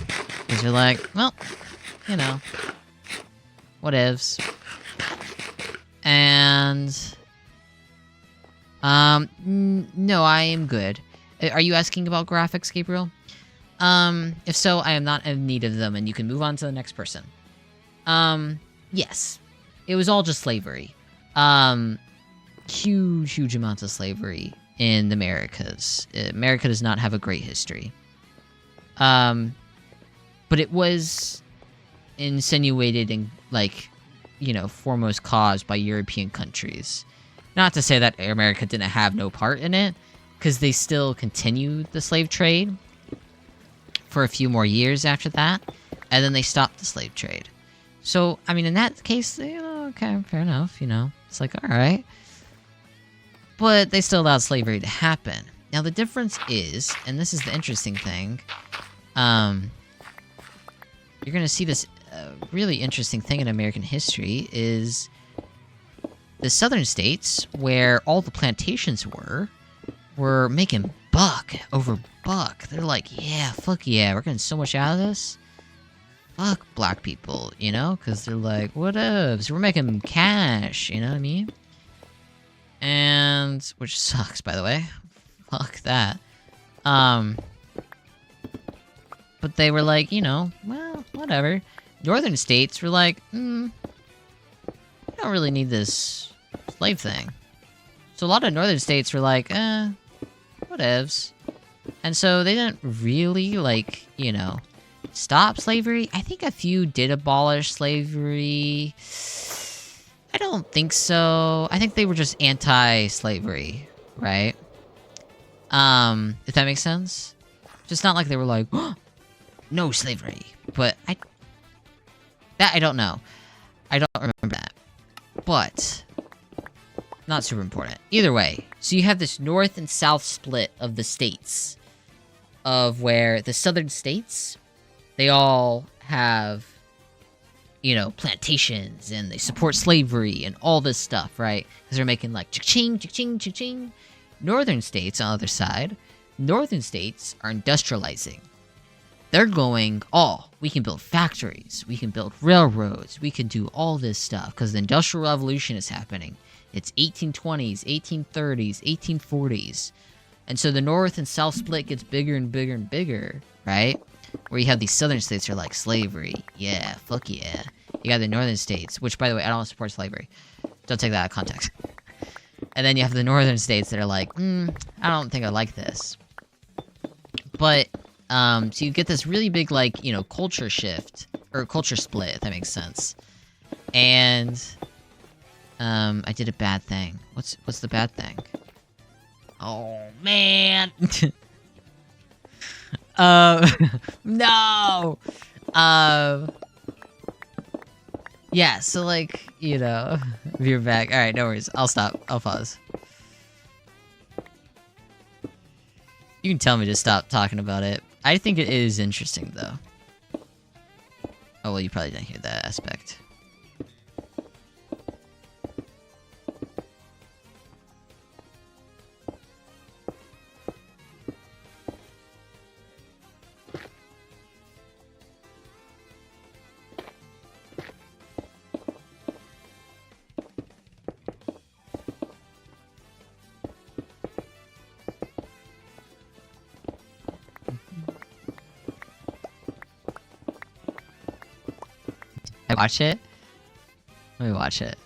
Because they're like, well, you know, whatevs. And no, I am good. Are you asking about graphics, Gabriel? If so, I am not in need of them, and you can move on to the next person. Yes. It was all just slavery. Huge amounts of slavery in the Americas. America does not have a great history. But it was insinuated and, like, you know, foremost caused by European countries. Not to say that America didn't have no part in it, because they still continued the slave trade for a few more years after that, and then they stopped the slave trade. So, I mean, in that case, you know, okay, fair enough, you know. It's like, alright. But they still allowed slavery to happen. Now, the difference is, and this is the interesting thing, you're gonna see this really interesting thing in American history is the southern states, where all the plantations were making buck over buck. They're like, yeah, fuck yeah, we're getting so much out of this. Fuck black people, you know? Because they're like, what up? So we're making cash, you know what I mean? And, which sucks, by the way. Fuck that. But they were like, you know, well, whatever. Northern states were like, we don't really need this slave thing. So a lot of northern states were like, whatevs. And so they didn't really, like, you know, stop slavery. I think a few did abolish slavery. I don't think so. I think they were just anti-slavery, right? If that makes sense. Just not like they were like, oh, no slavery. But I don't know. I don't remember that. But not super important. Either way, so you have this north and south split of the states, of where the southern states, they all have, you know, plantations, and they support slavery and all this stuff, right? Because they're making like cha-ching, cha-ching, cha-ching. Northern states, on the other side, northern states are industrializing. They're going, oh, we can build factories, we can build railroads, we can do all this stuff, because the Industrial Revolution is happening. It's 1820s, 1830s, 1840s. And so the north and south split gets bigger and bigger and bigger, right? Where you have these southern states that are like, slavery, yeah, fuck yeah. You got the northern states, which, by the way, I don't support slavery. Don't take that out of context. And then you have the northern states that are like, I don't think I like this. But, so you get this really big, like, you know, culture shift, or culture split, if that makes sense. And, I did a bad thing. What's the bad thing? Oh, man! No! Yeah, so, like, you know, if you're back. Alright, no worries. I'll stop. I'll pause. You can tell me to stop talking about it. I think it is interesting, though. Oh, well, you probably didn't hear that aspect. I watch it. Let me watch it.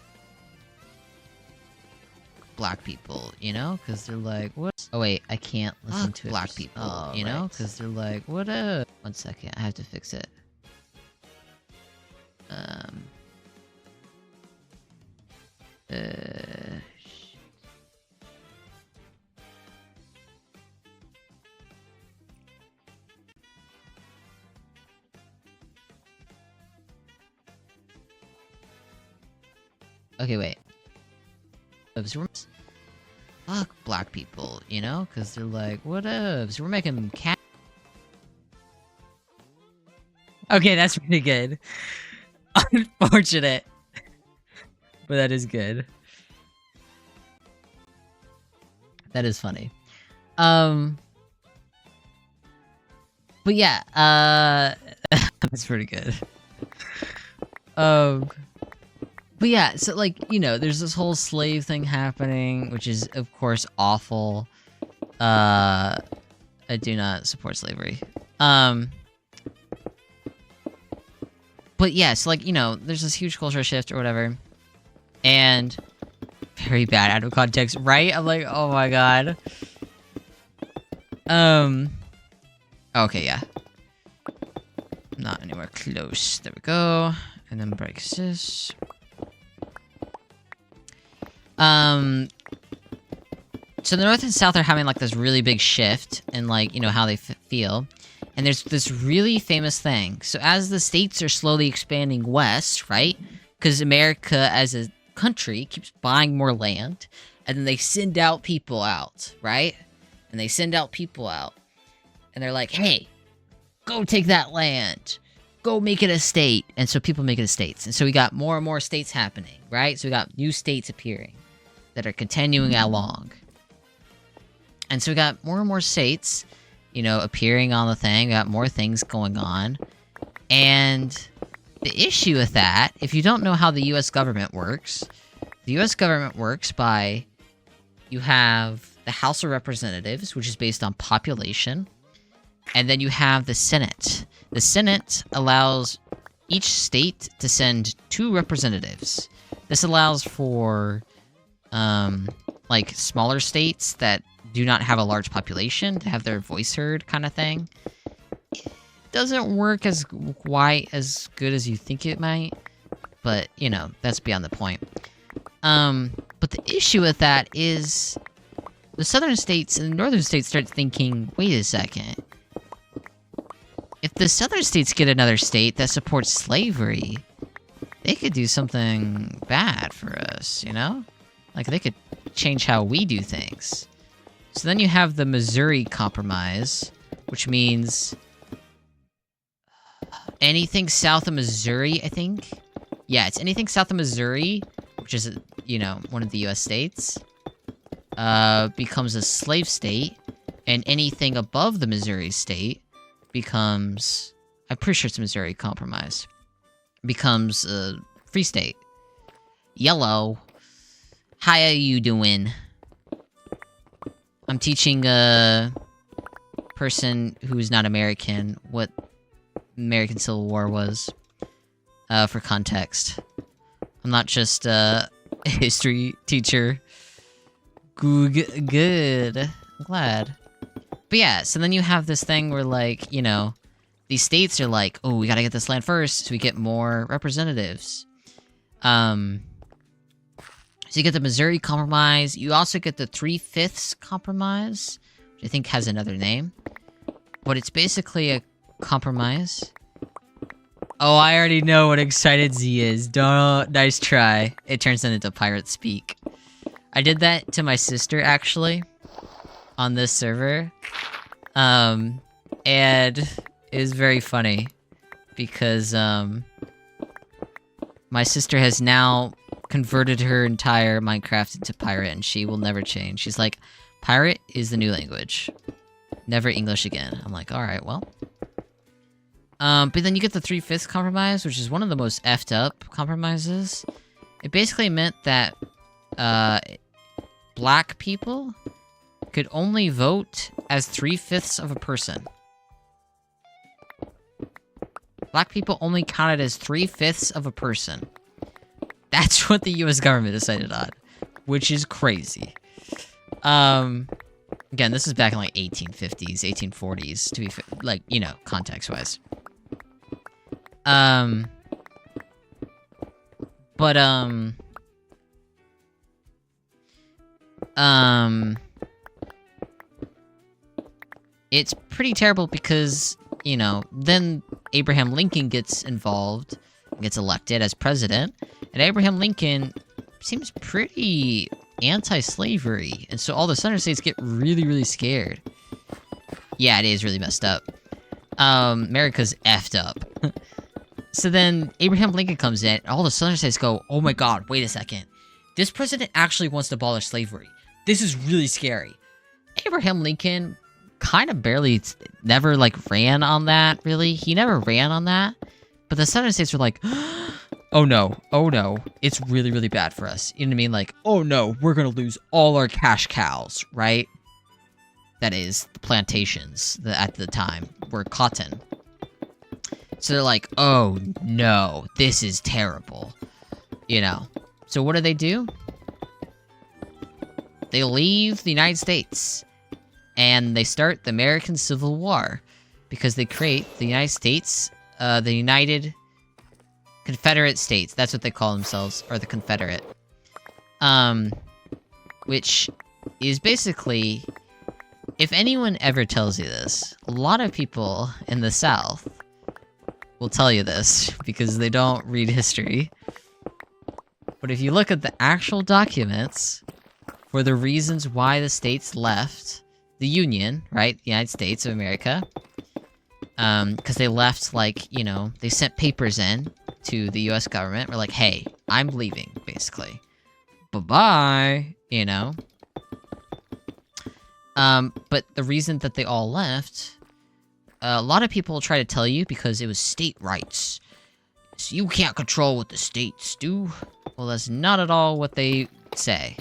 Black people, you know, because they're like, what? Oh wait, I can't listen to it. Black people, you know, because they're like, what up? 1 second, I have to fix it. Okay, wait. Fuck black people, you know? Because they're like, what up? So we're making cat. Okay, that's pretty good. Unfortunate. But that is good. That is funny. But yeah, that's pretty good. But yeah, so like, you know, there's this whole slave thing happening, which is of course awful. I do not support slavery. But yeah, so like, you know, there's this huge cultural shift or whatever. And very bad out of context, right? I'm like, oh my god. Okay, yeah. Not anywhere close. There we go. And then breaks this. So the North and South are having like this really big shift in like, you know, how they feel. And there's this really famous thing. So as the states are slowly expanding west, right? Because America as a country keeps buying more land. And then they send out people out, right? And they send out people out. And they're like, hey, go take that land. Go make it a state. And so people make it a states. And so we got more and more states happening, right? So we got new states appearing that are continuing along. And so we got more and more states, you know, appearing on the thing. We got more things going on. And the issue with that, if you don't know how the US government works, the US government works by, you have the House of Representatives, which is based on population. And then you have the Senate. The Senate allows each state to send 2 representatives. This allows for, like, smaller states that do not have a large population to have their voice heard kind of thing. It doesn't work as quite as good as you think it might. But, you know, that's beyond the point. But the issue with that is the southern states and the northern states start thinking, wait a second. If the southern states get another state that supports slavery, they could do something bad for us, you know? Like, they could change how we do things. So then you have the Missouri Compromise, which means anything south of Missouri, I think? Yeah, it's anything south of Missouri, which is, you know, one of the US states, becomes a slave state, and anything above the Missouri state becomes, I'm pretty sure it's a Missouri Compromise, becomes a free state. Yellow, how are you doing? I'm teaching a person who's not American what American Civil War was, for context. I'm not just a history teacher. Good. I'm glad. But yeah, so then you have this thing where, like, you know, these states are like, oh, we gotta get this land first so we get more representatives. So you get the Missouri Compromise. You also get the 3/5 Compromise, which I think has another name. But it's basically a compromise. Oh, I already know what Excited Z is. Don't, nice try. It turns into pirate speak. I did that to my sister, actually, on this server. And it's very funny because my sister has now converted her entire Minecraft into pirate, and she will never change. She's like, pirate is the new language. Never English again. I'm like, alright, well. But then you get the 3/5 compromise, which is one of the most effed up compromises. It basically meant that, black people could only vote as 3/5 of a person. Black people only counted as 3/5 of a person. That's what the US government decided on, which is crazy. Again, this is back in like 1850s, 1840s, to be like, you know, context-wise. It's pretty terrible because, you know, then Abraham Lincoln gets involved, gets elected as president, and Abraham Lincoln seems pretty anti-slavery, and so all the southern states get really, really scared. Yeah, it is really messed up. America's effed up. So then Abraham Lincoln comes in, and all the southern states go, oh my god, wait a second. This president actually wants to abolish slavery. This is really scary. Abraham Lincoln kind of barely never, like, ran on that, really. He never ran on that. But the southern states were like, oh no, it's really, really bad for us. You know what I mean? Like, oh no, we're gonna lose all our cash cows, right? That is, the plantations that at the time were cotton. So they're like, oh no, this is terrible. You know. So what do? They leave the United States. And they start the American Civil War. Because they create the United States, the United Confederate States. That's what they call themselves, or the Confederate. Which is basically, if anyone ever tells you this, a lot of people in the South will tell you this, because they don't read history. But if you look at the actual documents, for the reasons why the states left the Union, right, the United States of America, because they left, like, you know, they sent papers in to the US government, were like, hey, I'm leaving, basically. Bye-bye, you know? But the reason that they all left, a lot of people try to tell you because it was state rights. So you can't control what the states do. Well, that's not at all what they say.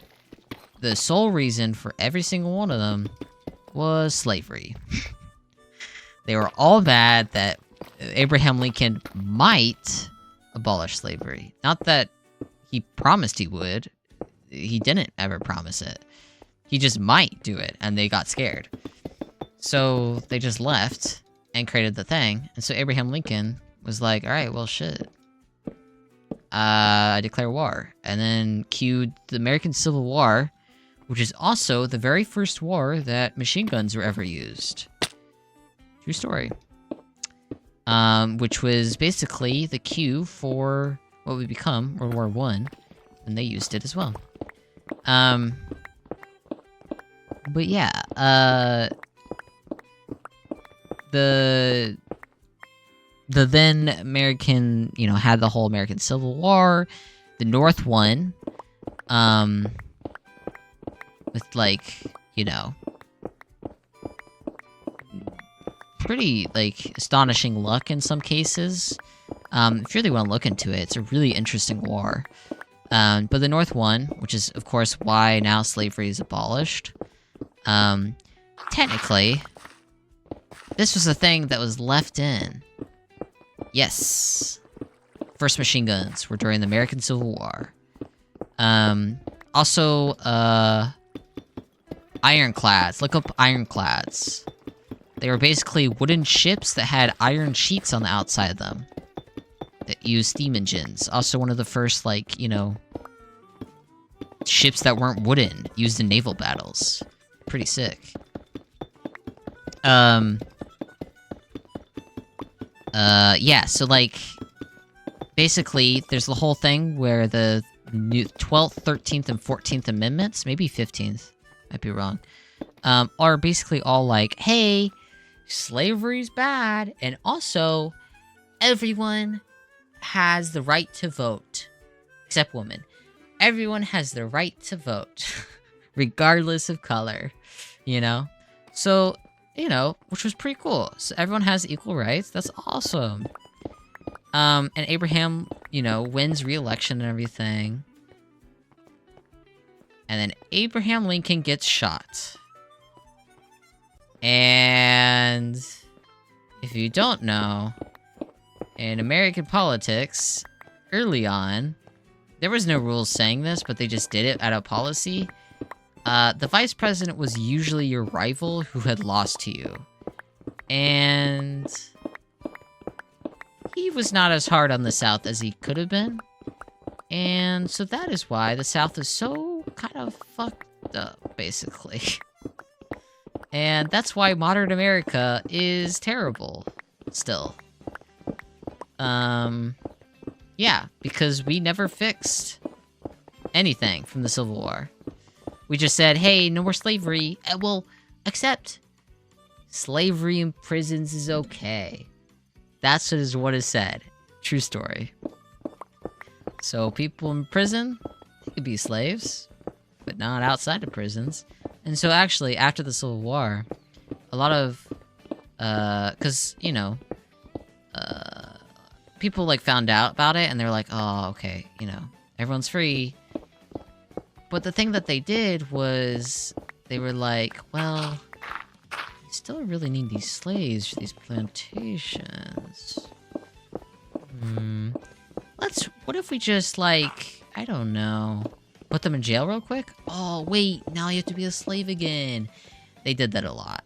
The sole reason for every single one of them was slavery. They were all mad that Abraham Lincoln might abolish slavery. Not that he promised he would. He didn't ever promise it. He just might do it, and they got scared. So they just left and created the thing. And so Abraham Lincoln was like, alright, well, shit. I declare war. And then cued the American Civil War, which is also the very first war that machine guns were ever used. True story. Which was basically the cue for what would become World War I, and they used it as well. But yeah, the then American, you know, had the whole American Civil War. The North won, with, like, you know, pretty, like, astonishing luck in some cases. If you really want to look into it, it's a really interesting war. But the North won, which is, of course, why now slavery is abolished. Technically, this was a thing that was left in. Yes. First machine guns were during the American Civil War. Also, ironclads. Look up ironclads. They were basically wooden ships that had iron sheets on the outside of them. That used steam engines. Also one of the first, like, you know, ships that weren't wooden, used in naval battles. Pretty sick. Yeah, so, like, basically, there's the whole thing where the new 12th, 13th, and 14th Amendments, maybe 15th, might be wrong, are basically all like, hey, slavery's bad, and also everyone has the right to vote, except women. Everyone has the right to vote, regardless of color, you know? So, you know, which was pretty cool. So everyone has equal rights. That's awesome. And Abraham, you know, wins re-election and everything. And then Abraham Lincoln gets shot. And if you don't know, in American politics, early on, there was no rules saying this, but they just did it out of policy. The vice president was usually your rival who had lost to you. And he was not as hard on the South as he could have been. And so that is why the South is so kind of fucked up, basically. And that's why modern America is terrible, still. Yeah, because we never fixed anything from the Civil War. We just said, hey, no more slavery. Well, except slavery in prisons is okay. That's what is said. True story. So people in prison, they could be slaves, but not outside of prisons. And so actually, after the Civil War, a lot of, cause, you know, people, like, found out about it, and they're like, oh, okay, you know, everyone's free. But the thing that they did was, they were like, well, we still really need these slaves for these plantations. What if we just, like, I don't know, put them in jail real quick? Oh, wait, now you have to be a slave again. They did that a lot.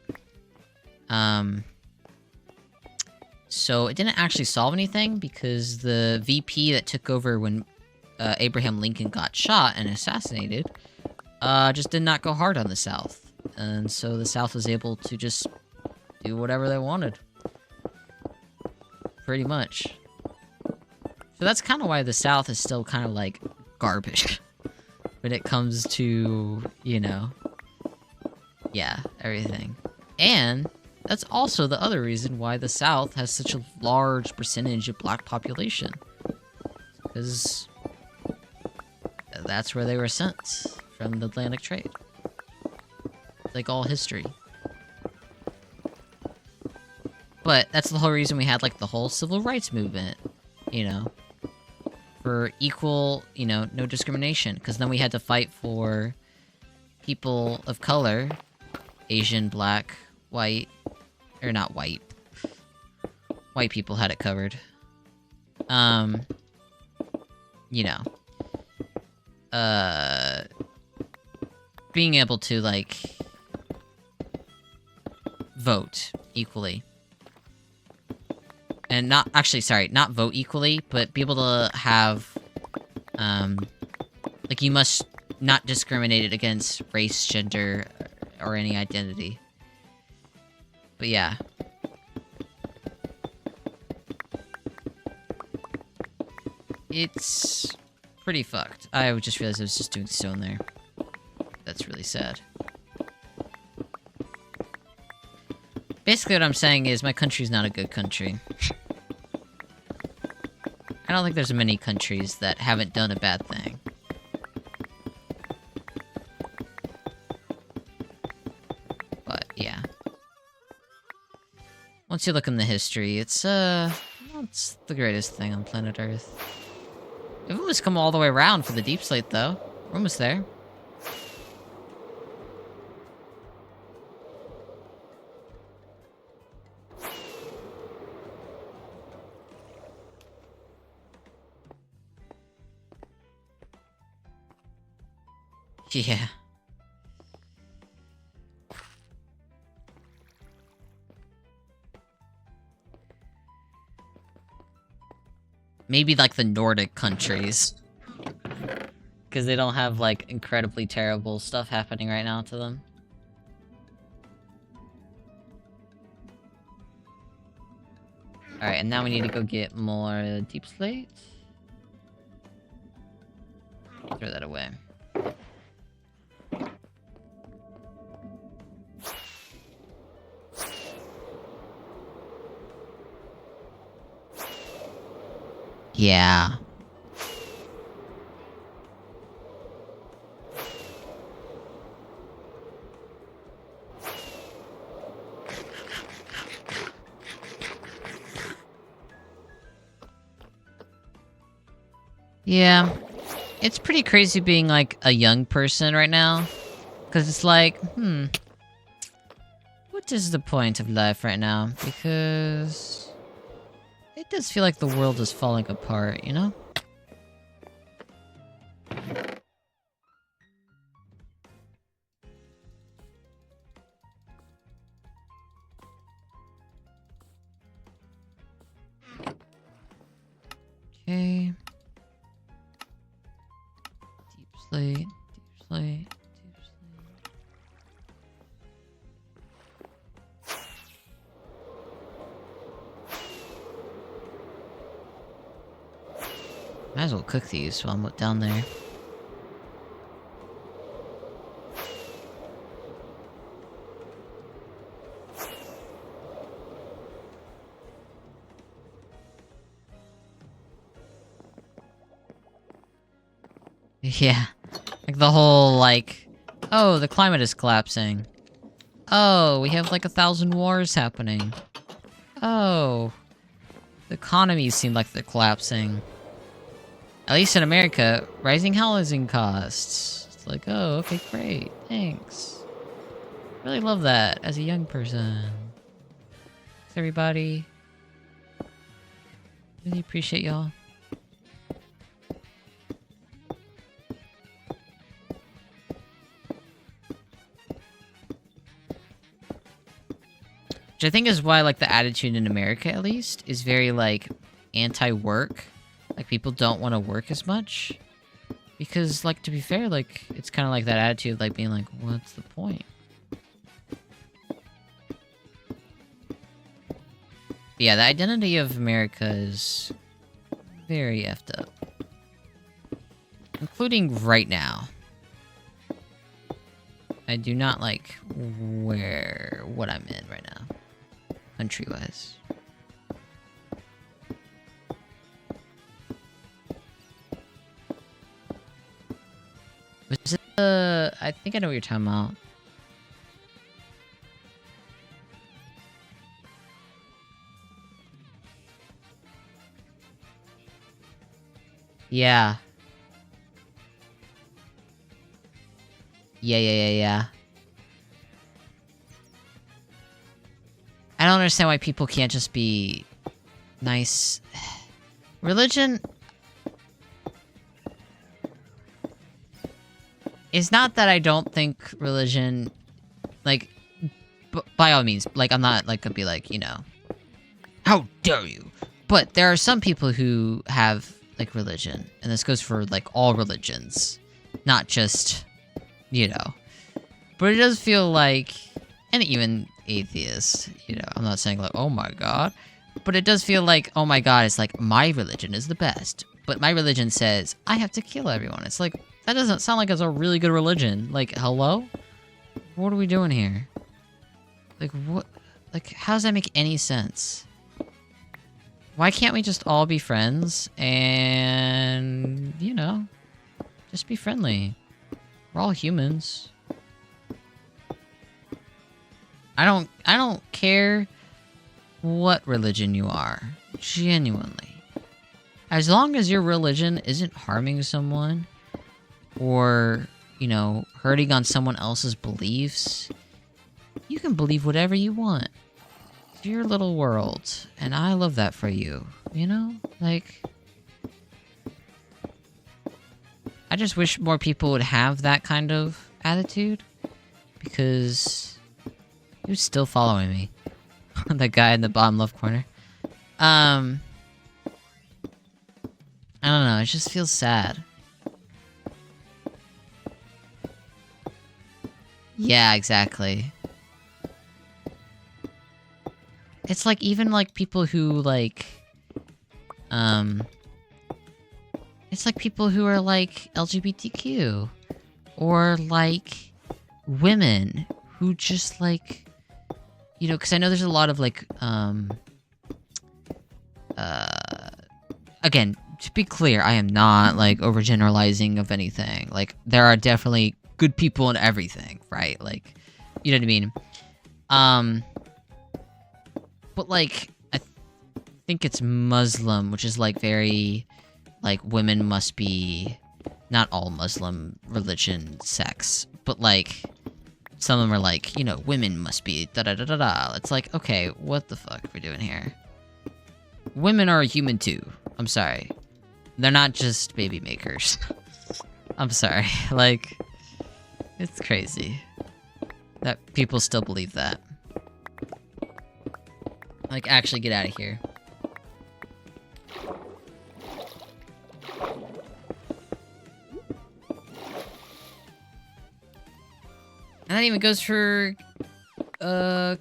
So it didn't actually solve anything because the VP that took over when Abraham Lincoln got shot and assassinated just did not go hard on the South. And so the South was able to just do whatever they wanted. Pretty much. So that's kind of why the South is still kind of like garbage when it comes to, you know, yeah, everything. And that's also the other reason why the South has such a large percentage of black population. Because that's where they were sent from the Atlantic trade. It's like all history. But that's the whole reason we had, like, the whole civil rights movement, you know, for equal, you know, no discrimination. Because then we had to fight for people of color, Asian, black, white, or not white. White people had it covered. You know. Being able to, like, vote equally. And not, actually, sorry, not vote equally, but be able to have, like, you must not discriminate against race, gender, or any identity. But yeah. It's pretty fucked. I just realized I was just doing stone there. That's really sad. Basically what I'm saying is my country's not a good country. I don't think there's many countries that haven't done a bad thing. But, yeah. Once you look in the history, it's the greatest thing on planet Earth. We've almost come all the way around for the deep slate, though. We're almost there. Yeah. Maybe, like, the Nordic countries. Because they don't have, like, incredibly terrible stuff happening right now to them. Alright, and now we need to go get more deep slate. Throw that away. Yeah. Yeah. It's pretty crazy being, like, a young person right now. Because it's like, what is the point of life right now? Because it does feel like the world is falling apart, you know? Okay. Deep slate, deep slate, deep slate. Might as well cook these while I'm down there. Yeah. Like the whole, like, oh, the climate is collapsing. Oh, we have like 1,000 wars happening. Oh, the economies seem like they're collapsing. At least in America, rising housing costs. It's like, oh, okay, great, thanks. Really love that as a young person. Thanks, everybody. Really appreciate y'all. Which I think is why, like, the attitude in America, at least, is very, like, anti-work. Like, people don't want to work as much. Because, like, to be fair, like, it's kind of like that attitude, like, being like, what's the point? But yeah, the identity of America is very effed up. Including right now. I do not like what I'm in right now. Country-wise. Was it I think I know what you're talking about. Yeah. Yeah. I don't understand why people can't just be nice. Religion is not that I don't think religion, like, by all means, like, I'm not, like, gonna be like, you know, how dare you? But there are some people who have, like, religion, and this goes for, like, all religions, not just, you know. But it does feel like, and even atheists, you know, I'm not saying, like, oh my god, but it does feel like, oh my god, it's like, my religion is the best, but my religion says, I have to kill everyone. It's like, that doesn't sound like it's a really good religion. Like, hello? What are we doing here? Like, what? Like, how does that make any sense? Why can't we just all be friends and, you know, just be friendly? We're all humans. I don't care what religion you are. Genuinely. As long as your religion isn't harming someone or, you know, hurting on someone else's beliefs, you can believe whatever you want. It's your little world, and I love that for you, you know? Like, I just wish more people would have that kind of attitude, because he was still following me. That guy in the bottom left corner. I don't know, it just feels sad. Yeah, exactly. It's like, even like people who like, it's like people who are like LGBTQ, or like women who just like, you know, because I know there's a lot of like, again, to be clear, I am not, like, overgeneralizing of anything. Like, there are definitely good people in everything, right? Like, you know what I mean? But, like, I think it's Muslim, which is, like, very, like, women must be... Not all Muslim religion sects, but, like, some of them are like, you know, women must be da-da-da-da-da. It's like, okay, what the fuck are we doing here? Women are human too. I'm sorry. They're not just baby makers. I'm sorry. Like, it's crazy that people still believe that. Like, actually get out of here. And that even goes for,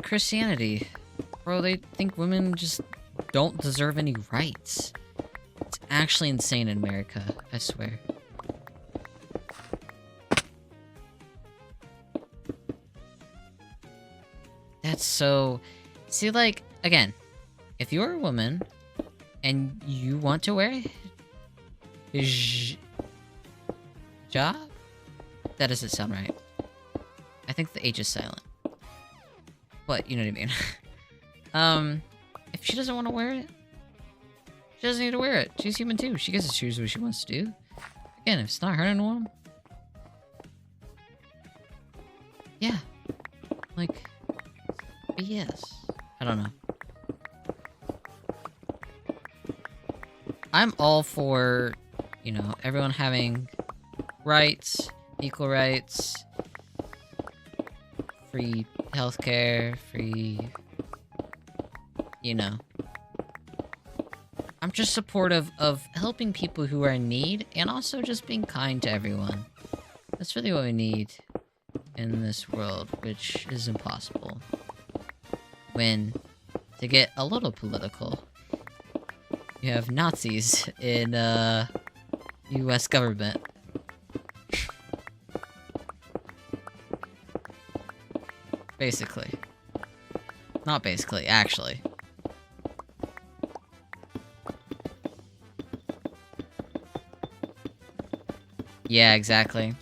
Christianity. Bro, they think women just don't deserve any rights. It's actually insane in America, I swear. That's so... See, like, again, if you're a woman and you want to wear hijab? That doesn't sound right. I think the H is silent. But, you know what I mean. If she doesn't want to wear it, she doesn't need to wear it. She's human too. She gets to choose what she wants to do. Again, if it's not hurting anyone. Yeah. Like, BS. I don't know. I'm all for, you know, everyone having rights, equal rights, free healthcare, free, you know. I'm just supportive of helping people who are in need and also just being kind to everyone. That's really what we need in this world, which is impossible. When, to get a little political, you have Nazis in, US government. Basically. Not basically, actually. Yeah, exactly.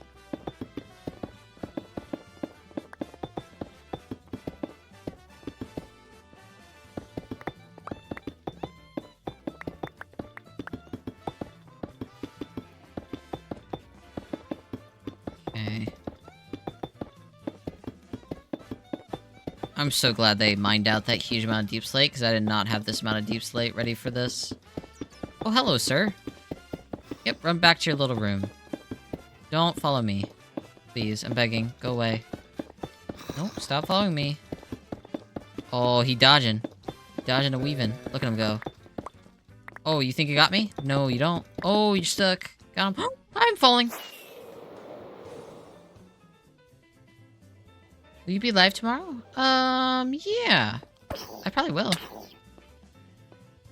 Okay. I'm so glad they mined out that huge amount of deep slate, because I did not have this amount of deep slate ready for this. Oh, hello, sir. Yep, run back to your little room. Don't follow me. Please, I'm begging. Go away. Nope, stop following me. Oh, he dodging. Dodging and weaving. Look at him go. Oh, you think you got me? No, you don't. Oh, you're stuck. Got him. I'm falling. Will you be live tomorrow? Yeah. I probably will.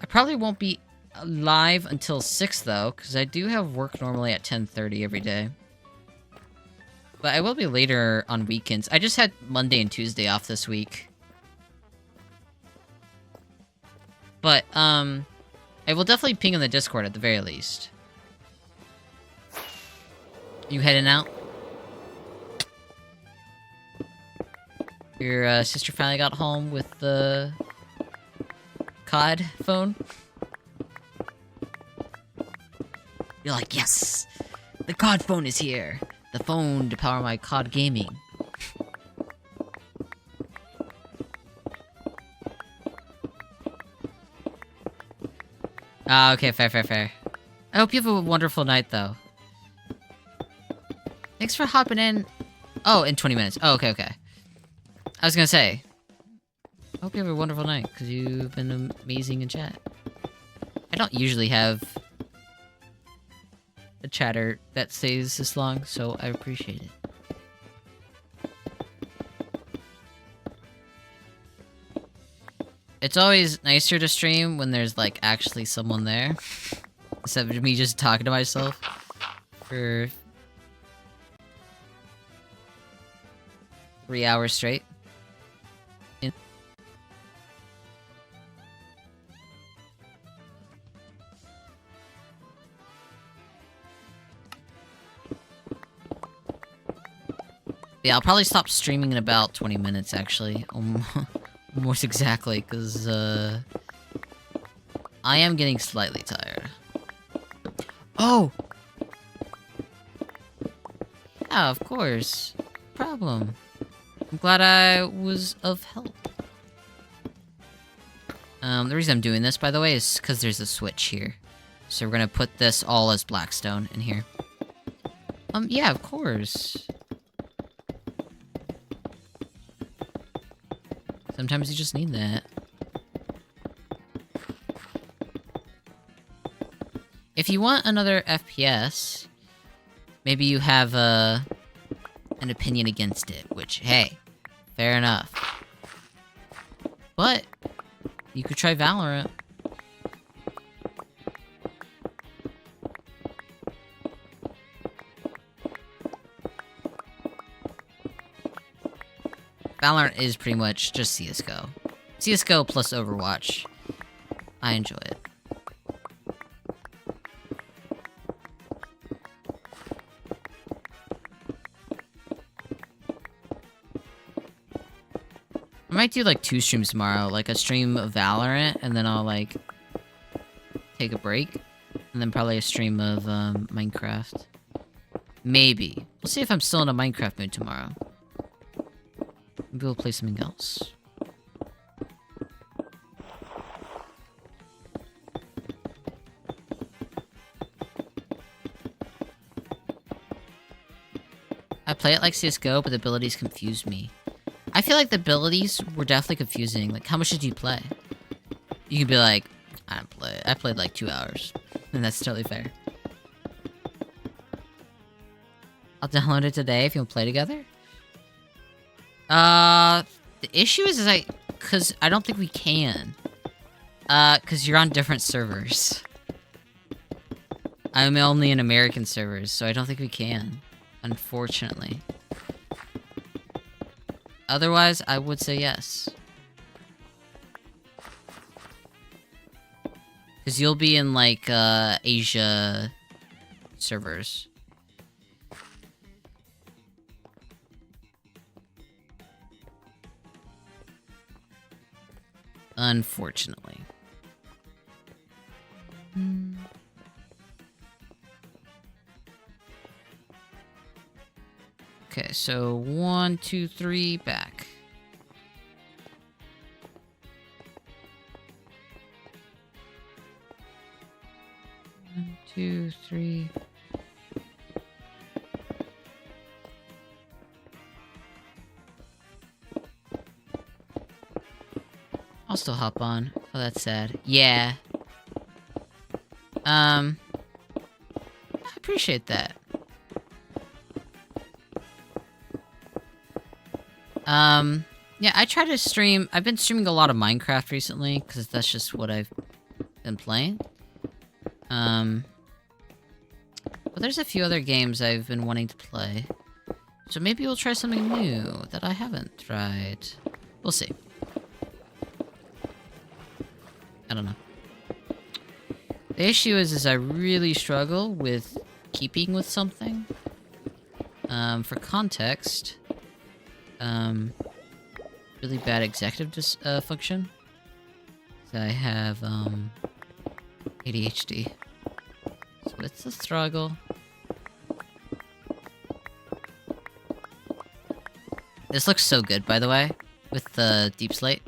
I probably won't be live until 6, though, because I do have work normally at 10:30 every day. But I will be later on weekends. I just had Monday and Tuesday off this week. But, I will definitely ping on the Discord at the very least. You heading out? Your, sister finally got home with the... COD phone? You're like, yes! The COD phone is here! The phone to power my COD gaming. Ah, okay, fair. I hope you have a wonderful night, though. Thanks for hopping in. Oh, in 20 minutes. Oh, okay. I was gonna say, I hope you have a wonderful night, because you've been amazing in chat. I don't usually have a chatter that stays this long, so I appreciate it. It's always nicer to stream when there's, like, actually someone there. Instead of me just talking to myself for 3 hours straight. Yeah, I'll probably stop streaming in about 20 minutes, actually. Almost exactly, because, I am getting slightly tired. Oh! Yeah, of course. No problem. I'm glad I was of help. The reason I'm doing this, by the way, is because there's a switch here. So we're gonna put this all as Blackstone in here. Yeah, of course. Sometimes you just need that. If you want another FPS, maybe you have an opinion against it, which, hey, fair enough. But you could try Valorant. Valorant is pretty much just CSGO. CSGO plus Overwatch. I enjoy it. I might do like 2 streams tomorrow, like a stream of Valorant, and then I'll like take a break, and then probably a stream of Minecraft. Maybe. We'll see if I'm still in a Minecraft mood tomorrow. Maybe we'll play something else. I play it like CSGO, but the abilities confuse me. I feel like the abilities were definitely confusing. Like, how much did you play? You could be like, I didn't play. I played like 2 hours. And that's totally fair. I'll download it today if you want to play together. The issue is because I don't think we can. Because you're on different servers. I'm only in American servers, so I don't think we can. Unfortunately. Otherwise, I would say yes. Because you'll be in, like, Asia servers. Unfortunately. Okay, so 1, 2, 3, back. 1, 2, 3. I'll still hop on. Oh, that's sad. Yeah. I appreciate that. Yeah, I try to stream. I've been streaming a lot of Minecraft recently, because that's just what I've been playing. But there's a few other games I've been wanting to play. So maybe we'll try something new that I haven't tried. We'll see. I don't know. The issue is I really struggle with keeping with something. For context, really bad executive function. So I have, ADHD. So it's a struggle. This looks so good, by the way, with the deep slate.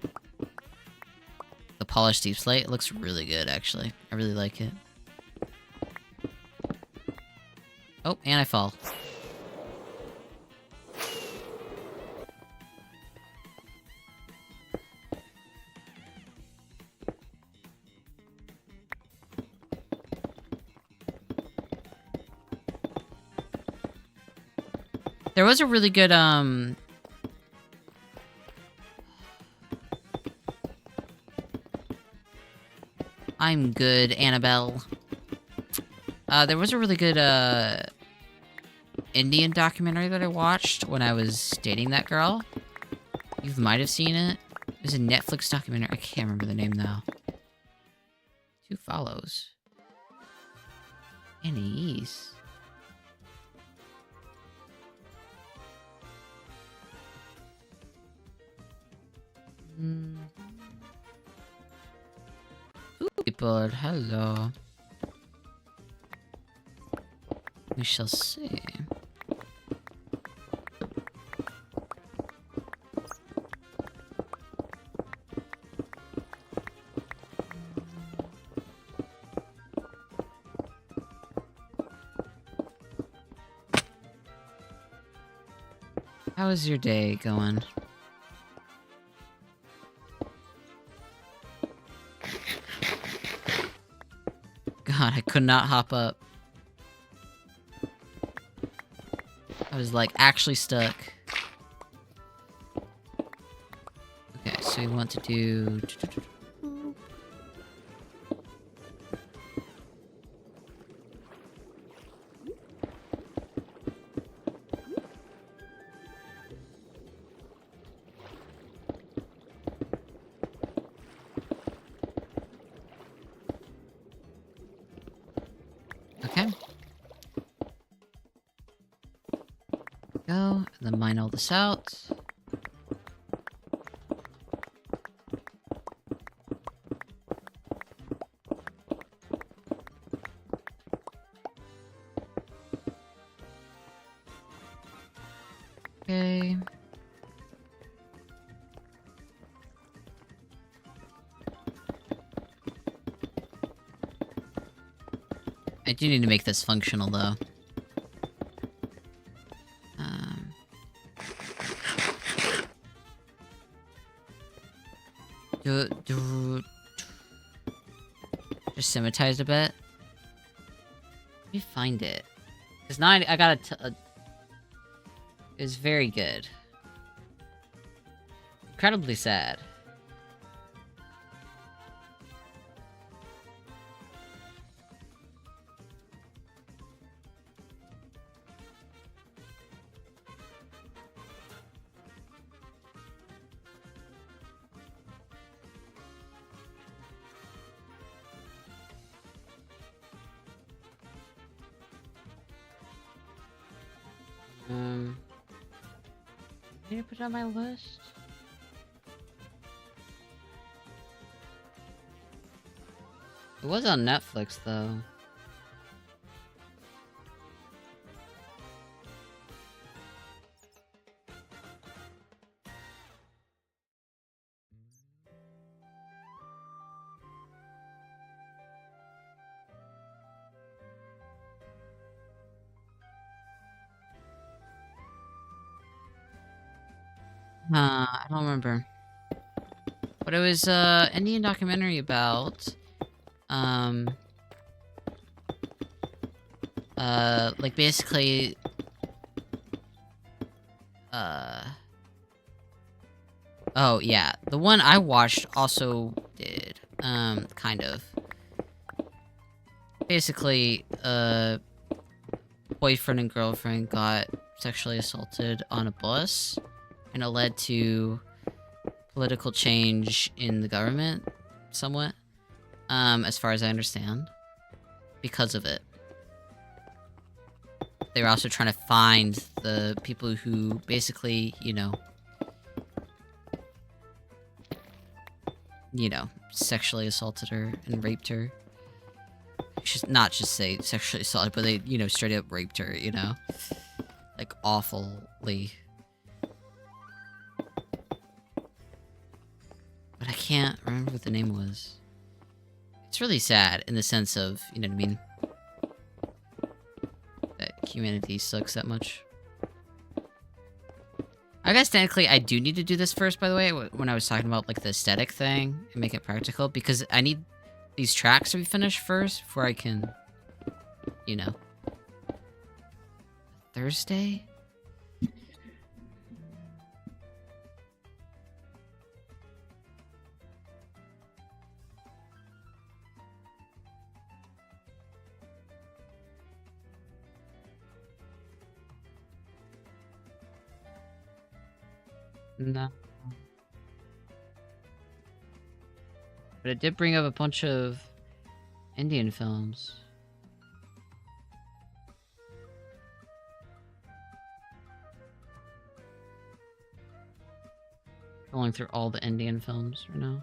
The polished deep slate. It looks really good, actually. I really like it. Oh, and I fall. There was a really good, I'm good, Annabelle. There was a really good, Indian documentary that I watched when I was dating that girl. You might have seen it. It was a Netflix documentary. I can't remember the name now. 2 follows. Annie's. bird. Hello. We shall see. How is your day going? God, I could not hop up. I was like actually stuck. Okay, so we want to do... Okay. Go, and then mine all this out. Okay. I do need to make this functional, though. Just symmetized a bit. Let me find it. Because now I got it's very good. Incredibly sad. Did I put it on my list? It was on Netflix, though. I don't remember. But it was Indian documentary about like basically oh yeah, the one I watched also did kind of basically boyfriend and girlfriend got sexually assaulted on a bus, and it led to political change in the government, somewhat, as far as I understand, because of it. They were also trying to find the people who basically, you know, sexually assaulted her and raped her. Not just say sexually assaulted, but they, straight up raped her, like awfully. But I can't remember what the name was. It's really sad in the sense of, you know what I mean? That humanity sucks that much. I guess technically I do need to do this first, by the way, when I was talking about, like, the aesthetic thing and make it practical, because I need these tracks to be finished first before I can, Thursday? No. But it did bring up a bunch of Indian films. Going through all the Indian films right now.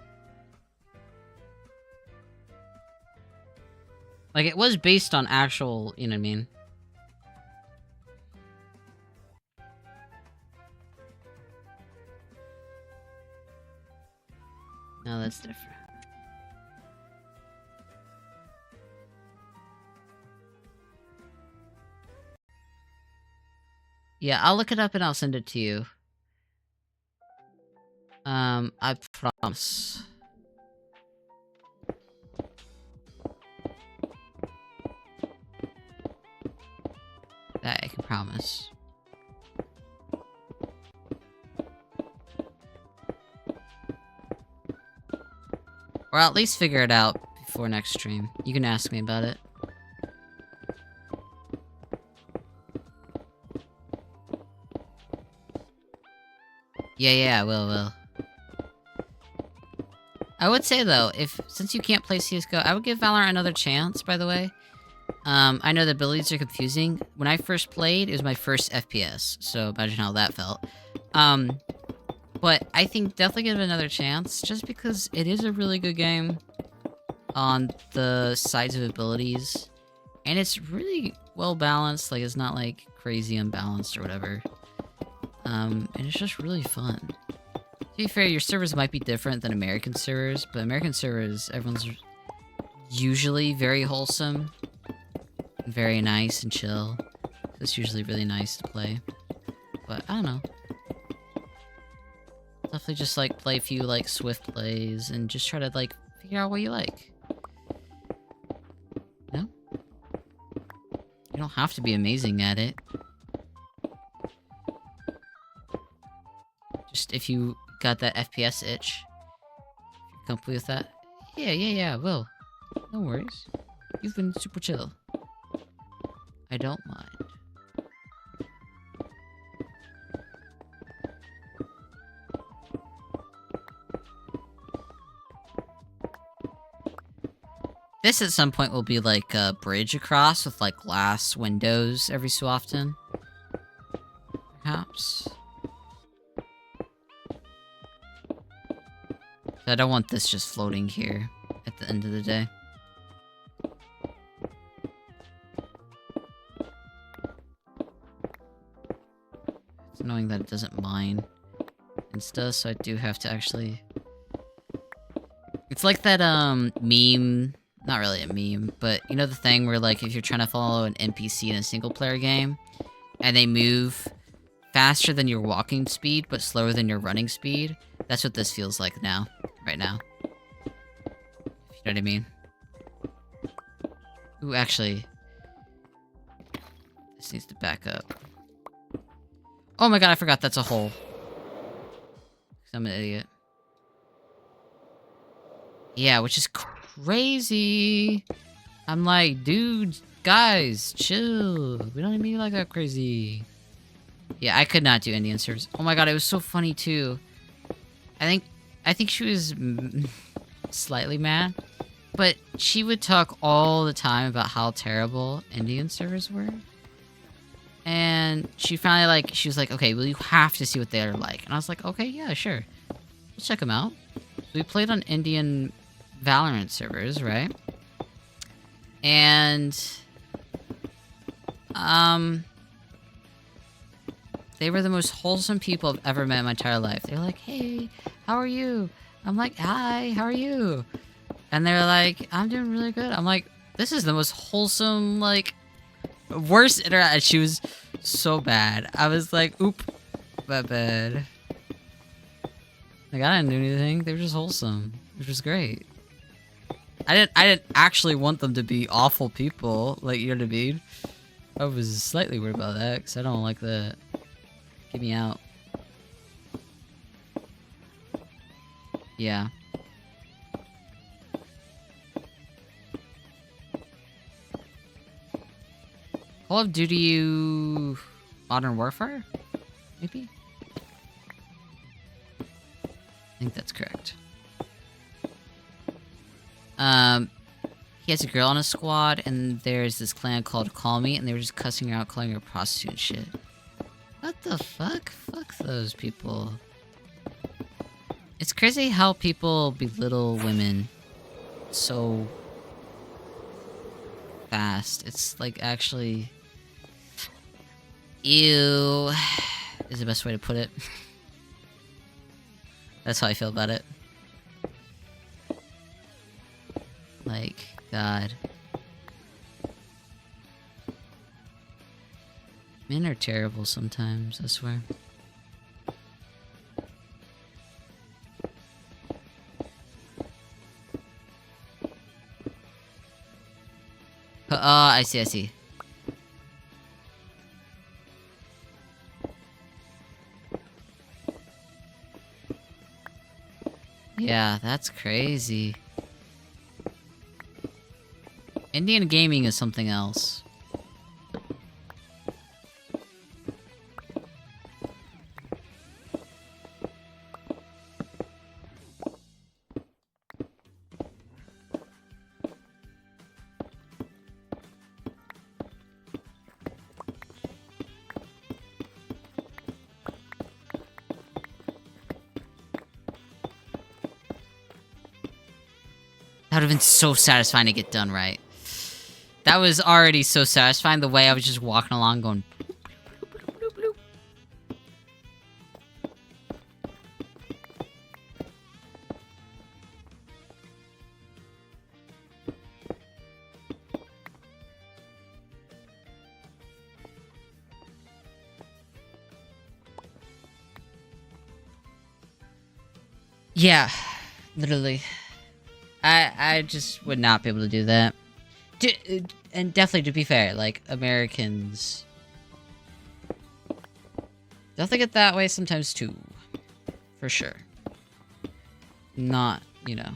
Like, it was based on actual, you know what I mean? No, that's different. Yeah, I'll look it up and I'll send it to you. I promise. That I can promise. Or at least figure it out before next stream. You can ask me about it. Yeah, I will. I would say though, since you can't play CSGO, I would give Valorant another chance, by the way. I know the abilities are confusing. When I first played, it was my first FPS, so imagine how that felt. But I think definitely give it another chance, just because it is a really good game on the sides of abilities. And it's really well balanced, like it's not like crazy unbalanced or whatever. And it's just really fun. To be fair, your servers might be different than American servers, but American servers, everyone's usually very wholesome. Very nice and chill. It's usually really nice to play. But, I don't know. Definitely just, like, play a few, like, swift plays and just try to, like, figure out what you like. You know? You don't have to be amazing at it. Just if you got that FPS itch. If you're comfortable with that. Yeah, Will. No worries. You've been super chill. I don't mind. This at some point will be like a bridge across with like glass windows every so often. Perhaps. I don't want this just floating here at the end of the day. It's annoying that it doesn't mine and stuff, so I do have to actually... It's like that, meme... Not really a meme, but you know the thing where, like, if you're trying to follow an NPC in a single-player game, and they move faster than your walking speed, but slower than your running speed? That's what this feels like now. Right now. If you know what I mean. Ooh, actually... This needs to back up. Oh my god, I forgot that's a hole. I'm an idiot. Yeah, which is crazy. I'm like, dude, guys, chill. We don't need like that crazy. Yeah, I could not do Indian servers. Oh my god, it was so funny too. I think she was slightly mad, but she would talk all the time about how terrible Indian servers were. And she finally she was like, okay, well, you have to see what they're like. And I was like, okay, yeah, sure. Let's check them out. So we played on Indian Valorant servers, right? And, they were the most wholesome people I've ever met in my entire life. They're like, hey, how are you? I'm like, hi, how are you? And they're like, I'm doing really good. I'm like, this is the most wholesome, like, worst interaction. She was so bad. I was like, oop, that bad. Like, I didn't do anything. They were just wholesome, which was great. I didn't actually want them to be awful people, like, you know what I mean? I was slightly worried about that, because I don't like that. Get me out. Yeah. Call of Duty Modern Warfare? Maybe? I think that's correct. He has a girl on his squad, and there's this clan called Call Me, and they were just cussing her out, calling her a prostitute and shit. What the fuck? Fuck those people. It's crazy how people belittle women so fast. It's like actually... Ew. Is the best way to put it. That's how I feel about it. Like, God. Men are terrible sometimes, I swear. I see, I see. Yeah, that's crazy. Indian gaming is something else. That would have been so satisfying to get done right. That was already so satisfying, the way I was just walking along going... bloop, bloop, bloop, bloop. Yeah, literally. I just would not be able to do that. And definitely, to be fair, like, Americans definitely get that way sometimes too. For sure. Not, you know,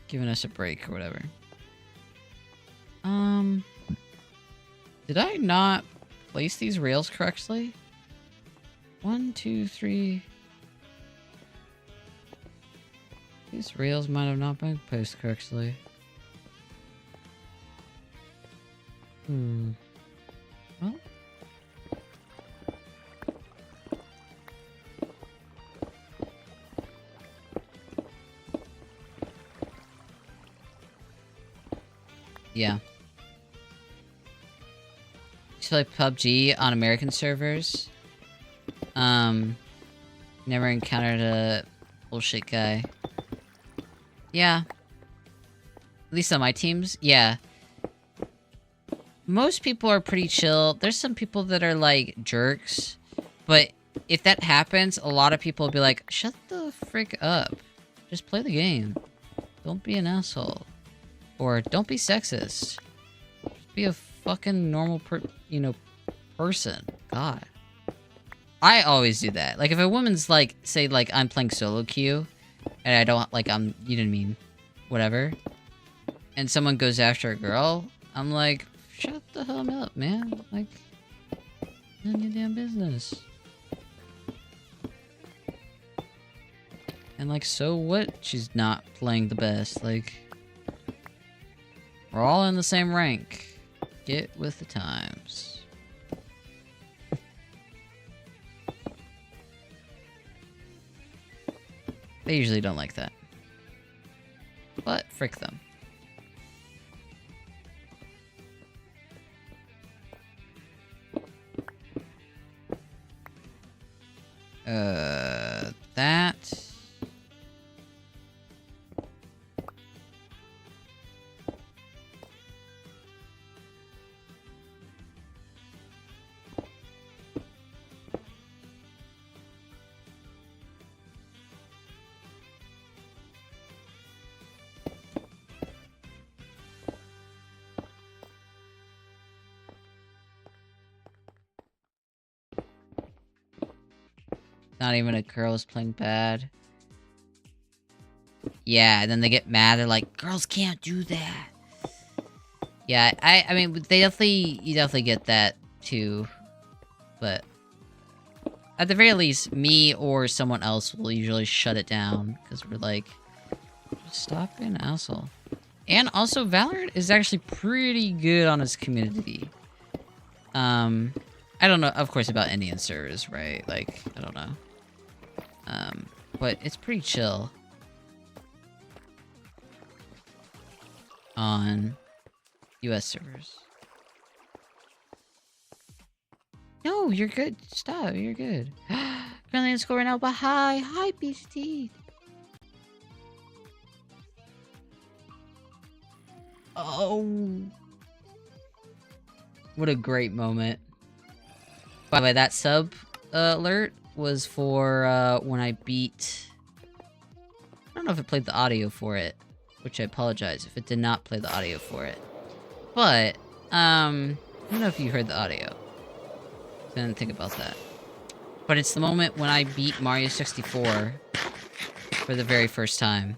giving us a break or whatever. Did I not place these rails correctly? 1, 2, 3... These rails might have not been placed correctly. Well. Yeah. Used to play PUBG on American servers. Never encountered a bullshit guy. Yeah. At least on my teams, yeah. Most people are pretty chill. There's some people that are, like, jerks. But if that happens, a lot of people will be like, shut the frick up. Just play the game. Don't be an asshole. Or don't be sexist. Just be a fucking normal person. God. I always do that. Like, if a woman's, like, say, like, I'm playing solo queue, and I don't, like, you know what I mean? Whatever. And someone goes after a girl, I'm like, shut the hell up, man. Like, none of your damn business. And, like, so what? She's not playing the best. Like, we're all in the same rank. Get with the times. They usually don't like that. But, frick them. That... Not even a girl is playing bad. Yeah, and then they get mad. They're like, girls can't do that. Yeah, I mean, you definitely get that too. But at the very least, me or someone else will usually shut it down because we're like, just stop being an asshole. And also, Valorant is actually pretty good on its community. I don't know, of course, about Indian servers, right? Like, I don't know. But it's pretty chill. on US servers. No, you're good. Stop, you're good. Currently in school right now, but hi. Hi, BCT. Oh. What a great moment. By the way, that sub alert was for when I beat... I don't know if it played the audio for it, which I apologize if it did not play the audio for it. But, I don't know if you heard the audio. I didn't think about that. But it's the moment when I beat Mario 64 for the very first time.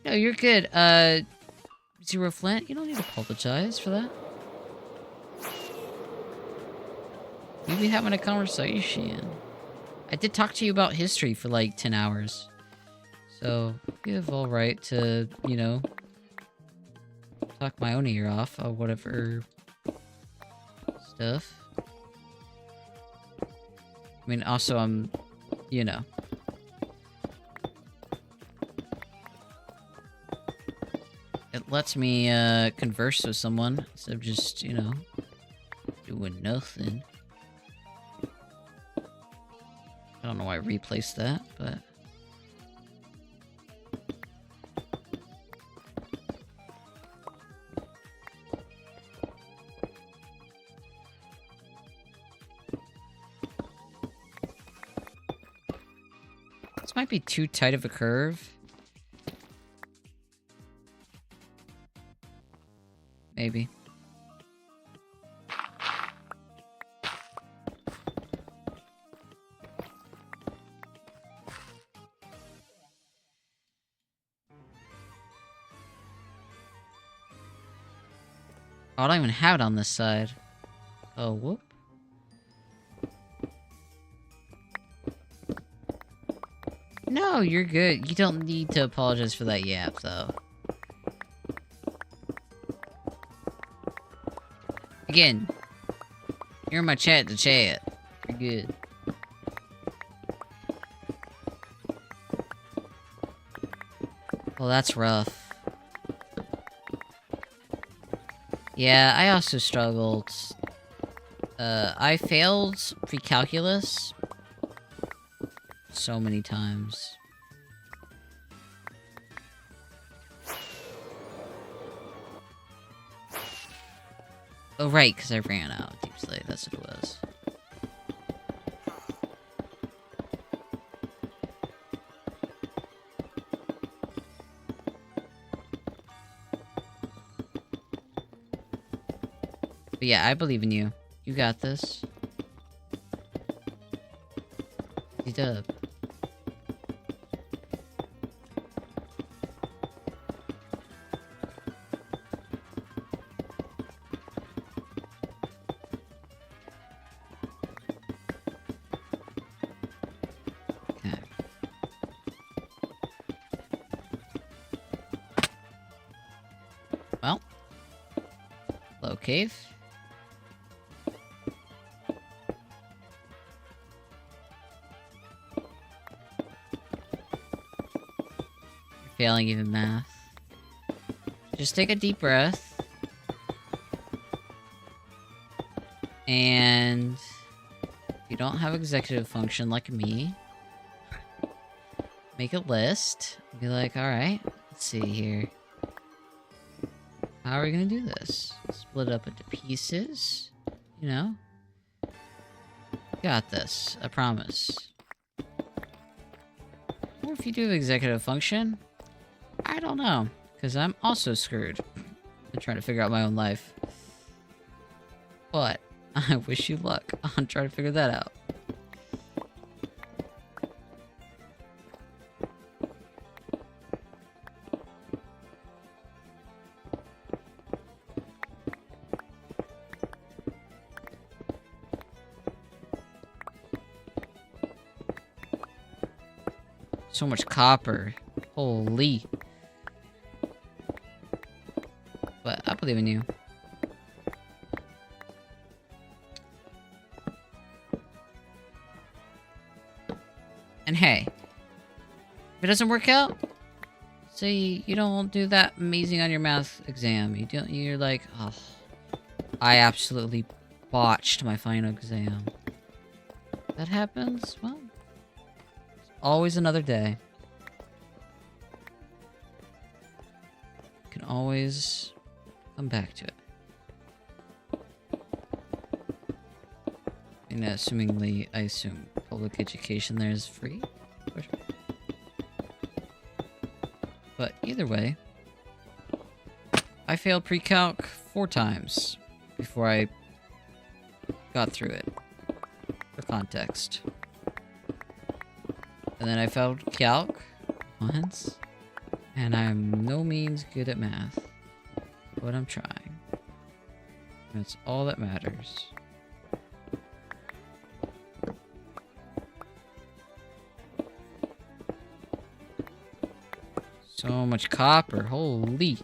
No, you're good. Zero Flint, you don't need to apologize for that. We'll be having a conversation. I did talk to you about history for like 10 hours. So, you have all right to, you know, talk my own ear off or whatever stuff. I mean, also, I'm, you know. It lets me, converse with someone instead of just, you know, doing nothing. I don't know why I replaced that, but... This might be too tight of a curve. Maybe. Oh, I don't even have it on this side. Oh, whoop. No, you're good. You don't need to apologize for that yap, though. Again, you're in my chat to chat. You're good. Well, that's rough. Yeah, I also struggled. I failed pre-calculus so many times. Oh, right, because I ran out of Deep Slate. That's what it was. But yeah, I believe in you. You got this. D-dub. Okay. Well. Low cave. Failing even math. Just take a deep breath. And if you don't have executive function like me, make a list. Be like, alright, let's see here. How are we gonna do this? Split it up into pieces. You know? Got this. I promise. Or if you do have executive function, I don't know, because I'm also screwed. I'm trying to figure out my own life. But I wish you luck on trying to figure that out. So much copper. Holy. But I believe in you. And hey, if it doesn't work out, say you don't do that amazing on your math exam. You're like, oh, I absolutely botched my final exam. That happens, well, it's always another day. You can always come back to it. And assumingly, I assume public education there is free? But either way, I failed pre-calc 4 times before I got through it, for context. And then I failed calc once, and I'm no means good at math, but I'm trying. That's all that matters. So much copper, holy.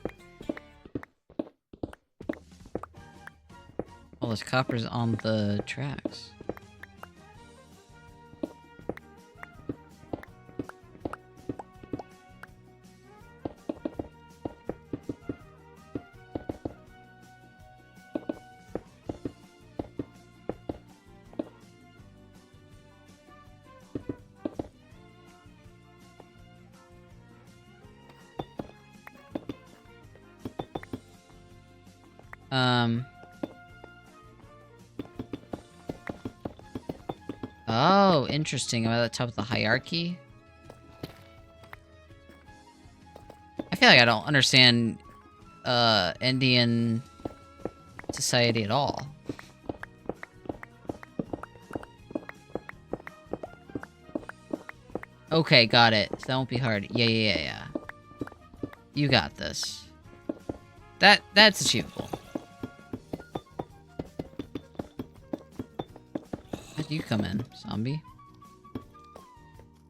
All this copper's on the tracks. Oh, interesting. Am I at the top of the hierarchy? I feel like I don't understand, Indian society at all. Okay, got it. So that won't be hard. Yeah. You got this. That's achievable. How'd you come in, zombie?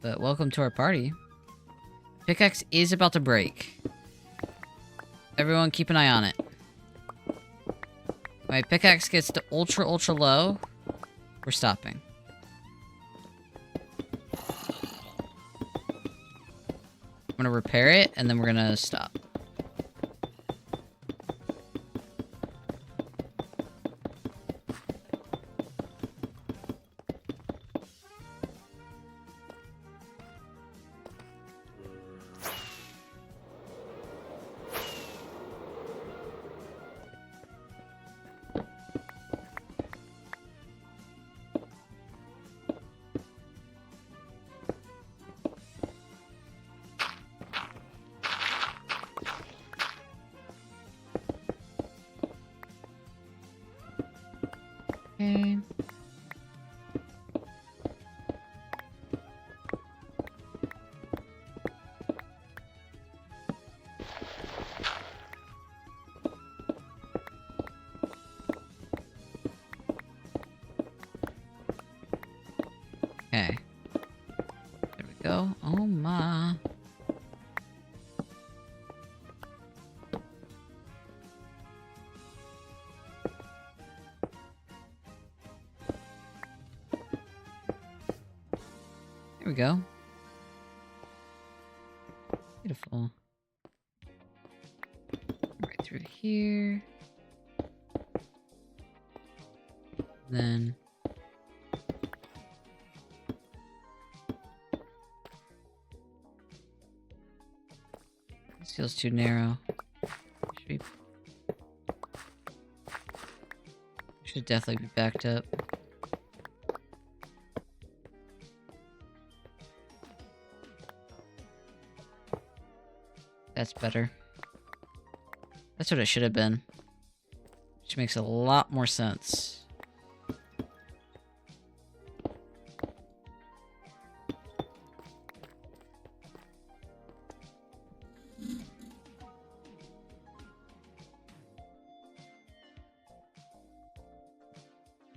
But welcome to our party. Pickaxe is about to break. Everyone keep an eye on it. My pickaxe gets to ultra low, we're stopping. I'm gonna repair it, and then we're gonna stop. Okay. Okay. There we go. Oh my. There we go. Beautiful. Right through here. Then... this feels too narrow. Should definitely be backed up. That's better. That's what it should have been. Which makes a lot more sense.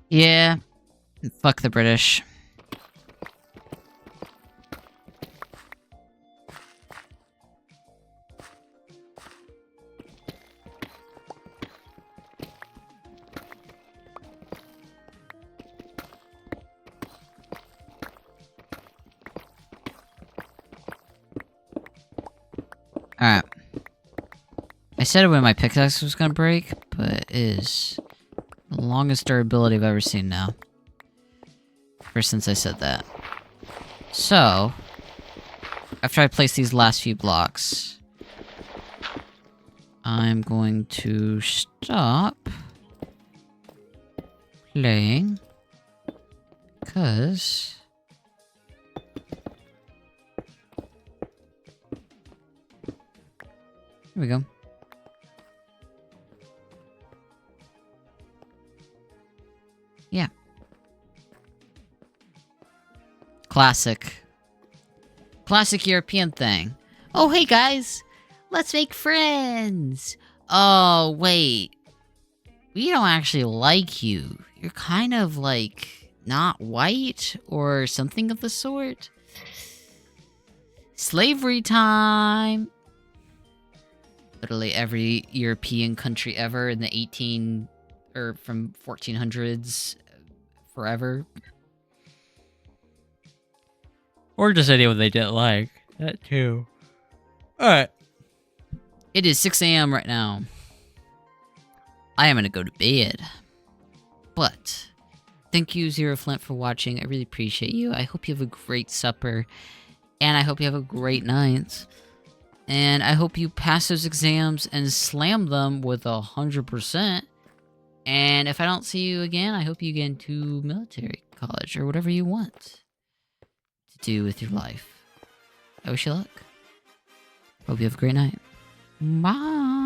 Yeah. Fuck the British. said when my pickaxe was gonna break, but it is the longest durability I've ever seen now. Ever since I said that. So, after I place these last few blocks, I'm going to stop playing, because here we go. Yeah. Classic. Classic European thing. Oh, hey guys! Let's make friends! Oh, wait. We don't actually like you. You're kind of like not white or something of the sort. Slavery time! Literally every European country ever in the 18 or from 1400s forever. Or just anyone they didn't like. That too. Alright. It is 6 a.m. right now. I am gonna go to bed. But thank you, Zero Flint, for watching. I really appreciate you. I hope you have a great supper. And I hope you have a great night. And I hope you pass those exams and slam them with 100%. And if I don't see you again, I hope you get into military college or whatever you want to do with your life. I wish you luck. Hope you have a great night. Bye.